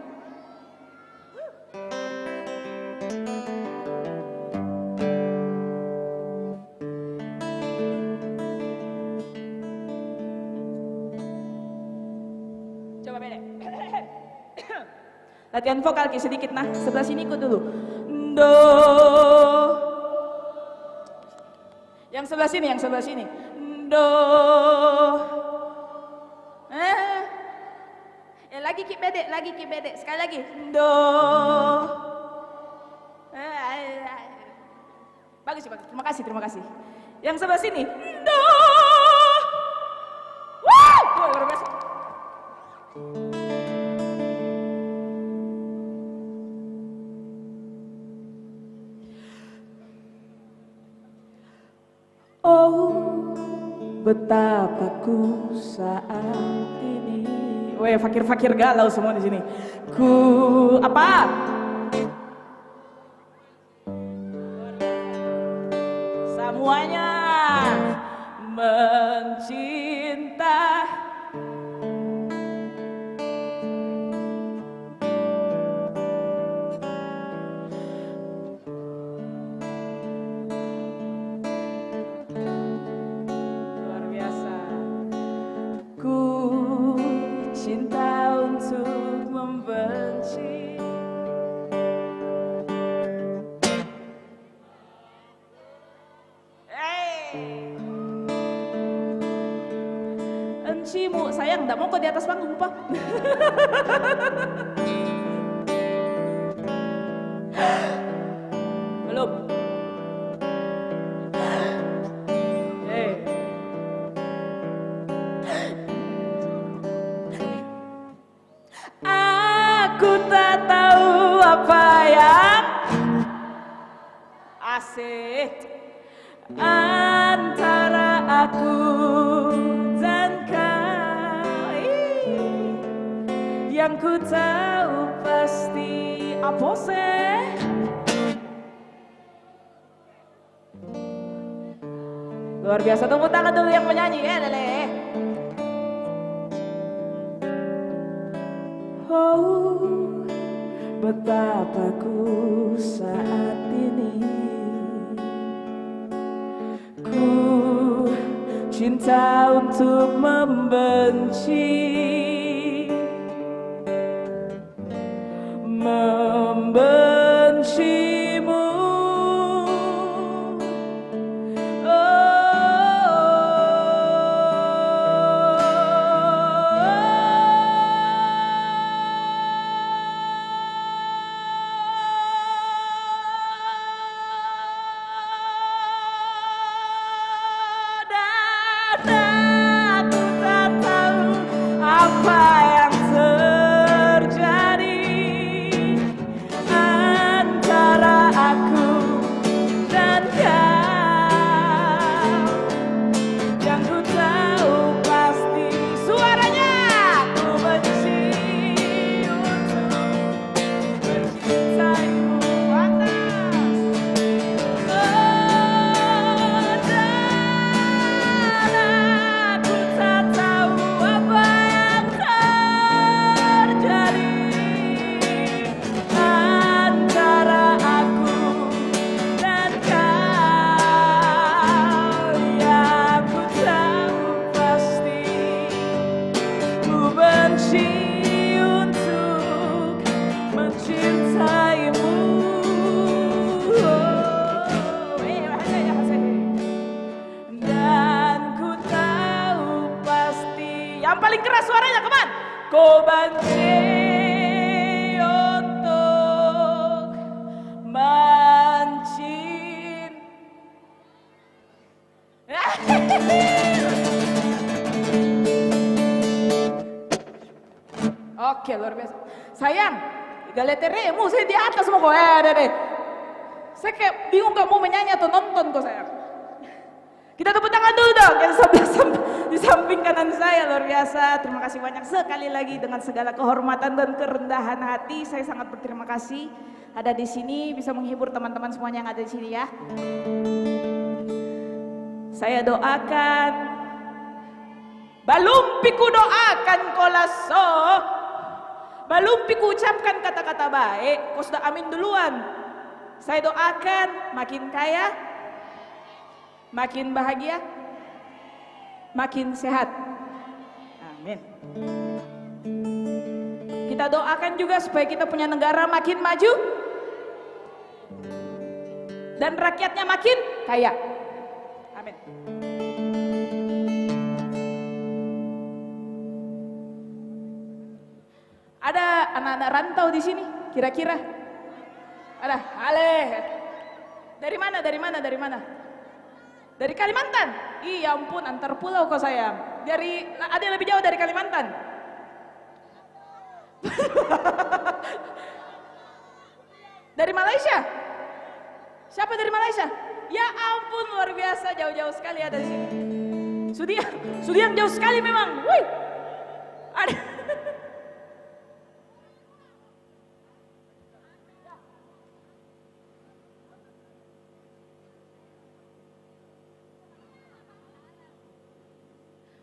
H: Latihan vokal Ki sedikit nah. Sebelah sini ikut dulu. Do. Yang sebelah sini. Do. Lagi Ki bedek, sekali lagi. Do. Bagus. Terima kasih. Yang sebelah sini. Do. Wow, luar biasa. Oh, betapa ku saat ini. Weh, fakir galau semua di sini. Ku apa? Semuanya mencinta. Luar biasa. Ku cinta untuk membenci. Encimu, sayang, enggak mau kok di atas panggung, Pak. Belum. Aku tak tahu apa yang asik antara aku dan kau. Yang ku tahu pasti apa sih? Luar biasa, tepuk tangan dulu yang menyanyi ya, Lele. Oh, betapa ku saat ini ku cinta untuk membenci, membencimu. Yang paling keras suaranya, kemana? Ku benci untuk Oke, luar biasa. Sayang, galeteremu saya di atas mau kok. Deh. Saya kayak bingung gak mau menyanyi atau nonton kok sayang. Kita tepuk tangan dulu dong yang di samping kanan saya, luar biasa. Terima kasih banyak sekali lagi dengan segala kehormatan dan kerendahan hati. Saya sangat berterima kasih ada di sini, bisa menghibur teman-teman semuanya yang ada di sini ya. Saya doakan, balumpiku doakan kolaso, balumpiku ucapkan kata-kata baik, kau sudah amin duluan. Saya doakan makin kaya, makin bahagia, makin sehat. Amin. Kita Kita doakan juga supaya kita punya negara makin maju dan rakyatnya makin kaya. Amin. Ada anak-anak rantau di sini, kira-kira? Ada, aleh. Dari mana? Dari mana? Dari mana? Dari Kalimantan. Iya ampun, antar pulau kok sayang. Ada yang lebih jauh dari Kalimantan? Dari Malaysia? Siapa dari Malaysia? Ya ampun, luar biasa, jauh-jauh sekali ada di sini. Sudiang jauh sekali memang. Wih. Ada.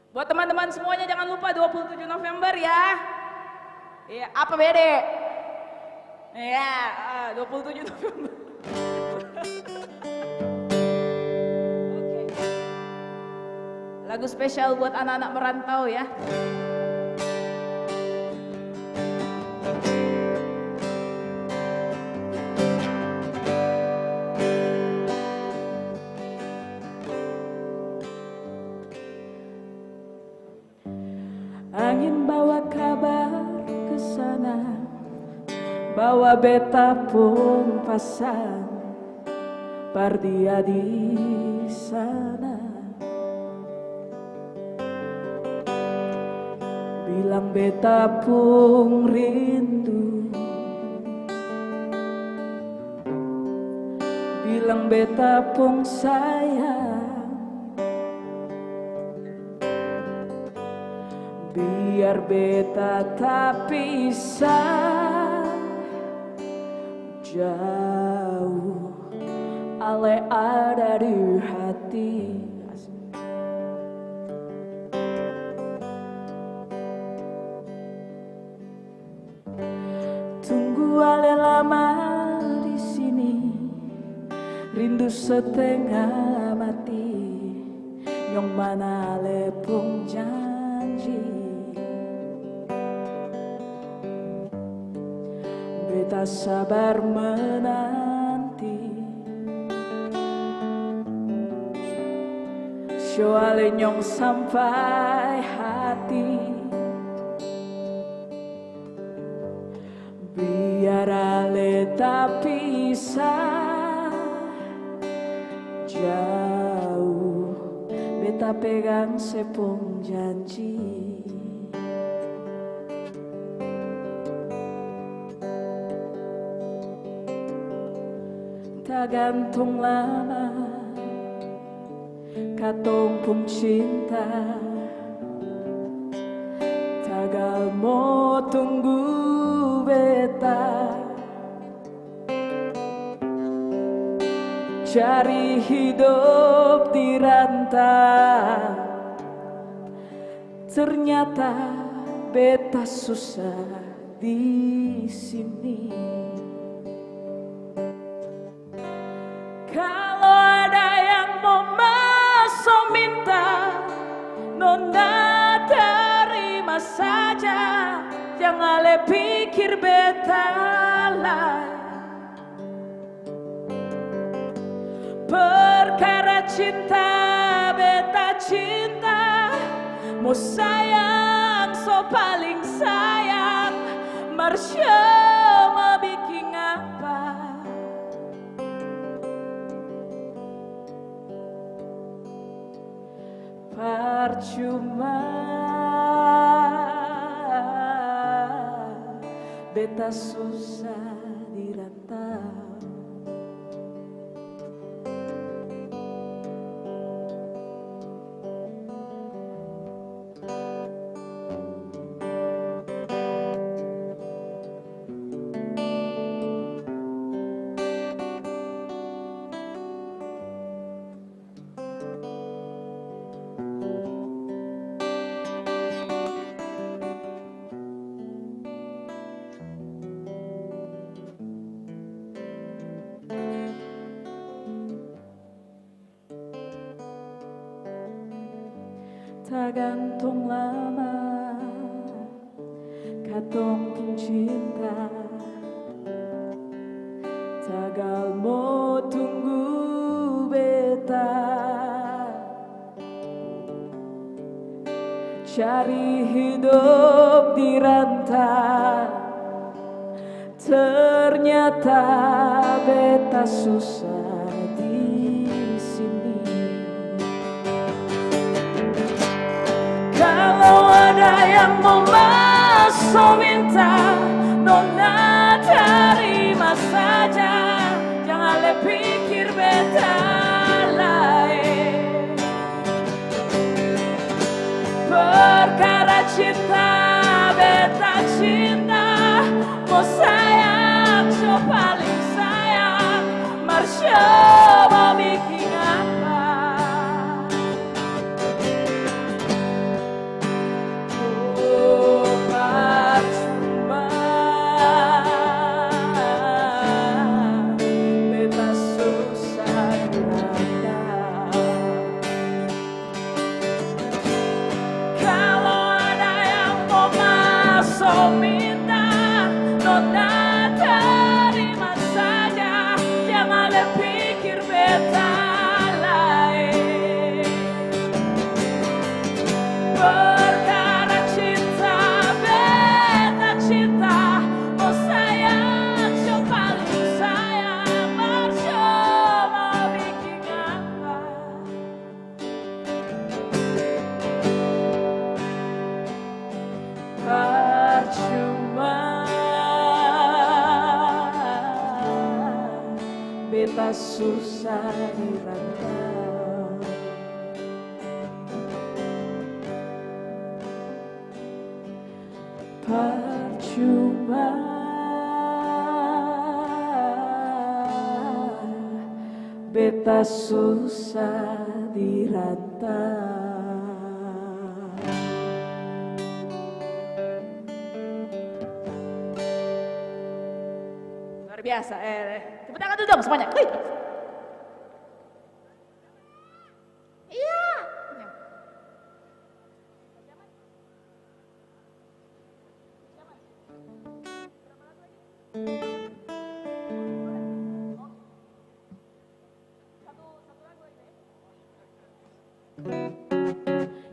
H: Buat teman-teman semuanya jangan lupa 27 November ya. Iya, apa bede? Iya, 27 November. Oke. Lagu spesial buat anak-anak merantau ya. Angin bawa kabar ke sana, bawa beta pun pasang, pardia di sana. Bilang beta pun rindu, bilang beta pun sayang. Biar beta tak pisah jauh, ale ada di hati. Tunggu ale lama di sini, rindu setengah mati, yang mana ale pun janji. Beta sabar menanti, soalnya nyong sampai hati. Biar ale tak pisah jauh, beta pegang sepung janji. Tak gantung lama katong pun cinta, tagal mau tunggu beta cari hidup di rantau. Ternyata beta susah di sini. Kalau ada yang mau masuk minta, nona terima saja. Jangan le pikir beta lah. Perkara cinta, beta cinta. Mau sayang, so paling sayang. Marsha mau bikin apa? Percuma beta susah dirantau. Tak gantung lama katong cinta tagal mo tunggu beta cari hidup di rantau ternyata beta susah di sini. Kalau ada yang mau masuk minta, nona terima saja, jangan le pikir beta lain. Perkara cinta, beta cinta, mau sayang, so paling sayang, Marsha mau bikin apa? Oh, percuma, beta susah dirangkap. Kalau ada yang mau masuk minta, nona terima saja, jangan le pikir beta lain. Perkara cinta, beta cinta, mau sayang, so paling sayang, Marsha mau bikin apa? Percuma, beta susah dirantau. Percuma, beta susah dirantau. Luar biasa, tepuk tangan dulu dong semuanya. Wih. Iya.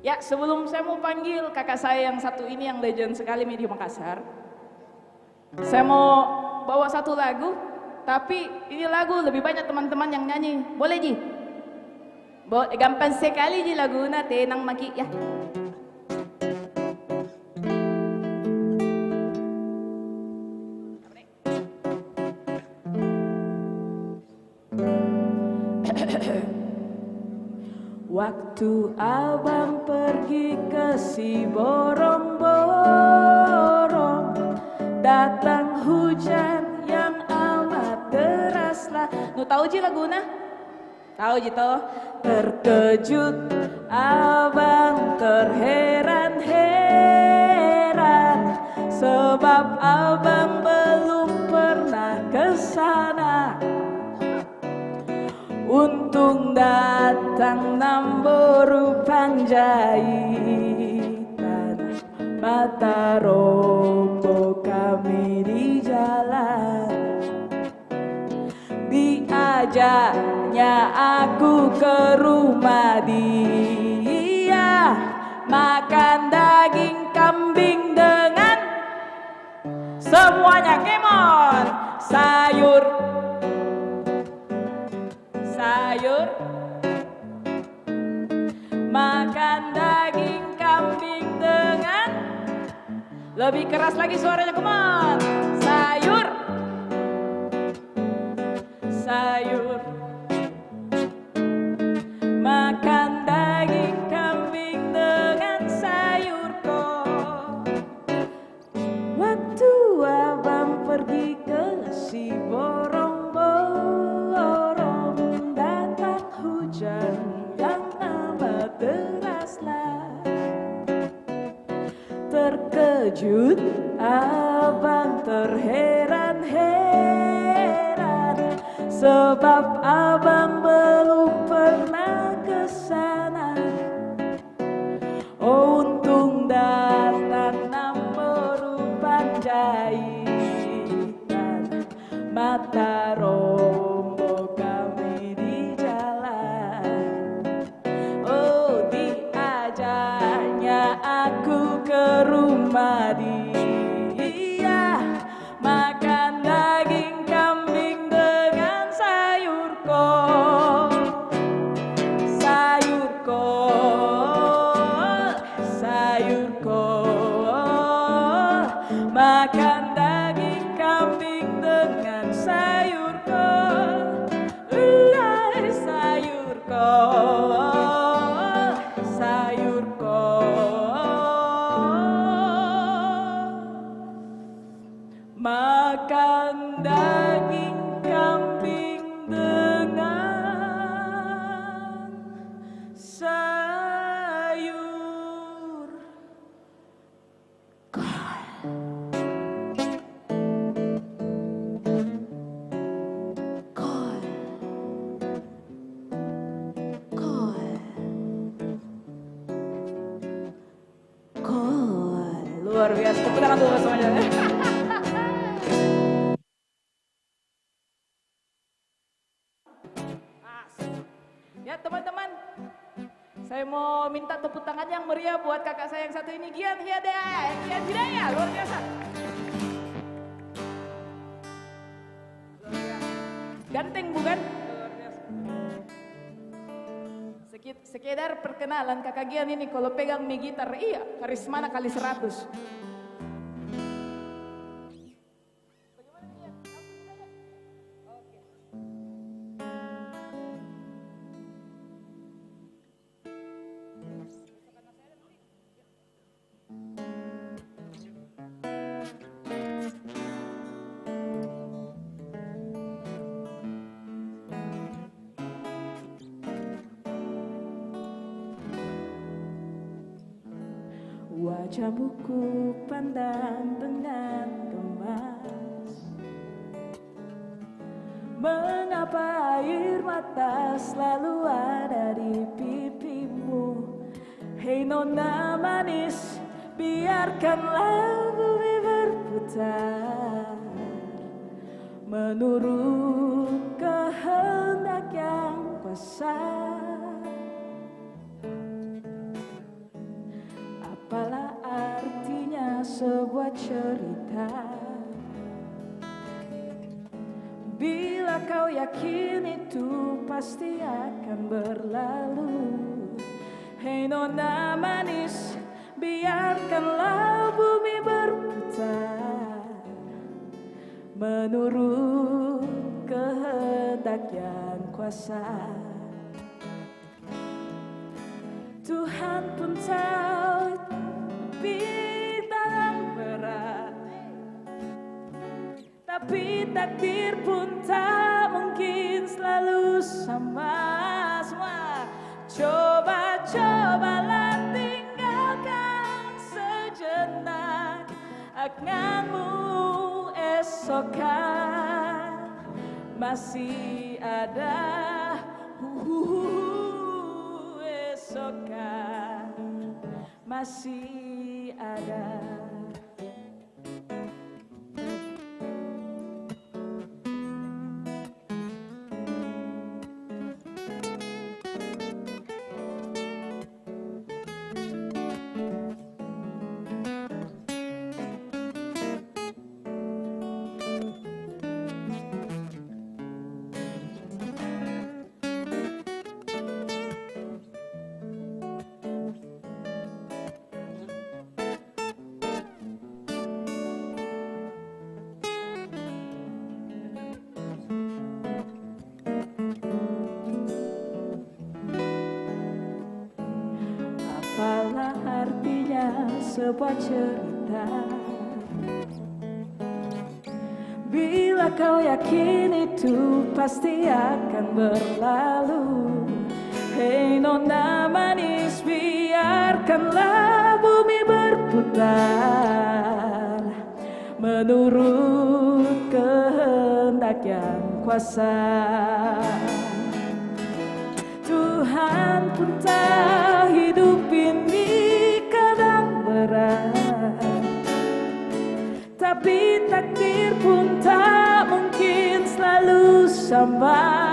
H: Ya, sebelum saya mau panggil kakak saya yang satu ini yang legend sekali di Makassar, saya mau bawa satu lagu, tapi ini lagu lebih banyak teman-teman yang nyanyi. Boleh Ji? Gampang sekali Ji laguna, tenang maki ya. Waktu abang pergi ke si borong-borong, datang hujan yang amat deras lah. Nu tahu Ji laguna? Tahu Ji toh? Terkejut abang terheran-heran, sebab abang belum pernah ke sana. Untung datang namboru panjaitan, mata rombo kami di jalan. Diajaknya aku ke rumah dia, makan daging kambing dengan semuanya kemon, sayur, makan daging kambing dengan, lebih keras lagi suaranya, come on, sayur, makan daging kambing dengan sayur kok. Waktu abang pergi ke si borong-borong, datang hujan yang amat deras lah. Terkejut abang terheran-heran, sebab abang belum pernah ke sana. Oh, untung datang namboru panjaitan, sayurku, sayurku, sayurku. Makan daging kambing dengan sayur kol. Luar biasa, tepuk tangan dulu semuanya. Ya teman-teman, saya mau minta tepuk tangan yang meriah buat kakak saya yang satu ini, Gian Hidayah, luar biasa. Ganteng bukan? Sekedar perkenalan kakak Gian ini kalau pegang mi gitar, iya karismana kali 100. Wajahmu ku pandang dengan gemas. Mengapa air mata selalu ada di pipimu? Hei nona manis, biarkanlah bumi berputar menurut kehendak yang kuasa. Apalah artinya sebuah cerita bila kau yakin itu pasti akan berlalu. Hei nona manis, biarkanlah bumi berputar menurut kehendak yang kuasa. Tuhan pun tahu bintang berat, tapi takdir pun tak mungkin selalu sama. Semua cobalah tinggalkan sejenak anganmu, esokkan masih ada. Esokkan masih ada. Apalah artinya sebuah cerita bila kau yakin itu pasti akan berlalu. Hei nona manis, biarkanlah bumi berputar menurut kehendak yang kuasa. Tuhan pun tahu hidup ini kadang berat, tapi takdir pun tak mungkin selalu sama.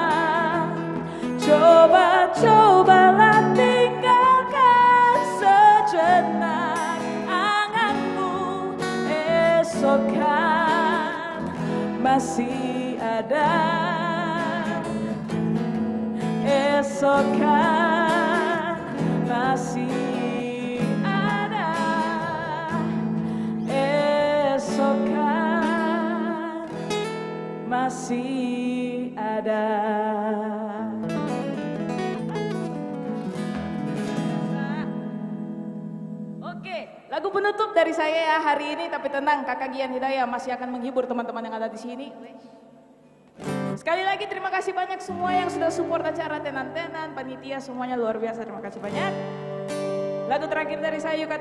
H: Cobalah tinggalkan sejenak anganmu, esokkan masih ada. Esokkan masih ada. Esokkan masih ada. Oke, lagu penutup dari saya ya hari ini, tapi tenang, Kakak Gian Hidayah masih akan menghibur teman-teman yang ada di sini. Sekali lagi terima kasih banyak semua yang sudah support acara tenan-tenan, panitia semuanya luar biasa, terima kasih banyak. Lagu terakhir dari saya Yuka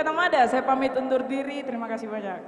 H: Tamada, saya pamit undur diri, terima kasih banyak.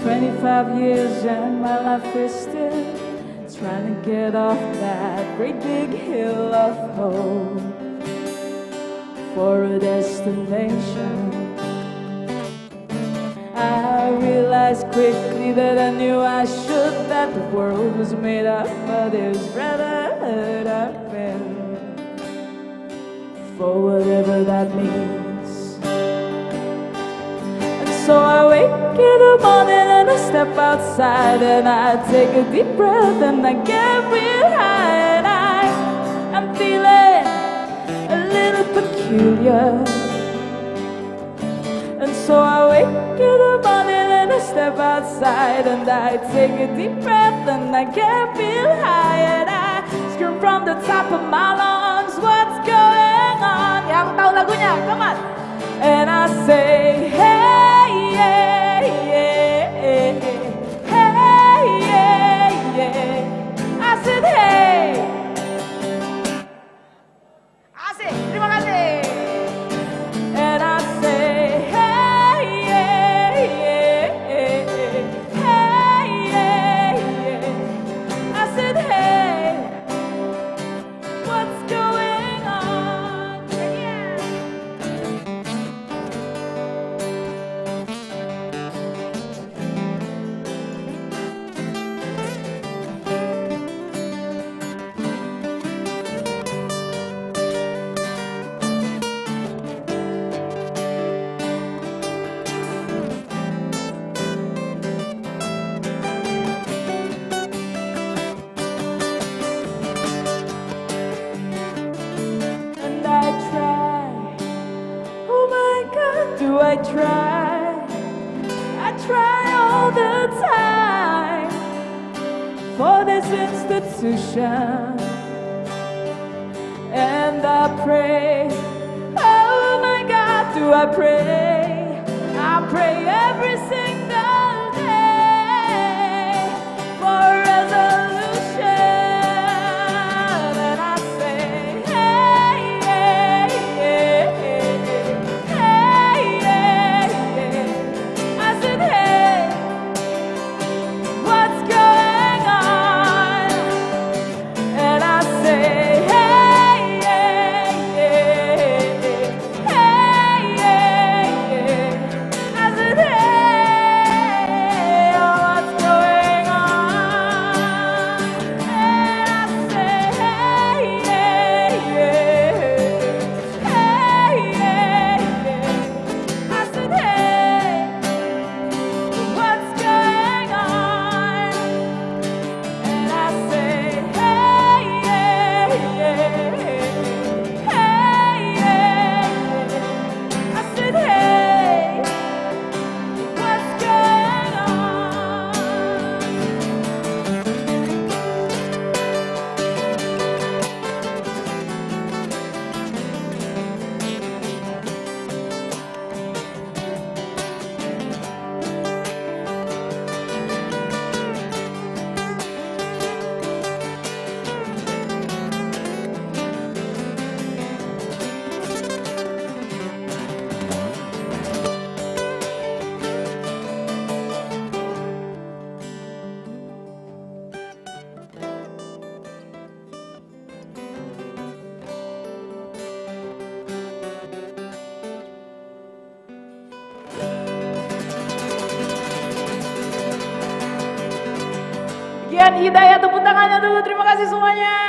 H: "25 years and my life is still trying to get off that great big hill of hope for a destination. I realized quickly that I knew I should, that the world was made up of this brotherhood I've been, for whatever that means. So I wake in the morning and I step outside and I take a deep breath and I get real high and I'm feeling a little peculiar. And so I wake in the morning and I step outside and I take a deep breath and I get real high and I scream from the top of my lungs, what's going on? Yang tahu lagunya, come on. And I say, hey, yeah, yeah, yeah, hey, yeah, yeah. I said, hey. Asik, terima kasih. And I say, hey, yeah, yeah, yeah, hey, yeah, yeah. I said, hey, what's going on? Yeah. And I try, oh my God, do I try? I try all the time for this institution. And I pray, oh my God, do I pray? I pray every single day for resolution. And I say, hey, yeah, yeah, hey, yeah, yeah. I said, hey, what's going on? And I say, hey, yeah, yeah, hey, yeah, yeah. I said, hey, oh, what's going on? And I say, hey, yeah, yeah, hey, yeah, yeah. I said, hey, what's going on? And I say, hey, yeah, yeah, hey, yeah, yeah. I said, hey, what's going on? Gian Hidayah, tepuk tangannya dulu. Terima kasih semuanya.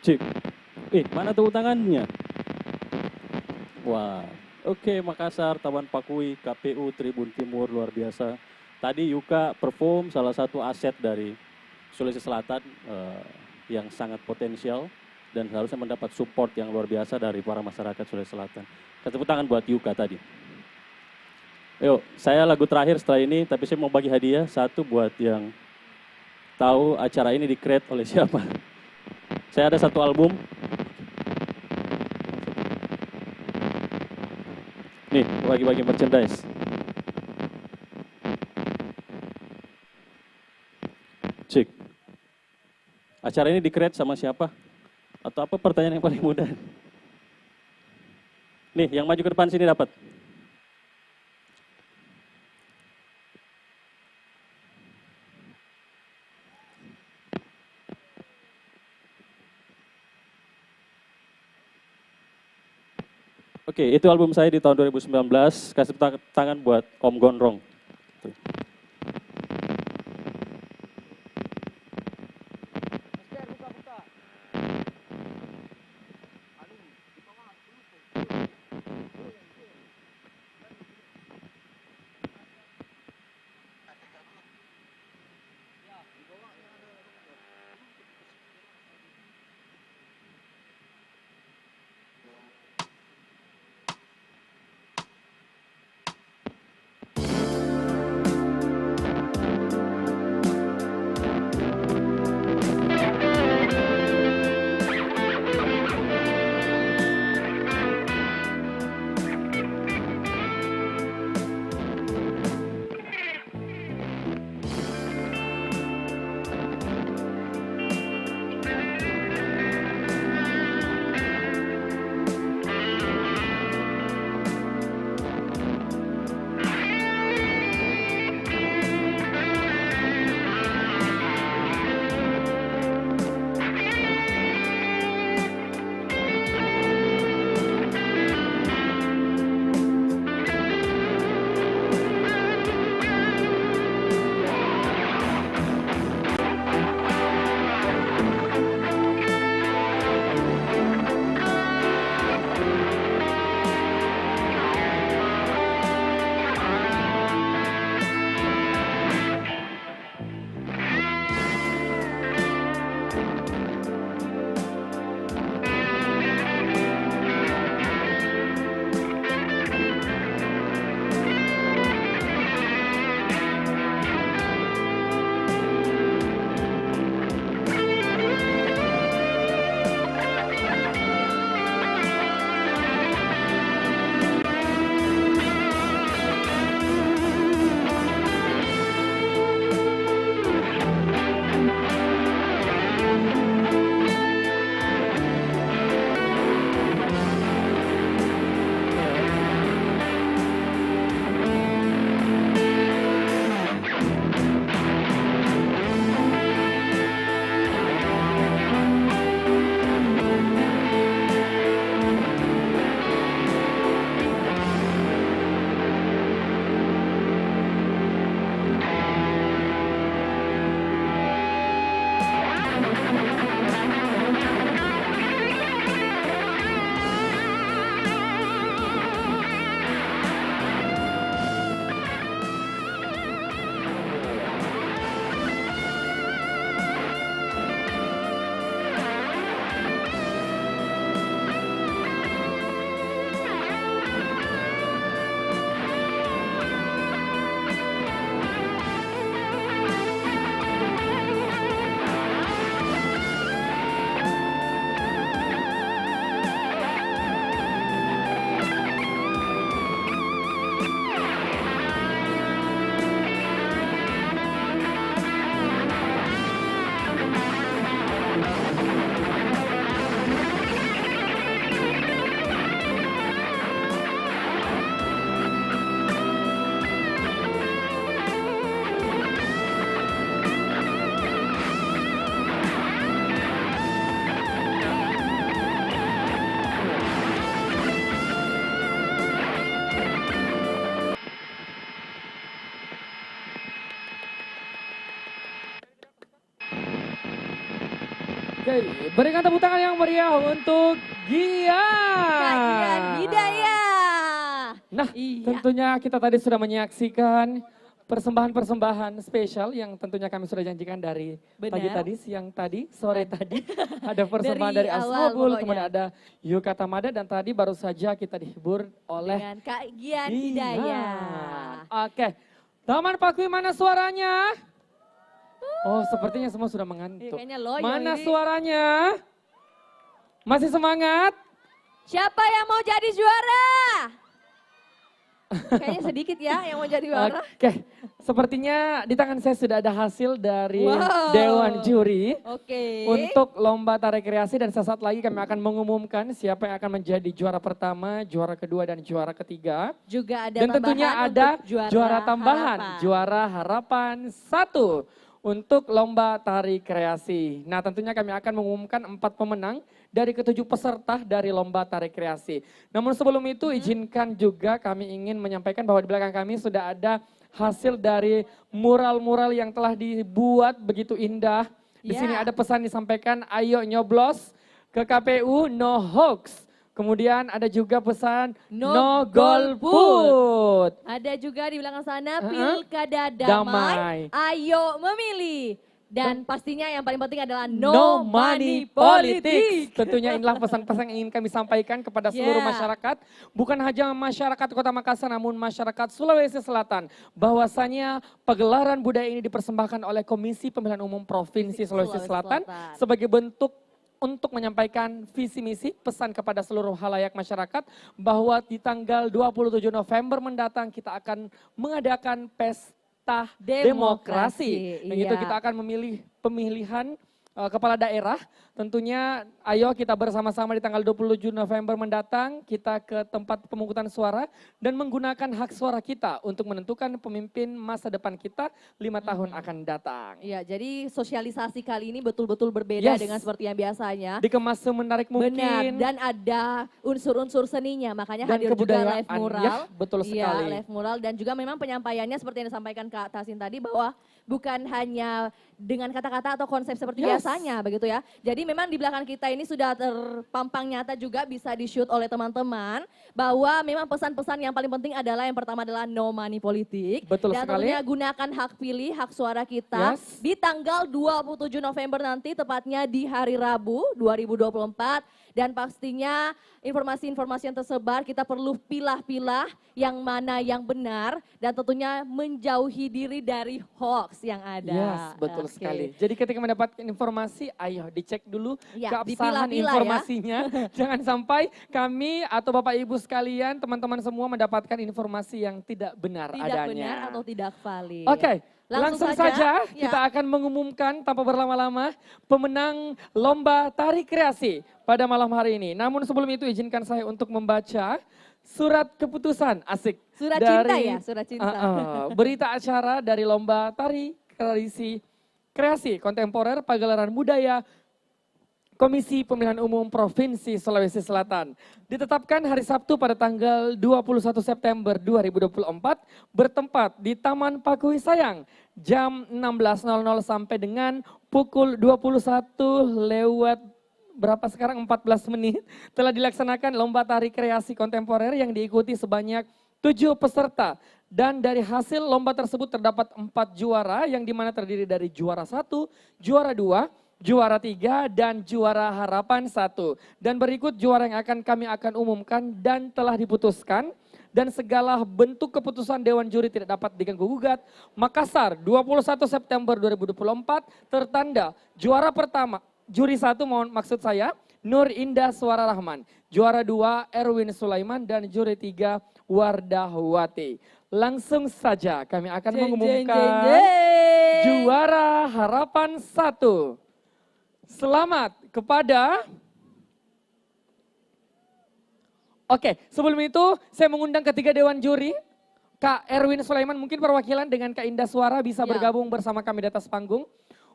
N: Cik. Mana tepuk tangannya? Wah, oke, Makassar, Taman Pakui, KPU Tribun Timur, luar biasa. Tadi Yuka perform salah satu aset dari Sulawesi Selatan yang sangat potensial dan harusnya mendapat support yang luar biasa dari para masyarakat Sulawesi Selatan. Kasih tepuk tangan buat Yuka tadi. Yuk, saya lagu terakhir setelah ini, tapi saya mau bagi hadiah satu buat yang tahu acara ini di-create oleh siapa. Saya ada satu album. Nih, bagi-bagi merchandise. Cik. Acara ini di-create sama siapa? Atau apa pertanyaan yang paling mudah? Nih, yang maju ke depan sini dapat. Oke, itu album saya di tahun 2019. Kasih tangan buat Om Gondrong. Tuh.
A: Oke, berikan tepuk tangan yang meriah untuk Gian.
B: Kak Gian Hidayah.
A: Nah,
B: Iya.
A: tentunya kita tadi sudah menyaksikan persembahan-persembahan spesial yang tentunya kami sudah janjikan dari pagi
B: Benar.
A: tadi, siang tadi, sore tadi. Ada persembahan dari
B: awal
A: Asmabul,
B: pokoknya.
A: kemudian ada Yuka Tamada, dan tadi baru saja kita dihibur oleh
B: Dengan Kak Gian
A: Gian.
B: Hidayah.
A: Oke, Taman Pakui mana suaranya? Oh, sepertinya semua sudah mengantuk.
B: Kayaknya loyo
A: Mana
B: ini.
A: suaranya? Masih semangat?
B: Siapa yang mau jadi juara? Kayaknya sedikit ya yang mau jadi juara.
A: Oke, sepertinya di tangan saya sudah ada hasil dari
B: Wow.
A: Dewan Juri
B: Oke.
A: untuk lomba tari kreasi, dan sesaat lagi kami akan mengumumkan siapa yang akan menjadi juara pertama, juara kedua, dan juara ketiga.
B: Juga ada
A: Dan tentunya
B: tambahan
A: ada
B: untuk
A: juara tambahan,
B: harapan.
A: juara harapan 1 untuk lomba tari kreasi. Nah, tentunya kami akan mengumumkan 4 pemenang dari ke-7 peserta dari lomba tari kreasi. Namun sebelum itu izinkan juga kami ingin menyampaikan bahwa di belakang kami sudah ada hasil dari mural-mural yang telah dibuat begitu indah. Di sini ada pesan disampaikan, ayo nyoblos ke KPU, no hoax. Kemudian ada juga pesan no golput.
B: Ada juga di belakang sana
A: Uh-uh.
B: pilkada
A: Damai.
B: damai. Ayo memilih. Dan pastinya yang paling penting adalah
A: No
B: no,
A: money
B: money politik.
A: politics. Tentunya inilah pesan-pesan yang ingin kami sampaikan kepada seluruh
B: Yeah.
A: masyarakat. Bukan hanya masyarakat Kota Makassar, namun masyarakat Sulawesi Selatan. Bahwasanya pagelaran budaya ini dipersembahkan oleh Komisi Pemilihan Umum Provinsi Sulawesi Selatan sebagai bentuk untuk menyampaikan visi misi pesan kepada seluruh halayak masyarakat bahwa di tanggal 27 November mendatang kita akan mengadakan pesta demokrasi. Dan itu
B: iya.
A: kita akan memilih pemilihan kepala daerah. Tentunya ayo kita bersama-sama di tanggal 27 November mendatang kita ke tempat pemungutan suara dan menggunakan hak suara kita untuk menentukan pemimpin masa depan kita 5 tahun akan datang.
B: Iya, jadi sosialisasi kali ini betul-betul berbeda
A: Yes.
B: dengan seperti yang biasanya.
A: Dikemas semenarik mungkin.
B: Benar, dan ada unsur-unsur seninya, makanya
A: Dan
B: hadir juga
A: kebudayaan,
B: live mural.
A: ya, betul
B: Iya,
A: sekali.
B: live mural dan juga memang penyampaiannya seperti yang disampaikan Kak Tasin tadi bahwa bukan hanya dengan kata-kata atau konsep seperti
A: Yes.
B: biasanya begitu ya. Jadi memang di belakang kita ini sudah terpampang nyata juga bisa di-shoot oleh teman-teman bahwa memang pesan-pesan yang paling penting adalah yang pertama adalah no money politik.
A: Betul
B: dan
A: sekali.
B: tentunya gunakan hak pilih, hak suara kita
A: Yes.
B: di tanggal 27 November nanti, tepatnya di hari Rabu 2024. Dan pastinya informasi-informasi yang tersebar kita perlu pilah-pilah yang mana yang benar dan tentunya menjauhi diri dari hoax yang ada.
A: Yes, betul
B: Oke.
A: sekali. Jadi ketika mendapatkan informasi, ayo dicek dulu
B: Ya,
A: keabsahan
B: dipilah-pilah ya.
A: informasinya. Jangan sampai kami atau Bapak Ibu sekalian, teman-teman semua mendapatkan informasi yang tidak benar
B: Tidak
A: adanya.
B: benar atau tidak valid.
A: Oke, langsung saja
B: ya.
A: kita akan mengumumkan tanpa berlama-lama pemenang lomba tari kreasi pada malam hari ini. Namun sebelum itu izinkan saya untuk membaca surat keputusan asik.
B: Surat cinta ya, surat cinta.
A: Berita acara dari lomba tari kreasi kontemporer pagelaran budaya Komisi Pemilihan Umum Provinsi Sulawesi Selatan. Ditetapkan hari Sabtu pada tanggal 21 September 2024 bertempat di Taman Pakui Sayang jam 16.00 sampai dengan pukul 21 lewat berapa sekarang 14 menit telah dilaksanakan lomba tari kreasi kontemporer yang diikuti sebanyak 7 peserta. Dan dari hasil lomba tersebut terdapat 4 juara yang dimana terdiri dari juara 1, juara 2, juara 3 dan juara harapan 1. Dan berikut juara yang kami akan umumkan dan telah diputuskan. Dan segala bentuk keputusan Dewan Juri tidak dapat diganggu-gugat. Makassar 21 September 2024 tertanda juara pertama, juri 1 maksud saya, Nur Indah Suara Rahman. Juara 2 Erwin Sulaiman dan juri 3 Wardahwati. Langsung saja kami akan mengumumkan juara harapan 1. Selamat kepada... Oke, sebelum itu saya mengundang ketiga Dewan Juri. Kak Erwin Sulaiman mungkin perwakilan dengan Kak Indah Suara bisa
B: Ya.
A: bergabung bersama kami di atas panggung.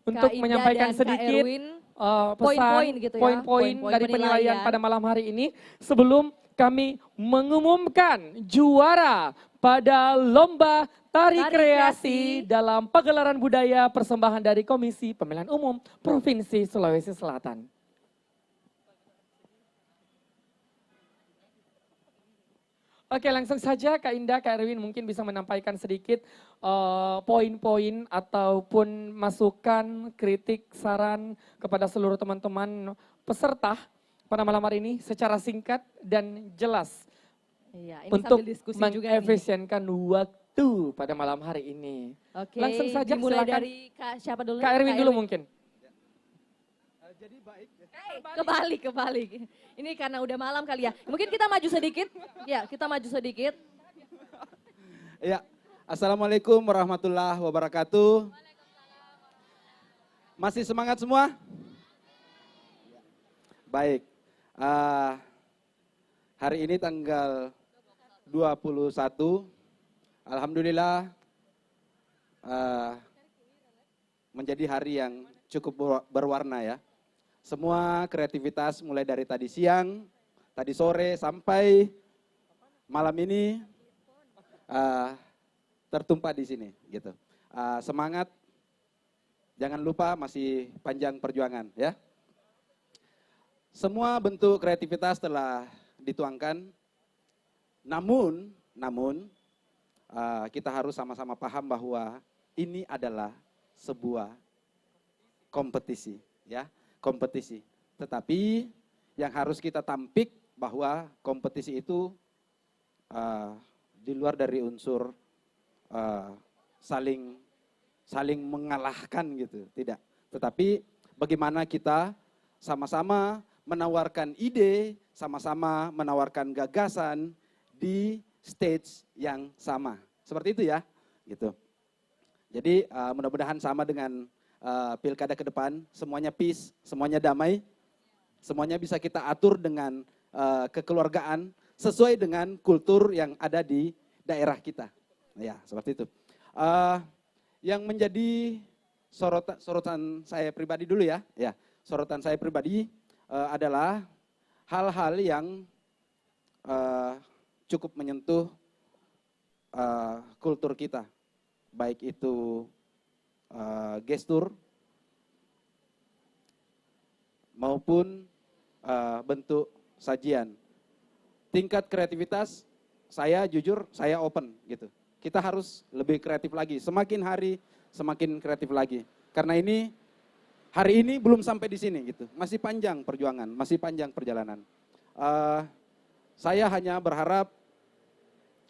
A: Untuk
B: Kak Indah
A: menyampaikan
B: dan Kak
A: sedikit
B: Erwin,
A: pesan,
B: poin-poin gitu ya,
A: poin-poin
B: poin-poin
A: dari penilaian
B: penilaian.
A: pada malam hari ini. Sebelum kami mengumumkan juara pada lomba Tari kreasi dalam pagelaran budaya persembahan dari Komisi Pemilihan Umum Provinsi Sulawesi Selatan. Oke, langsung saja Kak Indah, Kak Erwin mungkin bisa menampaikan sedikit poin-poin ataupun masukan, kritik, saran kepada seluruh teman-teman peserta pada malam hari ini secara singkat dan jelas.
B: Iya, ini
A: untuk
B: sambil diskusi juga nih.
A: mengefisienkan waktu pada malam hari ini.
B: Oke,
A: Langsung saja
B: dimulai
A: silakan.
B: dari siapa dulu?
A: Kak Erwin dulu mungkin.
B: Kebalik. Ini karena udah malam kali ya. Mungkin kita maju sedikit. Ya, kita maju sedikit.
D: Ya, Assalamualaikum warahmatullahi wabarakatuh. Masih semangat semua? Baik. Hari ini tanggal 21. Alhamdulillah menjadi hari yang cukup berwarna ya. Semua kreativitas mulai dari tadi siang, tadi sore sampai malam ini tertumpah di sini gitu. Semangat, jangan lupa masih panjang perjuangan ya. Semua bentuk kreativitas telah dituangkan, namun kita harus sama-sama paham bahwa ini adalah sebuah kompetisi ya. Kompetisi. Tetapi yang harus kita tampik bahwa kompetisi itu di luar dari unsur saling mengalahkan gitu, tidak. Tetapi bagaimana kita sama-sama menawarkan ide, sama-sama menawarkan gagasan di stage yang sama. Seperti itu ya, gitu. Jadi mudah-mudahan sama dengan pilkada ke depan, semuanya peace, semuanya damai, semuanya bisa kita atur dengan kekeluargaan sesuai dengan kultur yang ada di daerah kita. Ya, seperti itu. Yang menjadi sorotan saya pribadi dulu ya. Ya, sorotan saya pribadi adalah hal-hal yang cukup menyentuh kultur kita, baik itu gestur maupun bentuk sajian. Tingkat kreativitas saya jujur saya open gitu. Kita harus lebih kreatif lagi. Semakin hari semakin kreatif lagi. Karena ini hari ini belum sampai di sini gitu. Masih panjang perjuangan, masih panjang perjalanan. Saya hanya berharap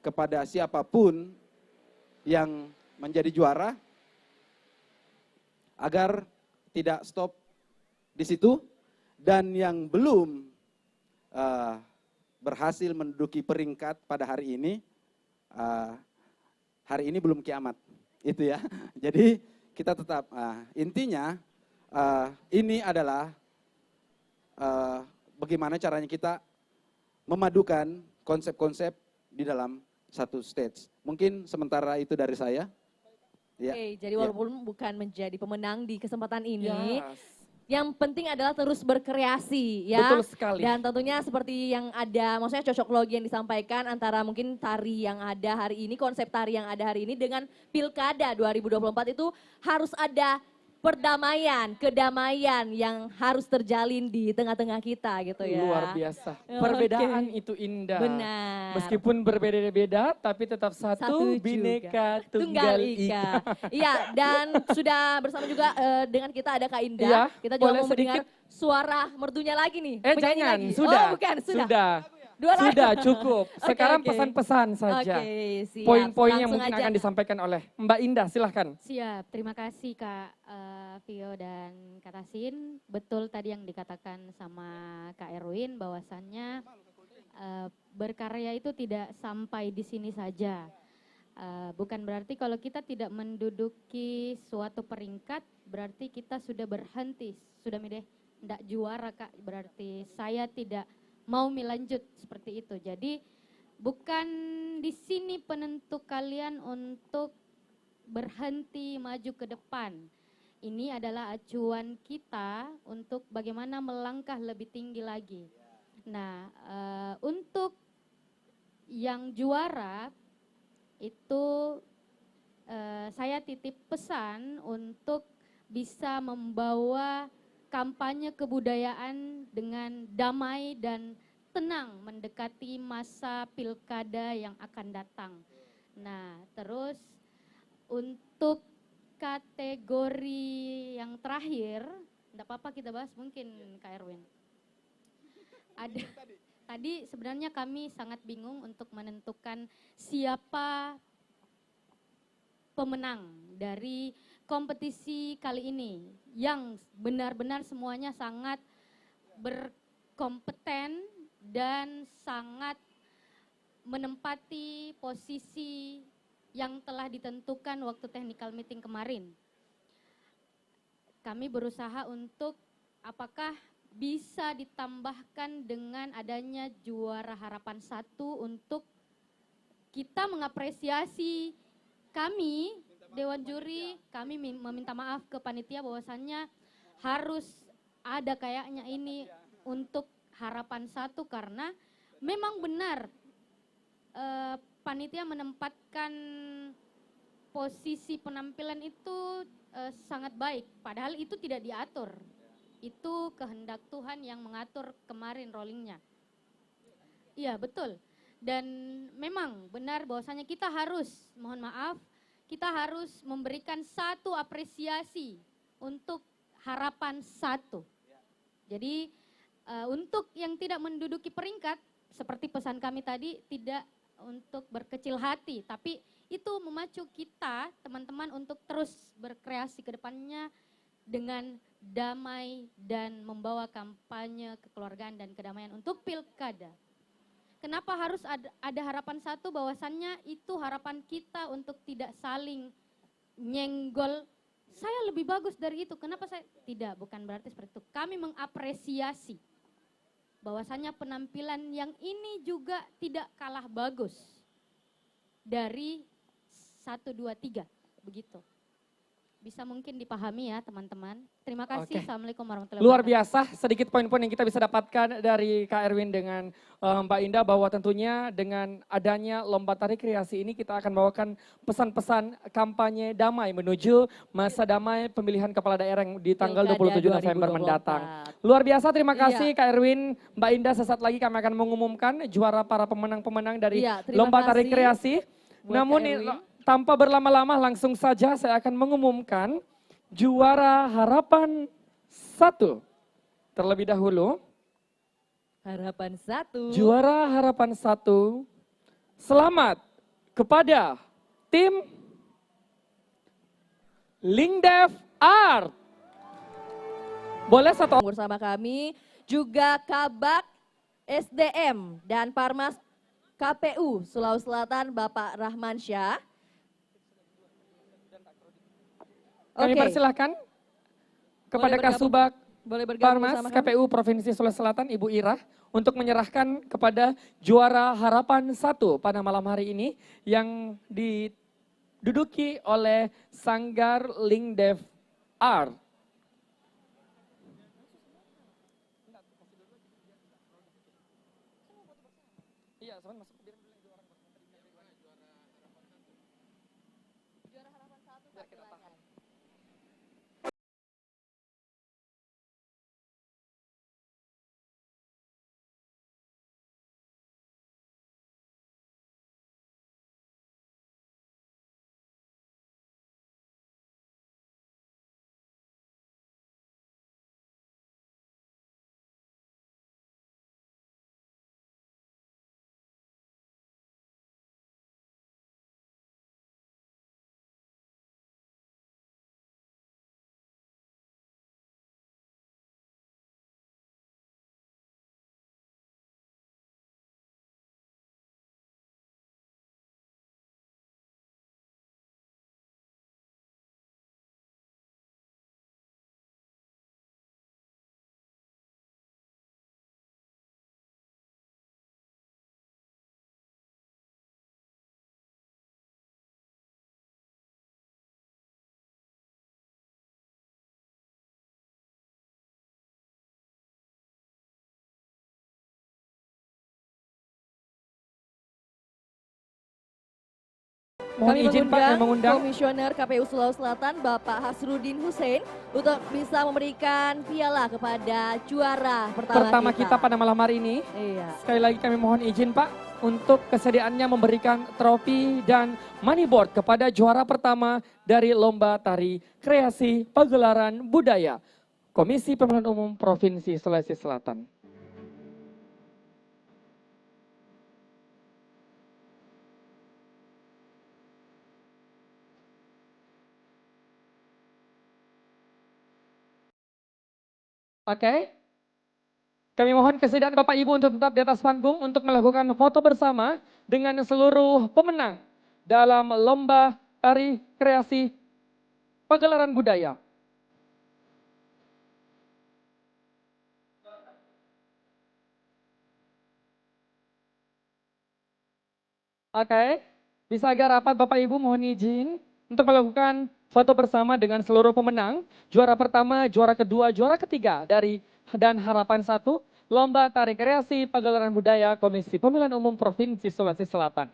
D: kepada siapapun yang menjadi juara agar tidak stop di situ, dan yang belum berhasil menduduki peringkat pada hari ini belum kiamat, itu ya. Jadi kita tetap intinya ini adalah bagaimana caranya kita memadukan konsep-konsep di dalam satu stage. Mungkin sementara itu dari saya. Ya.
B: Oke, jadi walaupun bukan menjadi pemenang di kesempatan ini,
A: Yes.
B: yang penting adalah terus berkreasi ya.
A: Betul sekali.
B: Dan tentunya seperti yang ada, maksudnya cocok logi yang disampaikan antara mungkin tari yang ada hari ini, konsep tari yang ada hari ini dengan Pilkada 2024 itu harus ada perdamaian, kedamaian yang harus terjalin di tengah-tengah kita gitu ya.
A: Luar biasa.
B: Oke.
A: Perbedaan itu indah.
B: Benar.
A: Meskipun berbeda-beda tapi tetap satu
B: juga.
A: bineka tunggal ika.
B: Iya, dan sudah bersama juga dengan kita ada Kak Indah.
A: Iya,
B: Kita juga
A: boleh
B: mau mendengar
A: sedikit.
B: suara merdunya lagi nih.
A: Eh
B: penyanyi
A: jangan,
B: lagi.
A: sudah.
B: Oh bukan, sudah.
A: Sudah
B: Dua lagu.
A: cukup. Sekarang
B: Oke.
A: pesan-pesan saja.
B: Oke, siap.
A: Poin-poin yang
B: Langsung
A: mungkin
B: aja.
A: akan disampaikan oleh Mbak Indah, silahkan.
E: Siap, terima kasih Kak Vio dan Kak Tasin. Betul tadi yang dikatakan sama Kak Erwin bahwasannya berkarya itu tidak sampai di sini saja. Bukan berarti kalau kita tidak menduduki suatu peringkat berarti kita sudah berhenti, sudah mideh tidak juara Kak, berarti saya tidak mau melanjut seperti itu. Jadi bukan di sini penentu kalian untuk berhenti maju ke depan. Ini adalah acuan kita untuk bagaimana melangkah lebih tinggi lagi. Nah, untuk yang juara itu saya titip pesan untuk bisa membawa kampanye kebudayaan dengan damai dan tenang mendekati masa pilkada yang akan datang. Nah, terus untuk kategori yang terakhir, enggak apa-apa kita bahas mungkin Kak Erwin. Ada tadi sebenarnya kami sangat bingung untuk menentukan siapa pemenang dari kompetisi kali ini yang benar-benar semuanya sangat berkompeten dan sangat menempati posisi yang telah ditentukan waktu technical meeting kemarin. Kami berusaha untuk apakah bisa ditambahkan dengan adanya juara harapan 1 untuk kita mengapresiasi kami, Dewan Juri, kami meminta maaf ke panitia bahwasannya harus ada kayaknya ini untuk harapan 1 karena memang benar panitia menempatkan posisi penampilan itu sangat baik, padahal itu tidak diatur. Itu kehendak Tuhan yang mengatur kemarin rollingnya. Iya betul, dan memang benar bahwasanya kita harus, mohon maaf, kita harus memberikan satu apresiasi untuk harapan 1. Jadi untuk yang tidak menduduki peringkat, seperti pesan kami tadi, tidak untuk berkecil hati, tapi itu memacu kita, teman-teman, untuk terus berkreasi ke depannya dengan damai dan membawa kampanye kekeluargaan dan kedamaian untuk pilkada. Kenapa harus ada harapan 1? Bahwasannya itu harapan kita untuk tidak saling nyenggol. Saya lebih bagus dari itu, kenapa saya? Tidak, bukan berarti seperti itu. Kami mengapresiasi bahwasannya penampilan yang ini juga tidak kalah bagus dari 1, 2, 3, begitu. Bisa mungkin dipahami ya teman-teman. Terima kasih.
A: Oke.
E: Assalamualaikum warahmatullahi
A: Luar
E: wabarakatuh.
A: biasa sedikit poin-poin yang kita bisa dapatkan dari Kak Erwin dengan Mbak Indah, bahwa tentunya dengan adanya lomba tari kreasi ini kita akan bawakan pesan-pesan kampanye damai menuju masa damai pemilihan kepala daerah yang di tanggal
B: Pilkada
A: 27 November
B: 2024.
A: mendatang. Luar biasa, terima kasih
B: Iya.
A: Kak Erwin, Mbak Indah. Sesaat lagi kami akan mengumumkan juara para pemenang-pemenang dari
B: Iya, terima
A: lomba tari
B: kasih
A: kreasi.
B: buat
A: Namun
B: Kak Erwin.
A: tanpa berlama-lama langsung saja saya akan mengumumkan juara harapan 1 terlebih dahulu.
B: Harapan 1.
A: Juara harapan 1, selamat kepada tim Lingdev Art. Boleh satu
B: bersama kami juga Kabak SDM dan Parmas KPU Sulawesi Selatan Bapak Rahman Syah.
A: kami persilahkan kepada
B: bergabung-
A: Kasubag
B: boleh bergabung
A: Parmas
B: bersama kami.
A: KPU Provinsi Sulawesi Selatan Ibu Ira untuk menyerahkan kepada juara harapan 1 pada malam hari ini yang diduduki oleh Sanggar Lingdev Art. mohon
B: Kami
A: izin Pak yang mengundang.
B: Komisioner KPU Sulawesi Selatan Bapak Hasrudin Hussein untuk bisa memberikan piala kepada juara
A: Pertama kita pada malam hari ini.
B: Iya.
A: Sekali lagi kami mohon izin Pak untuk kesediaannya memberikan trofi dan money board kepada juara pertama dari Lomba Tari Kreasi Pagelaran Budaya Komisi Pemilihan Umum Provinsi Sulawesi Selatan. Oke. Kami mohon kesediaan Bapak Ibu untuk tetap di atas panggung untuk melakukan foto bersama dengan seluruh pemenang dalam Lomba Tari Kreasi Pagelaran Budaya. Oke, bisa agak rapat Bapak Ibu mohon izin untuk melakukan foto bersama dengan seluruh pemenang. Juara pertama, juara kedua, juara ketiga dari dan harapan 1 Lomba Tari Kreasi Pagelaran Budaya Komisi Pemilihan Umum Provinsi Sulawesi Selatan.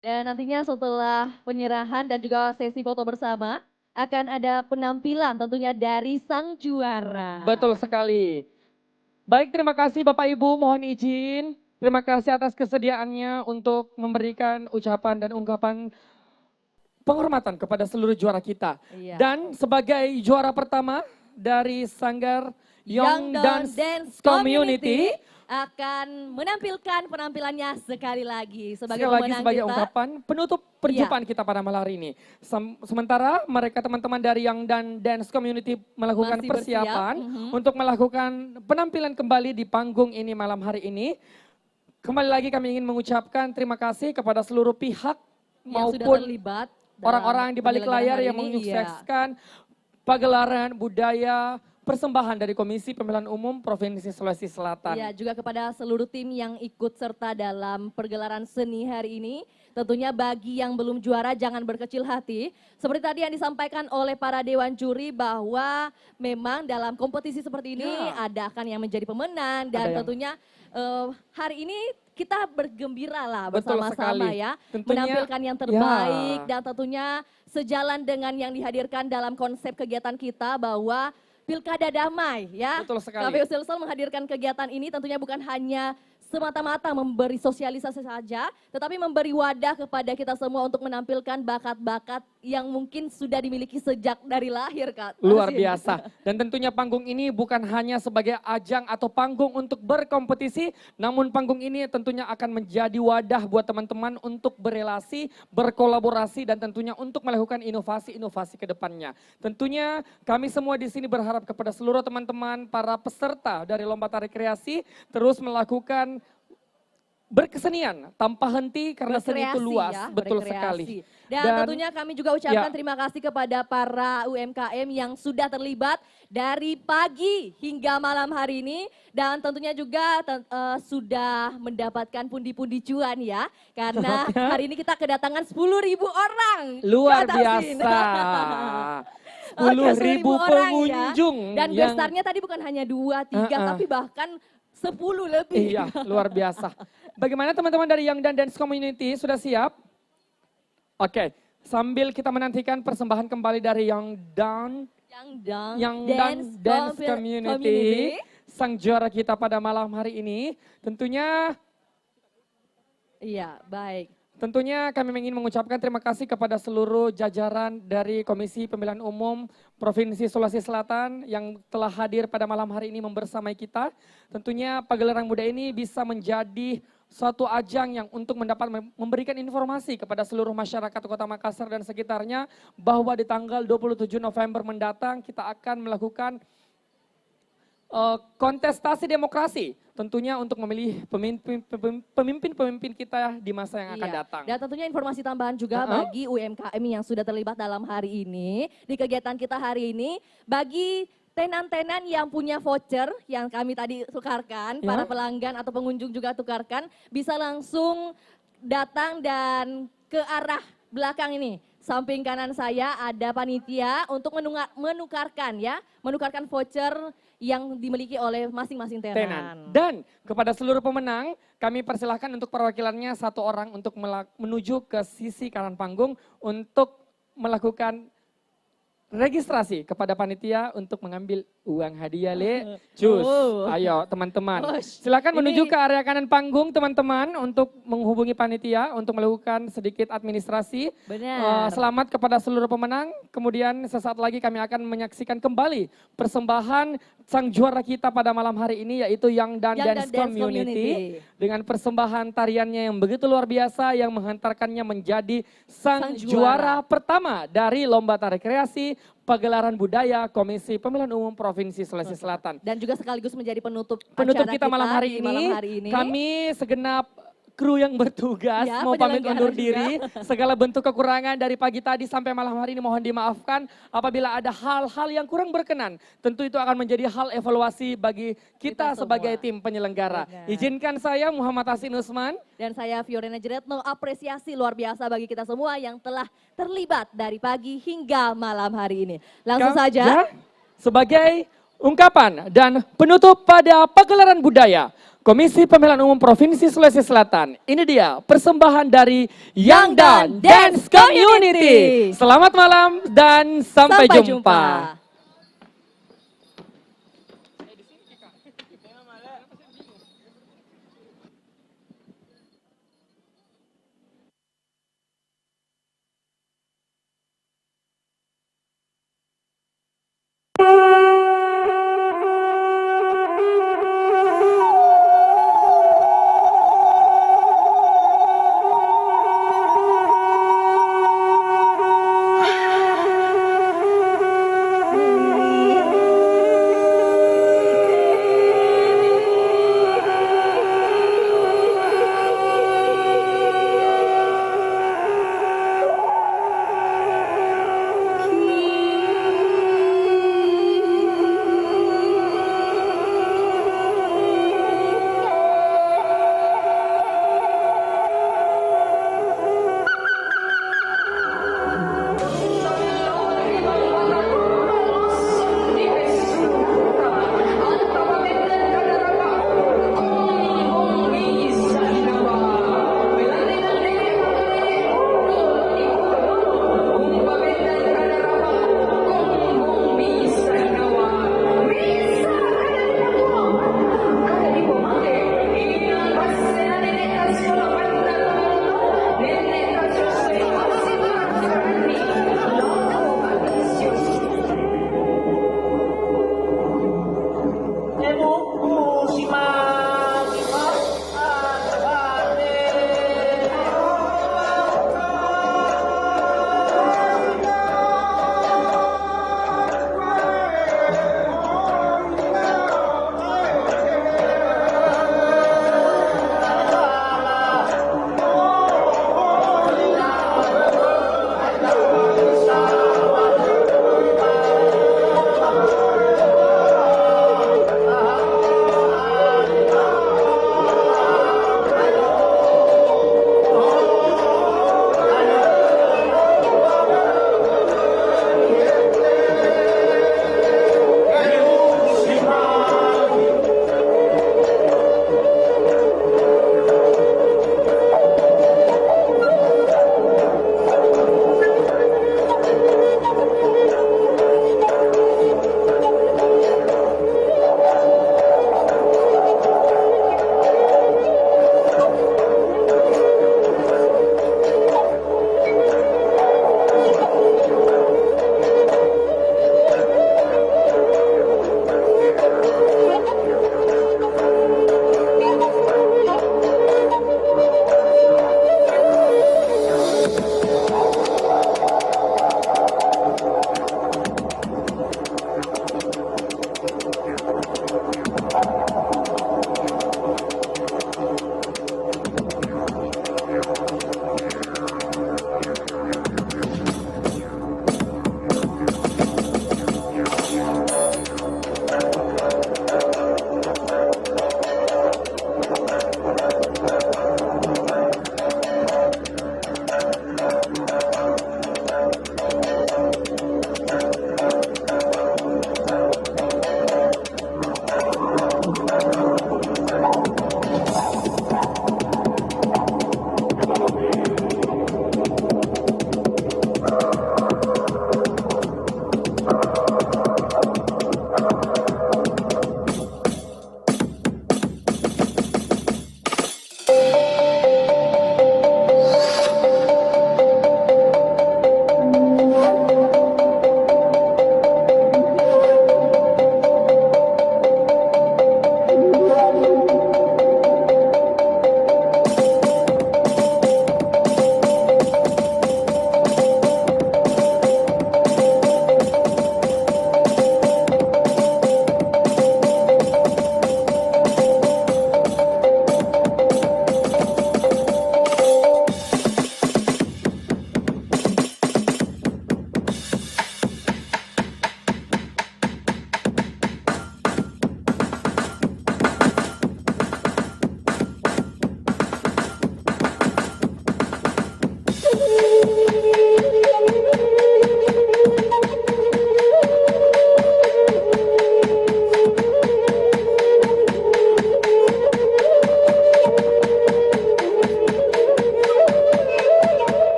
B: Dan nantinya setelah penyerahan dan juga sesi foto bersama akan ada penampilan tentunya dari sang juara.
A: Betul sekali. Baik, terima kasih Bapak Ibu, mohon izin. Terima kasih atas kesediaannya untuk memberikan ucapan dan ungkapan penghormatan kepada seluruh juara kita.
B: Iya.
A: Dan sebagai juara pertama dari Sanggar Young Dance Community,
B: akan menampilkan penampilannya sekali lagi sebagai
A: sekali lagi
B: pemenang
A: sebagai
B: kita.
A: ungkapan penutup perjumpaan kita pada malam hari ini. Sementara mereka teman-teman dari Young Dance Community melakukan
B: Masih bersiap,
A: persiapan untuk melakukan penampilan kembali di panggung ini malam hari ini. Kembali lagi kami ingin mengucapkan terima kasih kepada seluruh pihak
B: yang sudah
A: maupun
B: terlibat dalam
A: orang-orang di balik
B: penyelenggaraan
A: layar
B: hari
A: yang
B: ini,
A: menyukseskan pagelaran budaya persembahan dari Komisi Pemilihan Umum Provinsi Sulawesi Selatan.
B: Ya, juga kepada seluruh tim yang ikut serta dalam pergelaran seni hari ini. Tentunya bagi yang belum juara jangan berkecil hati. Seperti tadi yang disampaikan oleh para dewan juri bahwa memang dalam kompetisi seperti ini ada akan yang menjadi pemenang dan tentunya hari ini kita bergembira lah bersama-sama ya.
A: Tentunya,
B: menampilkan yang terbaik dan tentunya sejalan dengan yang dihadirkan dalam konsep kegiatan kita bahwa Pilkada Damai ya.
A: Betul sekali.
B: KPU Sulsel menghadirkan kegiatan ini tentunya bukan hanya semata-mata memberi sosialisasi saja, tetapi memberi wadah kepada kita semua untuk menampilkan bakat-bakat yang mungkin sudah dimiliki sejak dari lahir, Kak.
A: Luar biasa. Dan tentunya panggung ini bukan hanya sebagai ajang atau panggung untuk berkompetisi, namun panggung ini tentunya akan menjadi wadah buat teman-teman untuk berelasi, berkolaborasi, dan tentunya untuk melakukan inovasi-inovasi ke depannya. Tentunya kami semua di sini berharap kepada seluruh teman-teman, para peserta dari Lomba Tari Kreasi, terus melakukan berkesenian tanpa henti karena seni itu luas,
B: ya,
A: betul
B: berkreasi.
A: sekali.
B: Dan tentunya kami juga ucapkan terima kasih kepada para UMKM yang sudah terlibat dari pagi hingga malam hari ini. Dan tentunya juga sudah mendapatkan pundi-pundi cuan ya. Karena hari ini kita kedatangan 10.000 orang.
A: Luar biasa. 10.000 pengunjung.
B: Ya. Dan besarnya tadi bukan hanya 2, 3 tapi bahkan 10 lebih.
A: Iya, luar biasa. Bagaimana teman-teman dari Young Dance Community, sudah siap? Oke, sambil kita menantikan persembahan kembali dari Young Dance Community, sang juara kita pada malam hari ini, tentunya.
B: Iya, baik.
A: Tentunya kami ingin mengucapkan terima kasih kepada seluruh jajaran dari Komisi Pemilihan Umum Provinsi Sulawesi Selatan yang telah hadir pada malam hari ini membersamai kita. Tentunya pagelaran budaya ini bisa menjadi suatu ajang yang untuk memberikan informasi kepada seluruh masyarakat Kota Makassar dan sekitarnya bahwa di tanggal 27 November mendatang kita akan melakukan kontestasi demokrasi, tentunya untuk memilih pemimpin-pemimpin kita di masa yang akan datang.
B: Dan tentunya informasi tambahan juga bagi UMKM yang sudah terlibat dalam hari ini, di kegiatan kita hari ini, bagi tenan-tenan yang punya voucher yang kami tadi tukarkan, para pelanggan atau pengunjung juga tukarkan, bisa langsung datang dan ke arah belakang ini. Samping kanan saya ada panitia untuk menukarkan voucher yang dimiliki oleh masing-masing tenan.
A: Dan kepada seluruh pemenang, kami persilahkan untuk perwakilannya satu orang untuk menuju ke sisi kanan panggung untuk melakukan registrasi kepada panitia untuk mengambil uang hadiah Cus. Ayo teman-teman, silakan menuju ke area kanan panggung teman-teman untuk menghubungi panitia untuk melakukan sedikit administrasi.
B: Benar.
A: Selamat kepada seluruh pemenang. Kemudian sesaat lagi kami akan menyaksikan kembali persembahan sang juara kita pada malam hari ini yaitu Young Dance Community dengan persembahan tariannya yang begitu luar biasa yang menghantarkannya menjadi sang juara pertama dari Lomba Tari Kreasi Pagelaran Budaya Komisi Pemilihan Umum Provinsi Sulawesi Selatan.
B: Dan juga sekaligus menjadi penutup
A: Penutup
B: acara
A: kita malam hari ini, kami segenap kru yang bertugas mau pamit undur diri. Segala bentuk kekurangan dari pagi tadi sampai malam hari ini mohon dimaafkan. Apabila ada hal-hal yang kurang berkenan, tentu itu akan menjadi hal evaluasi bagi kita sebagai tim penyelenggara. Izinkan saya Muhammad Hasin Usman.
B: Dan saya Fiorina Jeretno, apresiasi luar biasa bagi kita semua yang telah terlibat dari pagi hingga malam hari ini. Langsung saja.
A: Sebagai ungkapan dan penutup pada pagelaran budaya Komisi Pemilihan Umum Provinsi Sulawesi Selatan. Ini dia persembahan dari Young Dance Community. Selamat malam dan sampai jumpa.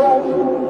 M: Thank you.